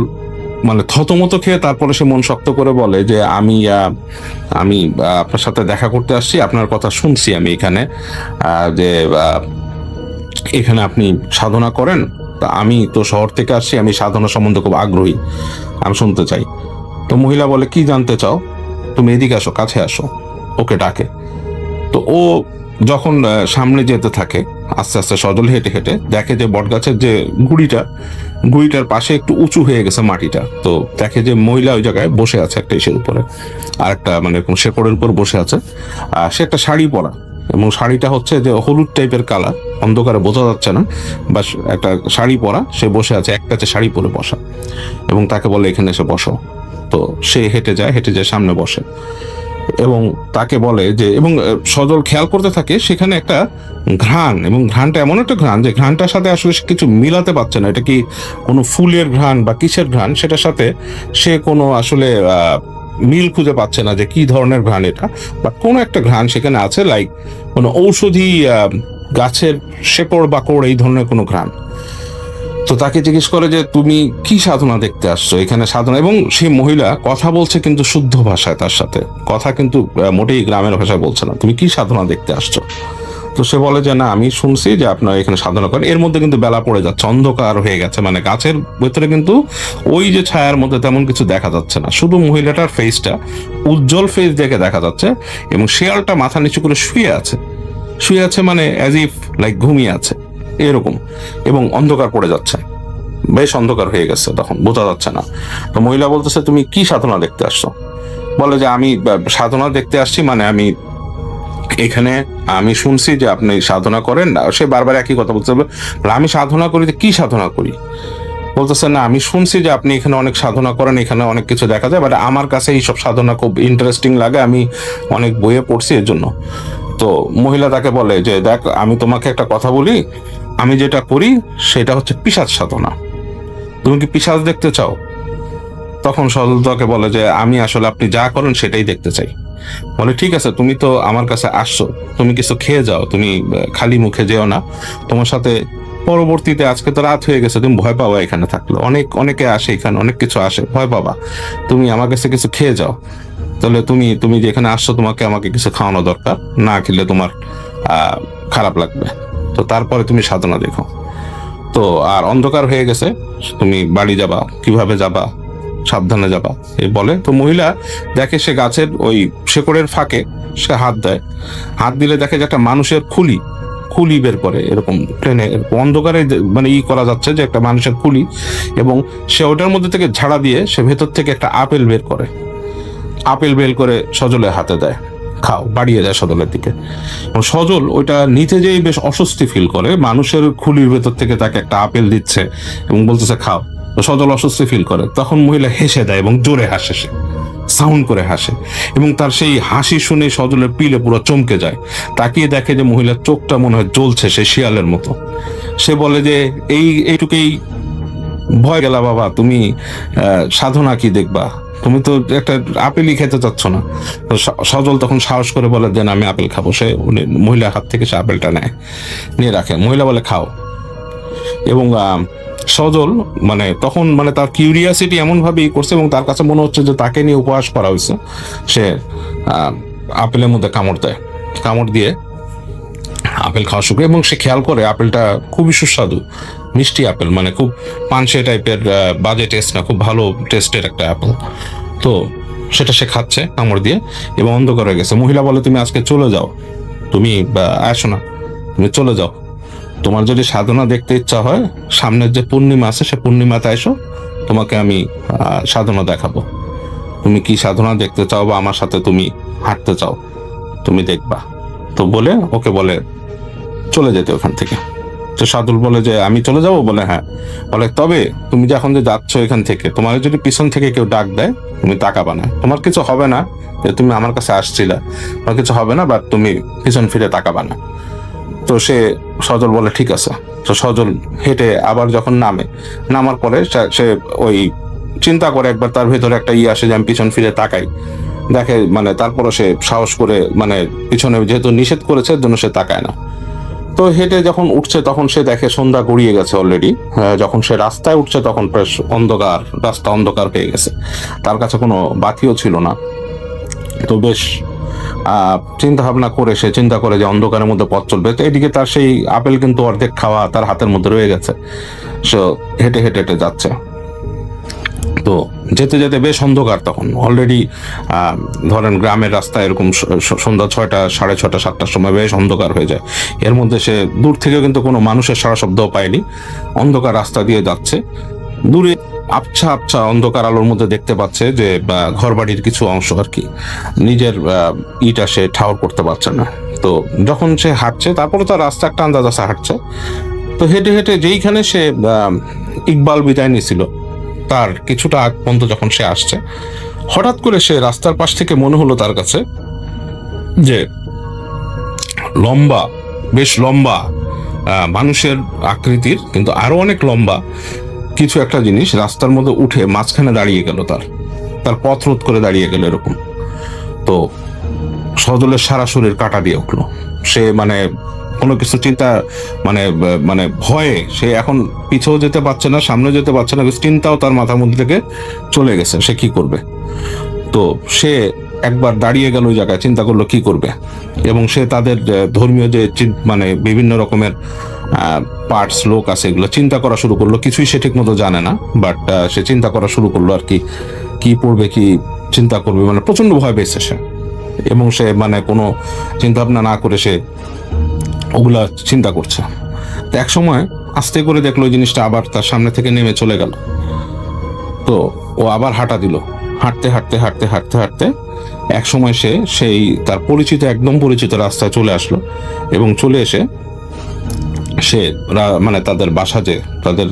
মানে থতমত খেয়ে তারপরে সে মন শক্ত করে বলে যে আমি আপনার সাথে দেখা করতে আসছি, আপনার কথা শুনছি আমি এখানে, যে এখানে আপনি সাধনা করেন, তা আমি তো শহর থেকে আসছি, আমি সাধনা সম্বন্ধে খুব আগ্রহী, আমি শুনতে চাই। তো মহিলা বলে কি জানতে চাও, তুমি এদিকে আসো, কাছে আসো, ওকে ডাকে। তো ও যখন সামনে যেতে থাকে আস্তে আস্তে, সজল হেঁটে হেঁটে দেখে যে বটগাছের যে গুড়িটার পাশে একটু উঁচু হয়ে গেছে মাটিটা। তো দেখে যে মহিলা ওই জায়গায় বসে আছে একটা ইসের উপরে, আর একটা মানে এরকম শেকড়ের উপর বসে আছে। সে একটা শাড়ি পরা, এবং শাড়িটা হচ্ছে যে হলুদ টাইপের কালার, অন্ধকারে বোঝা যাচ্ছে না, বা একটা শাড়ি পরা, সে বসে আছে, এক কাছে শাড়ি পরে বসা, এবং তাকে বলে এখানে এসে বসো। তো সে হেঁটে যায় সামনে বসে এবং তাকে বলে যে, এবং সজল খেয়াল করতে থাকে সেখানে একটা ঘ্রাণ, এবং ঘ্রাণটা এমন একটা ঘ্রাণ যে ঘ্রাণটার সাথে আসলে সে কিছু মিলাতে পারছে না, এটা কি কোনো ফুলের ঘ্রাণ বা কিসের ঘ্রাণ, সেটার সাথে সে কোনো আসলে মিল খুঁজে পাচ্ছে না যে কি ধরনের ঘ্রাণ এটা, বা কোনো একটা ঘ্রাণ সেখানে আছে, লাইক কোনো ঔষধি গাছের শেকড় বাকড় এই ধরনের কোনো ঘ্রাণ। তো তাকে জিজ্ঞেস করে যে তুমি কি সাধনা দেখতে আসছো এখানে, সাধনা, এবং সেই মহিলা কথা বলছে কিন্তু শুদ্ধ ভাষায়, তার সাথে কথা কিন্তু মোটেই গ্রামের ভাষায় বলছে না, তুমি কি সাধনা দেখতে আসছো? তো সে বলে যে না, আমি শুনছি যে আপনারা এখানে সাধনা করেন। এর মধ্যে কিন্তু বেলা পড়ে যাচ্ছে, অন্ধকার হয়ে গেছে, মানে গাছের ভেতরে কিন্তু ওই যে ছায়ার মধ্যে তেমন কিছু দেখা যাচ্ছে না, শুধু মহিলাটার ফেসটা উজ্জ্বল ফেস দেখে দেখা যাচ্ছে, এবং শিয়ালটা মাথা নিচু করে শুয়ে আছে মানে অ্যাজ ইফ লাইক ঘুমিয়ে আছে এরকম, এবং অন্ধকার পড়ে যাচ্ছে, বেশ অন্ধকার হয়ে গেছে, তখন বোঝা যাচ্ছে না। তো মহিলা বলতেছে তুমি কি সাধনা দেখতে আসছো? বলে যে আমি সাধনা দেখতে আসছি, মানে এখানে আমি শুনছি যে আপনি সাধনা করেন না। সে বারবার একই কথা বলতে হবে, আমি সাধনা করি, কি সাধনা করি? বলতেছে না, আমি শুনছি যে আপনি এখানে অনেক সাধনা করেন, এখানে অনেক কিছু দেখা যায়, বাট আমার কাছে এইসব সাধনা খুব ইন্টারেস্টিং লাগে, আমি অনেক বইয়ে পড়ছি এর জন্য। তো মহিলা তাকে বলে যে দেখ, আমি তোমাকে একটা কথা বলি, আমি যেটা করি সেটা হচ্ছে পিশাচ সাধনা, তুমি কি পিশাচ দেখতে চাও? তখন সজল তাকে বলে যে আমি আসলে আপনি যা করেন সেটাই দেখতে চাই। বলে ঠিক আছে, তুমি তো আমার কাছে আসছো, তুমি কিছু খেয়ে যাও, তুমি খালি মুখে যেও না, তোমার সাথে পরবর্তীতে, আজকে তো রাত হয়ে গেছে, তুমি ভয় পাবা এখানে থাকলে, অনেকে আসে এখানে, অনেক কিছু আসে, ভয় পাবা, তুমি আমার কাছে কিছু খেয়ে যাও, তাহলে তুমি যেখানে আসছো তোমাকে আমাকে কিছু খাওয়ানো দরকার, না খেলে তোমার খারাপ লাগবে, তো তারপরে তুমি সাধনা দেখো। তো আর অন্ধকার হয়ে গেছে, তুমি বাড়ি যাবা, কিভাবে যাবা, সাবধানে যাবা এই বলে। তো মহিলা দেখে সে গাছের ওই শেকড়ের ফাঁকে সে হাত দেয়, হাত দিলে দেখে যে একটা মানুষের খুলি বের করে, এরকম ট্রেনে অন্ধকারে মানে করা যাচ্ছে যে একটা মানুষের খুলি, এবং সে ওটার মধ্যে থেকে ঝাড়া দিয়ে সে ভেতর থেকে একটা আপেল বের করে সজলের হাতে দেয়, খাও, বাড়িয়ে যায় সজলের দিকে। সজল ওইটা নিতে যেই বেশ অস্বস্তি ফিল করে, মানুষের খুলির ভেতর থেকে তাকে একটা আপেল দিচ্ছে এবং বলতেছে খাও, সজল অস্বস্তি ফিল করে। তখন মহিলা হেসে দেয় এবং জোরে হাসে সে, সাউন্ড করে হাসে এবং তার সেই হাসি শুনে সজলের পিলে পুরো চমকে যায়। তাকিয়ে দেখে যে মহিলার চোখটা মনে হয় জ্বলছে সে শিয়ালের মতো। সে বলে যে এইটুকুই ভয় গেলা বাবা, তুমি সাধনা কি দেখবা, তুমি তো একটা আপেলই খেতে চাচ্ছ না। তো সজল তখন সাহস করে বলে দেন আমি আপেল খাবো। সে মহিলার হাত থেকে সে আপেলটা নিয়ে রাখে। মহিলা বলে খাও। এবং সজল মানে তখন মানে তার কিউরিয়াসিটি এমন ভাবেই করছে এবং তার কাছে মনে হচ্ছে যে তাকে নিয়ে উপহাস করা হয়েছে। সে আপেলের মধ্যে কামড় দেয়, কামড় দিয়ে আপেল খাওয়া শুরু করে এবং সে খেয়াল করে আপেলটা খুবই সুস্বাদু, মিষ্টি আপেল, মানে খুব পানসে টাইপের, বাজে টেস্ট না, খুব ভালো টেস্টের একটা আপেল। তো সেটা সে খাচ্ছে কামড় দিয়ে এবং অন্ধকার হয়ে গেছে। মহিলা বলে তুমি আজকে চলে যাও, তুমি আসো না, তুমি চলে যাও। তোমার যদি সাধনা দেখতে ইচ্ছা হয় সামনের যে পূর্ণিমা আছে সে পূর্ণিমাতে এসো, তোমাকে আমি সাধনা দেখাবো। তুমি কি সাধনা দেখতে চাও বা আমার সাথে তুমি হাঁটতে চাও, তুমি দেখবা। তো বলে ওকে বলে চলে যেতে ওখান থেকে। তো সাদুল বলে যে আমি চলে যাবো, বলে হ্যাঁ। বলে তবে তুমি যে এখন যে যাচ্ছ এখান থেকে, তোমার যদি পিছন থেকে কেউ ডাক দেয় তুমি তাকাবা না, তোমার কিছু হবে না, যে তুমি আমার কাছে আসছিলা, তোমার কিছু হবে না, বাট তুমি পিছন ফিরে তাকাবা না। তো সজল বলে ঠিক আছে। তো সজল হেঁটে আবার যখন নামার পরে সে ওই চিন্তা করে একবার, তার ভেতরে একটা আসে যে আমি পিছন ফিরে তাকাই, দেখে মানে তারপরও সে সাহস করে মানে পিছনে যেহেতু নিষেধ করেছে এর জন্য সে তাকায় না। তো হেঁটে যখন উঠছে তখন সে দেখে সন্ধ্যা গড়িয়ে গেছে অলরেডি। যখন সে রাস্তায় উঠছে তখন বেশ অন্ধকার, রাস্তা অন্ধকার হয়ে গেছে, তার কাছে কোনো বাতিও ছিল না। তো বেশ চিন্তা ভাবনা করে সে চিন্তা করে যে অন্ধকারের মধ্যে পথ চলবে। তো এদিকে তার সেই আপেল কিন্তু অর্ধেক খাওয়া তার হাতের মধ্যে রয়ে গেছে। সে হেঁটে হেঁটে হেঁটে যাচ্ছে। তো যেতে যেতে বেশ অন্ধকার তখন অলরেডি, ধরেন গ্রামের রাস্তা এরকম সন্ধ্যা 6টা, 6:30, 7টার সময় বেশ অন্ধকার হয়ে যায়। এর মধ্যে সে দূর থেকেও কিন্তু কোনো মানুষের সারা শব্দও পায়নি, অন্ধকার রাস্তা দিয়ে যাচ্ছে। দূরে আবছা আবছা অন্ধকার আলোর মধ্যে দেখতে পাচ্ছে যে ঘরবাড়ির কিছু অংশ আর কি, নিজের ইটা সে ঠাউর করতে পারছে না। তো যখন সে হাঁটছে, তারপরে তার রাস্তা একটা আন্দাজ আছে হাঁটছে। তো হেঁটে হেঁটে যেইখানে সে ইকবাল বিদায় নিয়েছিল তার কিছুটা আগ পর্যন্ত যখন সে আসছে, হঠাৎ করে সে রাস্তার পাশ থেকে মনে হলো তার কাছে যে লম্বা, বেশ লম্বা, মানুষের আকৃতির কিন্তু আরো অনেক লম্বা কিছু একটা জিনিস রাস্তার মধ্যে উঠে মাঝখানে দাঁড়িয়ে গেল, তার পথ রোধ করে দাঁড়িয়ে গেল এরকম। তো সজলের সারা শরীর কাটা দিয়ে উঠলো। সে মানে কোনো কিছু চিন্তা মানে ভয়ে সে এখন পিছেও যেতে পারছে না, সামনে যেতে পারছে না, চিন্তাও তার মাথার মধ্যে থেকে চলে গেছে সে কি করবে। তো সে একবার দাঁড়িয়ে গেল ওই জায়গায়, চিন্তা করলো কি করবে। এবং সে তাদের ধর্মীয় যে মানে বিভিন্ন রকমের পার্টস লোক আছে এগুলো চিন্তা করা শুরু করলো। কিছুই সে ঠিক মতো জানে না, বাট সে চিন্তা করা শুরু করলো আর কি পড়বে, কি চিন্তা করবে, মানে প্রচন্ড ভয় পেয়েছে সে। এবং সে মানে কোনো চিন্তা ভাবনা না করে সে ওগুলা চিন্তা করছে। তো এক সময় আস্তে করে দেখলো ওই জিনিসটা আবার তার সামনে থেকে নেমে চলে গেল। তো ও আবার হাঁটা দিল, হাঁটতে হাঁটতে হাঁটতে হাঁটতে হাঁটতে এক সময় সেই তার পরিচিত, একদম পরিচিত রাস্তায় চলে আসলো। এবং চলে এসে সে মানে তাদের বাসা, তাদের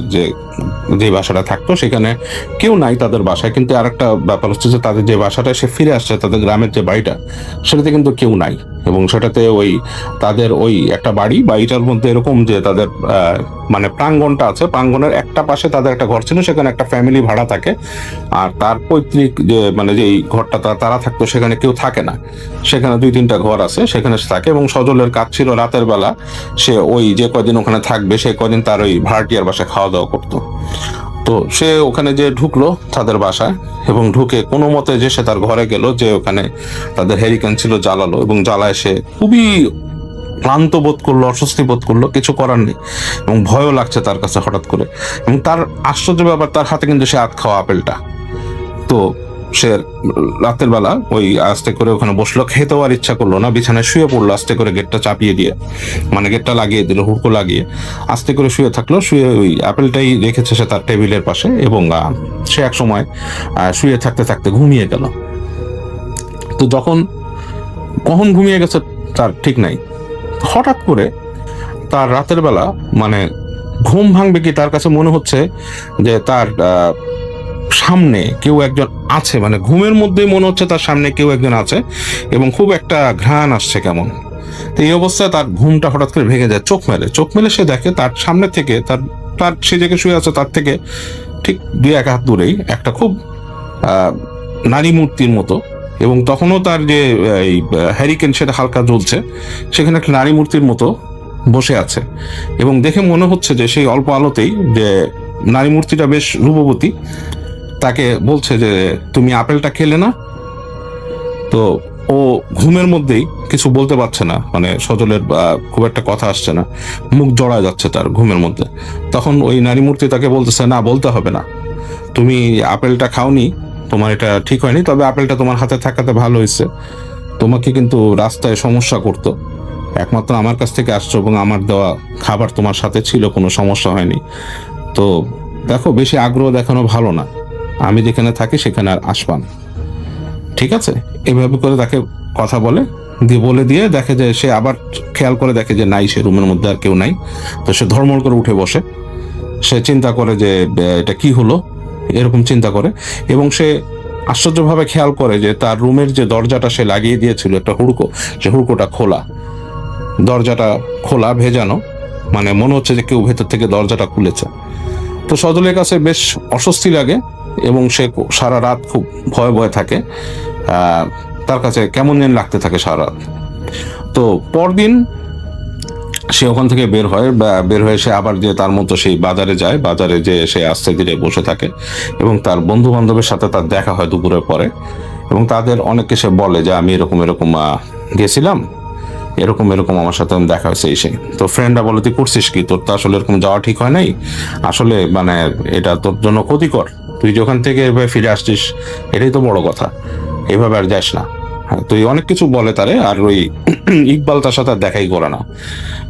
যে বাসাটা থাকতো সেখানে কেউ নাই তাদের বাসায়। কিন্তু আরেকটা ব্যাপার হচ্ছে যে তাদের যে বাসাটায় সে ফিরে আসছে, তাদের গ্রামের যে বাড়িটা, সেটাতে কিন্তু কেউ নাই। এবং সেটাতে তাদের একটা বাড়িটার মধ্যে এরকম যে তাদের মানে প্রাঙ্গণটা আছে, প্রাঙ্গণের একটা পাশে তাদের একটা ঘর ছিল, সেখানে একটা ফ্যামিলি ভাড়া থাকে। আর তার পৈতৃক মানে যেই ঘরটা তারা থাকতো সেখানে কেউ থাকে না, সেখানে 2-3টা ঘর আছে, সেখানে সে থাকে। এবং সজলের কাজ ছিল রাতের বেলা সে যে কদিন ওখানে থাকবে সেই কদিন তার ওই ভাড়াটিয়ার বাসায় খাওয়া দাওয়া করতো। তো সে ওখানে যে ঢুকলো তাদের বাসায়, এবং ঢুকে কোনো মতে যে সে তার ঘরে গেল, যে ওখানে তাদের হেরিকেন ছিল, জ্বালালো। এবং জ্বালায় সে খুবই ক্লান্ত বোধ করলো, অস্বস্তি বোধ করলো, কিছু করার নেই। এবং ভয়ও লাগছে তার কাছে হঠাৎ করে। এবং তার আশ্চর্য ব্যাপার, তার হাতে কিন্তু সে খাওয়া আপেলটা। তো সে রাতের বেলা আস্তে করে ওখানে বসলো, খেতেও আর ইচ্ছা করলো না, বিছানায় শুয়ে পড়লো আস্তে করে, গেটটা চাপিয়ে দিয়ে, মানে গেটটা লাগিয়ে দিল, হুড়কো লাগিয়ে আস্তে করে শুয়ে থাকলো। শুয়ে ওই আপেলটাই রেখেছে সে তার টেবিলের পাশে। এবং সে এক সময় শুয়ে থাকতে থাকতে ঘুমিয়ে গেল। তো কখন ঘুমিয়ে গেছে তার ঠিক নাই। হঠাৎ করে তার রাতের বেলা মানে ঘুম ভাঙবে কি তার কাছে মনে হচ্ছে যে তার সামনে কেউ একজন আছে, মানে ঘুমের মধ্যেই মনে হচ্ছে তার সামনে কেউ একজন আছে এবং খুব একটা ঘ্রাণ আসছে কেমন। তো এই অবস্থায় তার ঘুমটা হঠাৎ করে ভেঙে যায়। চোখ মেলে সে দেখে তার সামনে থেকে তার সে জায়গায় শুয়ে আছে তার থেকে ঠিক 2-1 হাত দূরেই একটা খুব নারী মূর্তির মতো, এবং তখনও তার যে এই হ্যারিকেন সেটা হালকা জ্বলছে, সেখানে একটা নারী মূর্তির মতো বসে আছে এবং দেখে মনে হচ্ছে যে সেই অল্প আলোতেই যে নারী মূর্তিটা বেশ রূপবতী। তাকে বলছে যে তুমি আপেলটা খেলে না। তো ও ঘুমের মধ্যেই কিছু বলতে পারছে না, মানে সজলের খুব একটা কথা আসছে না, মুখ জড়ায় যাচ্ছে তার ঘুমের মধ্যে। তখন ওই নারী মূর্তি তাকে বলতেছে, না বলতে হবে না, তুমি আপেলটা খাওনি, তোমার এটা ঠিক হয়নি, তবে আপেলটা তোমার হাতে থাকাতে ভালো হয়েছে। তোমাকে কিন্তু রাস্তায় সমস্যা করতো, একমাত্র আমার কাছ থেকে আসছো এবং আমার দেওয়া খাবার তোমার সাথে ছিল, কোনো সমস্যা হয়নি। তো দেখো, বেশি আগ্রহ দেখানো ভালো না, আমি যেখানে থাকি সেখানে আর আসবা না, ঠিক আছে? এভাবে করে তাকে কথা বলে দিয়ে দেখে যে সে আবার খেয়াল করে দেখে যে নাই, সে রুমের মধ্যে আর কেউ নাই। তো সে ধর্মড় করে উঠে বসে, সে চিন্তা করে যে এটা কি হলো, এরকম চিন্তা করে, এবং সে আশ্চর্যভাবে খেয়াল করে যে তার রুমের যে দরজাটা সে লাগিয়ে দিয়েছিল একটা হুড়কো, সে হুড়কোটা খোলা, দরজাটা খোলা, ভেজানো, মানে মনে হচ্ছে যে কেউ ভেতর থেকে দরজাটা খুলেছে। তো সজলের কাছে বেশ অস্বস্তি লাগে এবং সে সারা রাত খুব ভয়ে থাকে, তার কাছে কেমন যেন লাগতে থাকে সারা রাত। তো পরদিন সে ওখান থেকে বের হয়ে সে আবার যে তার মতো সেই বাজারে যায়, বাজারে যে সে আস্তে ধীরে বসে থাকে এবং তার বন্ধু বান্ধবের সাথে তার দেখা হয় দুপুরের পরে, এবং তাদের অনেককে সে বলে যে আমি এরকম গেছিলাম, এরকম আমার সাথে দেখা হয়েছে এসে। তো ফ্রেন্ডরা বলে, তুই করছিস কি, তোর তো আসলে এরকম যাওয়া ঠিক হয় নাই, আসলে মানে এটা তোর জন্য ক্ষতিকর, তুই যেখান থেকে এভাবে ফিরে আসছিস এটাই তো বড় কথা, এভাবে আর যাস না। তুই অনেক কিছু বলে তারে, আর ওই ইকবাল তার সাথে দেখাই করে না।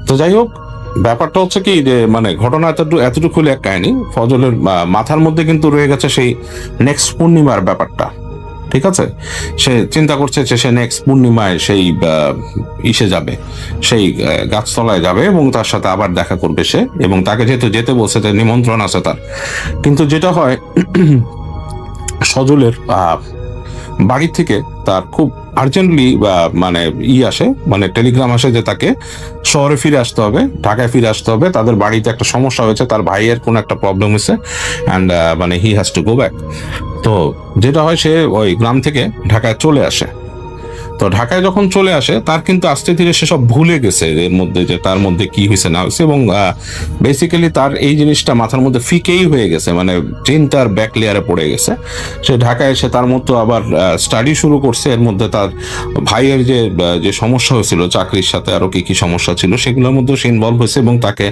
তো যাই হোক, ব্যাপারটা হচ্ছে কি যে মানে ঘটনা এতটুকু এক কাহিনী, ফজলের মাথার মধ্যে কিন্তু রয়ে গেছে সেই নেক্সট পূর্ণিমার ব্যাপারটা, ঠিক আছে? সে চিন্তা করছে যে সে নেক্সট পূর্ণিমায় সেই ইসে যাবে, সেই গাছতলায় যাবে এবং তার সাথে আবার দেখা করবে সে, এবং তাকে যেহেতু যেতে বলছে, তার নিমন্ত্রণ আছে তার। কিন্তু যেটা হয়, সজলের বাড়ি থেকে তার খুব আর্জেন্টলি মানে আসে, মানে টেলিগ্রাম আসে যে তাকে শহরে ফিরে আসতে হবে, ঢাকায় ফিরে আসতে হবে, তাদের বাড়িতে একটা সমস্যা হয়েছে, তার ভাইয়ের কোনো একটা প্রবলেম হয়েছে, অ্যান্ড মানে he has to go back. তো যেটা হয়, সে ওই গ্রাম থেকে ঢাকায় চলে আসে। তো ঢাকায় যখন চলে আসে, তার কিন্তু আস্তে ধীরে সে সব ভুলে গেছে এর মধ্যে যে তার মধ্যে কি হয়েছে না হয়েছে, এবং বেসিক্যালি তার এই জিনিসটা মাথার মধ্যে ফিকেই হয়ে গেছে, মানে চিন্তার ব্যাক লেয়ারে পড়ে গেছে। সে ঢাকায় এসে তার মতো আবার স্টাডি শুরু করছে, এর মধ্যে তার ভাইয়ের যে সমস্যা হয়েছিল চাকরির সাথে, আরো কি সমস্যা ছিল সেগুলোর মধ্যে সে ইনভলভ হয়েছে এবং তাকে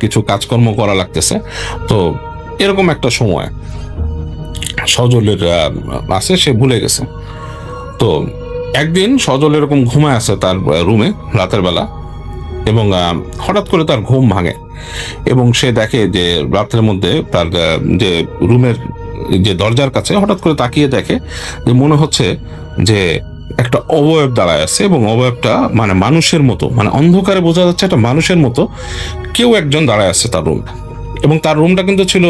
কিছু কাজকর্ম করা লাগতেছে। তো এরকম একটা সময় সজলের আছে, সে ভুলে গেছে। তো একদিন সজল এরকম ঘুমায় আছে তার রুমে রাতের বেলা, এবং হঠাৎ করে তার ঘুম ভাঙে এবং সে দেখে যে রাতের মধ্যে তার যে রুমের যে দরজার কাছে হঠাৎ করে তাকিয়ে দেখে যে মনে হচ্ছে যে একটা অবয়ব দাঁড়ায় আছে, এবং অবয়বটা মানে মানুষের মতো, মানে অন্ধকারে বোঝা যাচ্ছে একটা মানুষের মতো কেউ একজন দাঁড়ায় আছে তার রুমে। এবং তার রুমটা কিন্তু ছিল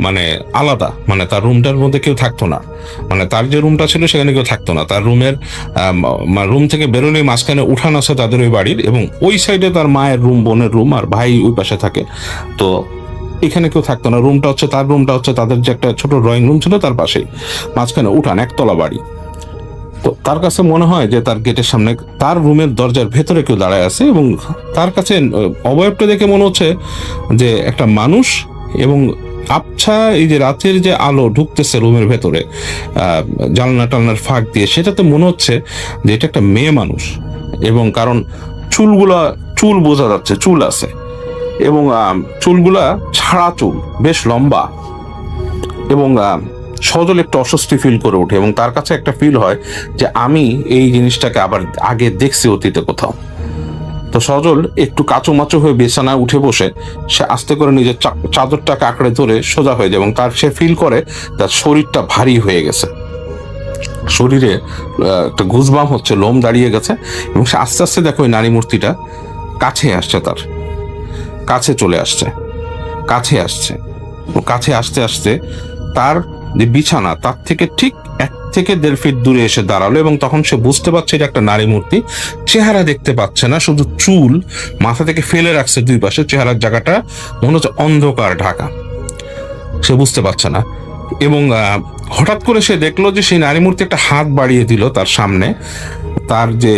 মানে আলাদা, মানে তার রুমটার মধ্যে কেউ থাকতো না, মানে তার যে রুমটা ছিল সেখানে কেউ থাকতো না। তার রুম থেকে বেরোলেই মাঝখানে উঠান আছে তাদের ওই বাড়ির, এবং ওই সাইডে তার মায়ের রুম, বোনের রুম, আর ভাই ওই পাশে থাকে। তো এখানে কেউ থাকতো না, তার রুমটা হচ্ছে তাদের যে একটা ছোট ড্রয়িং রুম ছিল তার পাশেই, মাঝখানে উঠান, একতলা বাড়ি। তো তার কাছে মনে হয় যে তার গেটের সামনে তার রুমের দরজার ভেতরে কেউ দাঁড়ায় আছে, এবং তার কাছে অবয়বটা দেখে মনে হচ্ছে যে একটা মানুষ, এবং আবছা এই যে রাতের যে আলো ঢুকতেছে রুমের ভেতরে জানলা টালনার ফাঁক দিয়ে, সেটাতে মনে হচ্ছে যে এটা একটা মেয়ে মানুষ। এবং কারণ চুল বোঝা যাচ্ছে, চুল আছে, এবং চুলগুলা ছাড়া চুল, বেশ লম্বা, এবং সজল একটু অস্বস্তি ফিল করে ওঠে, এবং তার কাছে একটা ফিল হয় যে আমি এই জিনিসটাকে আবার আগে দেখছি অতীতে কোথাও। তো সজল একটু কাঁচুমাচু হয়ে বিছানায় উঠে বসে সে আস্তে করে নিজের চাদরটাকে আঁকড়ে ধরে সোজা হয়ে যায়, এবং তার সে ফিল করে তার শরীরটা ভারী হয়ে গেছে, শরীরে একটা গুজবাম হচ্ছে, লোম দাঁড়িয়ে গেছে, এবং সে আস্তে আস্তে দেখো ওই নারী মূর্তিটা কাছে আসছে, তার কাছে চলে আসছে, কাছে আসতে আসতে তার যে বিছানা তার থেকে ঠিক 1 থেকে 1.5 ফিট দূরে এসে দাঁড়ালো, এবং তখন সে বুঝতে পারছে এটা একটা নারী মূর্তি। চেহারা দেখতে পাচ্ছে না, শুধু চুল মাথা থেকে ফেলে রাখছে দুই পাশে, চেহারার জায়গাটা মনে হচ্ছে অন্ধকার ঢাকা, সে বুঝতে পারছে না। এবং হঠাৎ করে সে দেখলো যে সেই নারী মূর্তি একটা হাত বাড়িয়ে দিল তার সামনে, তার যে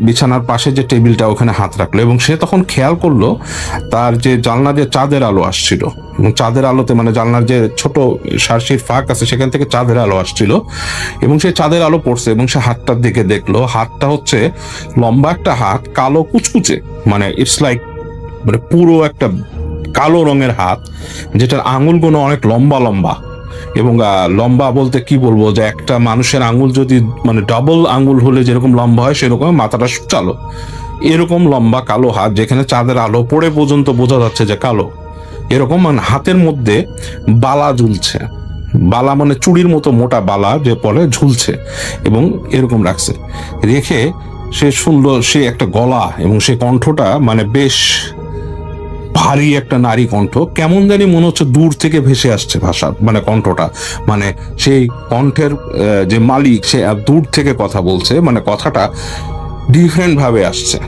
বিছানার পাশে যে টেবিলটা ওখানে হাত রাখলো, এবং সে তখন খেয়াল করলো তার যে জানলা দিয়ে চাঁদের আলো আসছিল, এবং চাঁদের আলোতে মানে জানলার যে ছোট সারসির ফাঁক আছে সেখান থেকে চাঁদের আলো আসছিল, এবং সে চাঁদের আলো পড়ছে, এবং সে হাতটার দিকে দেখলো, হাতটা হচ্ছে লম্বা একটা হাত, কালো কুচকুচে, মানে ইটস লাইক মানে পুরো একটা কালো রঙের হাত, যেটার আঙুলগুলো অনেক লম্বা লম্বা, এবং লম্বা বলতে কি বলবো, যে একটা মানুষের আঙুল যদি মানে ডাবল আঙুল হলে যেরকম লম্বা হয় সেরকম, মাথাটা সুচালো, এরকম লম্বা কালো হাত, যেখানে চাঁদের আলো পড়ে পর্যন্ত বোঝা যাচ্ছে যে কালো, এরকম। মানে হাতের মধ্যে বালা ঝুলছে, বালা মানে চুড়ির মতো মোটা বালা যে পরে ঝুলছে, এবং এরকম রাখছে রেখে সে শুনলো সে একটা গলা, এবং সে কণ্ঠটা মানে বেশ ভারী একটা নারী কণ্ঠ, কেমন জানি মনে হচ্ছে দূর থেকে ভেসে আসছে ভাষা, মানে কণ্ঠটা, মানে সেই কণ্ঠের যে মালিক সে দূর থেকে কথা বলছে, মানে কথাটা ডিফারেন্ট ভাবে আসছে।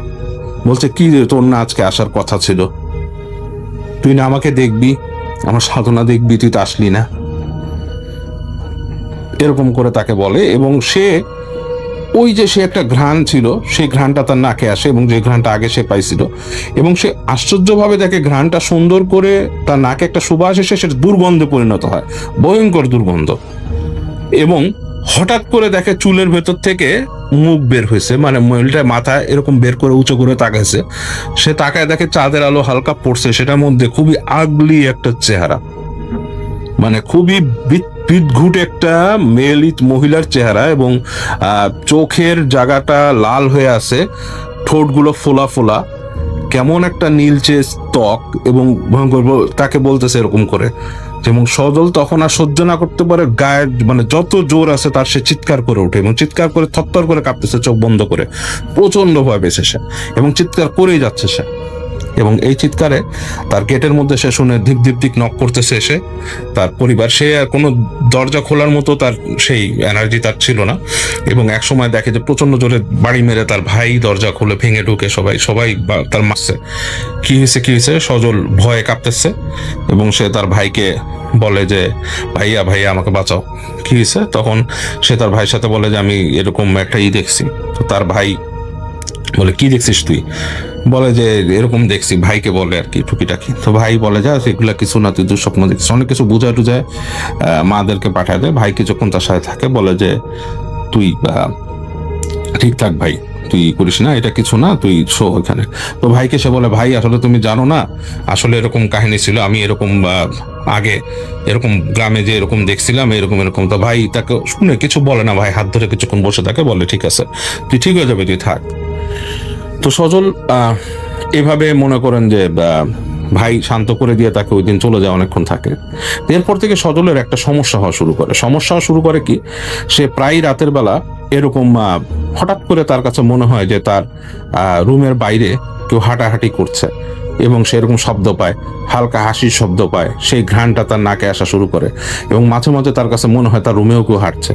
বলছে, কি রে, তোর না আজকে আসার কথা ছিল, তুই না আমাকে দেখবি, আমার সাধনা দেখবি, তুই তো আসলি না, এরকম করে তাকে বলে। এবং সে ওই যে সে একটা ঘ্রাণ ছিল, সেই ঘ্রাণটা তার নাকে আসে, এবং যে ঘ্রাণটা আগে সে পাইছিল, এবং সে আশ্চর্যভাবে দেখে ঘ্রাণটা সুন্দর করে তার নাকে একটা সুবাস এসে সেটা দুর্গন্ধে পরিণত হয়, ভয়ঙ্কর দুর্গন্ধ। এবং হঠাৎ করে দেখে চুলের ভেতর থেকে মুখ বের হয়েছে, মানে মহিলাটা মাথা এরকম বের করে উঁচু করে তাকাইছে, সে তাকায় দেখে চাঁদের আলো হালকা পড়ছে, সেটার মধ্যে খুবই আগলি একটা চেহারা, মানে খুবই বিদঘুট একটা মেলিত মহিলার চেহারা, এবং চোখের জায়গাটা লাল হয়ে আছে, ঠোঁটগুলো ফোলা ফোলা, কেমন একটা নীলচে ত্বক, এবং ভয়ঙ্কর তাকে বলতেছে এরকম করে। এবং সজল তখন আর সহ্য না করতে পারে, গায়ের মানে যত জোর আছে তার, সে চিৎকার করে ওঠে, এবং চিৎকার করে থরথর করে কাঁপতেছে, চোখ বন্ধ করে, প্রচন্ড ভয় পেয়েছে সে, এবং চিৎকার করেই যাচ্ছে সে। এবং এই চিৎকারে তার গেটের মধ্যে সে শুনে ধিক ধিক ধিক নক করতেছে এসে তার পরিবার। সে আর কোনো দরজা খোলার মতো তার সেই এনার্জি তার ছিল না, এবং এক সময় দেখে যে প্রচন্ড জোরে বাড়ি মেরে তার ভাই দরজা খুলে ভেঙে ঢুকে, সবাই তার মারছে। কি হয়েছে, সজল ভয়ে কাঁপতেছে, এবং সে তার ভাইকে বলে যে, ভাইয়া আমাকে বাঁচাও, কি হয়েছে? তখন সে তার ভাইয়ের সাথে বলে যে, আমি এরকম একটা দেখছি। তো তার ভাই বলে, কি দেখছিস তুই? বলে যে এরকম দেখছি, ভাইকে বলে আর কি টুকিটাকি। তো ভাই বলে, যা সেগুলা কিছু না, তুই দুঃস্বপ্ন দেখছিস, অনেক কিছু বুঝায় টুজায় মাদেরকে পাঠায় দেয়। ভাই কিছুক্ষণ তার সাথে থাকে, বলে যে তুই ঠিক থাক ভাই, তুই করিস না, এটা কিছু না, তুই শো এখানে। তো ভাইকে সে বলে, ভাই আসলে তুমি জানো না, আসলে এরকম কাহিনী ছিল, আমি এরকম আগে এরকম গ্রামে যে এরকম দেখছিলাম, এরকম। তো ভাই তাকে শুনে কিছু বলে না, ভাই হাত ধরে কিছুক্ষণ বসে থাকে, বলে ঠিক আছে, তুই ঠিক হয়ে যাবে, তুই থাক। তো সজল এভাবে মনে করেন যে ভাই শান্ত করে দিয়ে তাকে ওই দিন চলে যায়, অনেকক্ষণ থাকে। এরপর থেকে সজলের একটা সমস্যা হওয়া শুরু করে কি, সে প্রায় রাতের বেলা এরকম হঠাৎ করে তার কাছে মনে হয় যে তার রুমের বাইরে কেউ হাঁটাহাঁটি করছে, এবং সে এরকম শব্দ পায়, হালকা হাসির শব্দ পায়, সেই ঘ্রাণটা তার নাকে আসা শুরু করে, এবং মাঝে মাঝে তার কাছে মনে হয় তার রুমেও কেউ হাঁটছে।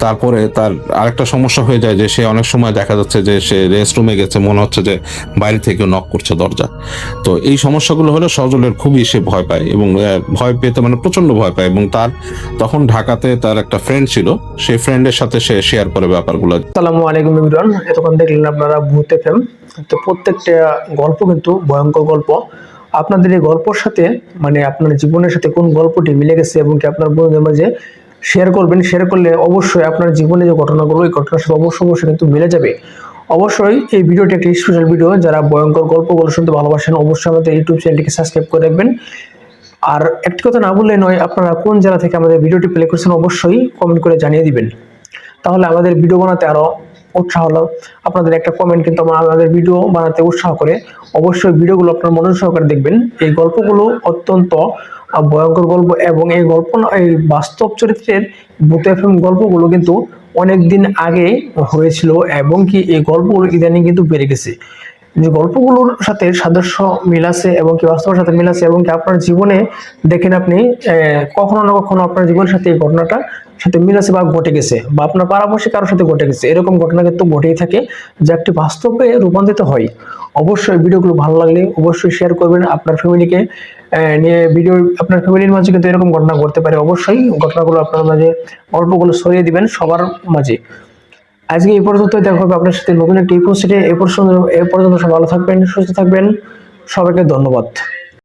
তারপরে তার আরেকটা সমস্যা হয়ে যায় যে সে অনেক সময় দেখা যাচ্ছে যে সে রেস্ট রুমে গেছে, মনে হচ্ছে যে বাইরে থেকে নক করছে দরজা। তো এই সমস্যাগুলো হলে সজলের খুবই সে ভয় পায়, এবং ভয় পেতে মানে প্রচন্ড ভয় পায়। এবং তার তখন ঢাকাতে তার একটা ফ্রেন্ড ছিল, সেই ফ্রেন্ডের সাথে সে শেয়ার করে ব্যাপারগুলো। আসসালামু আলাইকুম এভরিওয়ান, এতক্ষণ দেখলেন আপনারা ভূত এফএম। তো প্রত্যেকটা গল্প কিন্তু ভয়ঙ্কর গল্প। আপনাদের এই গল্পের সাথে মানে আপনার জীবনের সাথে কোন গল্পটি মিলে গেছে এবং কি আপনার বন্ধুদের মাঝে শেয়ার করবেন। শেয়ার করলে অবশ্যই আপনার জীবনে যে ঘটনাগুলো, এই ঘটনার সাথে অবশ্যই কিন্তু মিলে যাবে। অবশ্যই এই ভিডিওটি একটি স্পেশাল ভিডিও। যারা ভয়ঙ্কর গল্পগুলো শুনতে ভালোবাসেন অবশ্যই আমাদের ইউটিউব চ্যানেলটিকে সাবস্ক্রাইব করে রাখবেন। আর একটি কথা না বললে নয়, আপনারা কোন জেলা থেকে আমাদের ভিডিওটি প্লে করছেন অবশ্যই কমেন্ট করে জানিয়ে দিবেন, তাহলে আমাদের ভিডিও বানাতে আরো উৎসাহ হলো। আপনাদের একটা কমেন্ট কিন্তু আমাদের ভিডিও বানাতে উৎসাহ করে। অবশ্যই ভিডিওগুলো আপনার মনোযোগ সহকারে দেখবেন। এই গল্পগুলো অত্যন্ত ভয়ঙ্কর গল্প, এবং এই গল্প এই বাস্তব চরিত্রের ভূত এফএম গল্পগুলো কিন্তু অনেক দিন আগে হয়েছিল, এবং কি এই গল্পগুলো ইদানিং কিন্তু বেড়ে গেছে। যে গল্পগুলোর সাথে সাদৃশ্য মিল আছে এবং কি বাস্তবের সাথে মিল আছে এবং কি আপনার জীবনে দেখেন আপনি কখনো না কখনো আপনার জীবনের সাথে এই ঘটনাটা সাথে মিল আছে বা ঘটে গেছে বা আপনার পাড়াপড়শি কারোর সাথে ঘটে গেছে, এরকম ঘটনা কিন্তু ঘটেই থাকে যা একটি বাস্তবে রূপান্তরিত হয়। অবশ্যই ভিডিওগুলো ভালো লাগলে অবশ্যই শেয়ার করবেন আপনার ফ্যামিলিকে নিয়ে। ভিডিও আপনার ফ্যামিলির মাঝে কিন্তু এরকম ঘটনা ঘটতে পারে, অবশ্যই ঘটনাগুলো আপনার মাঝে গল্পগুলো ছড়িয়ে দিবেন সবার মাঝে। আজকে এই পর্যন্ত, দেখা হবে আপনার সাথে নতুন একটি পোস্টে। এ পর্যন্ত সবাই ভালো থাকবেন, সুস্থ থাকবেন, সবাইকে ধন্যবাদ।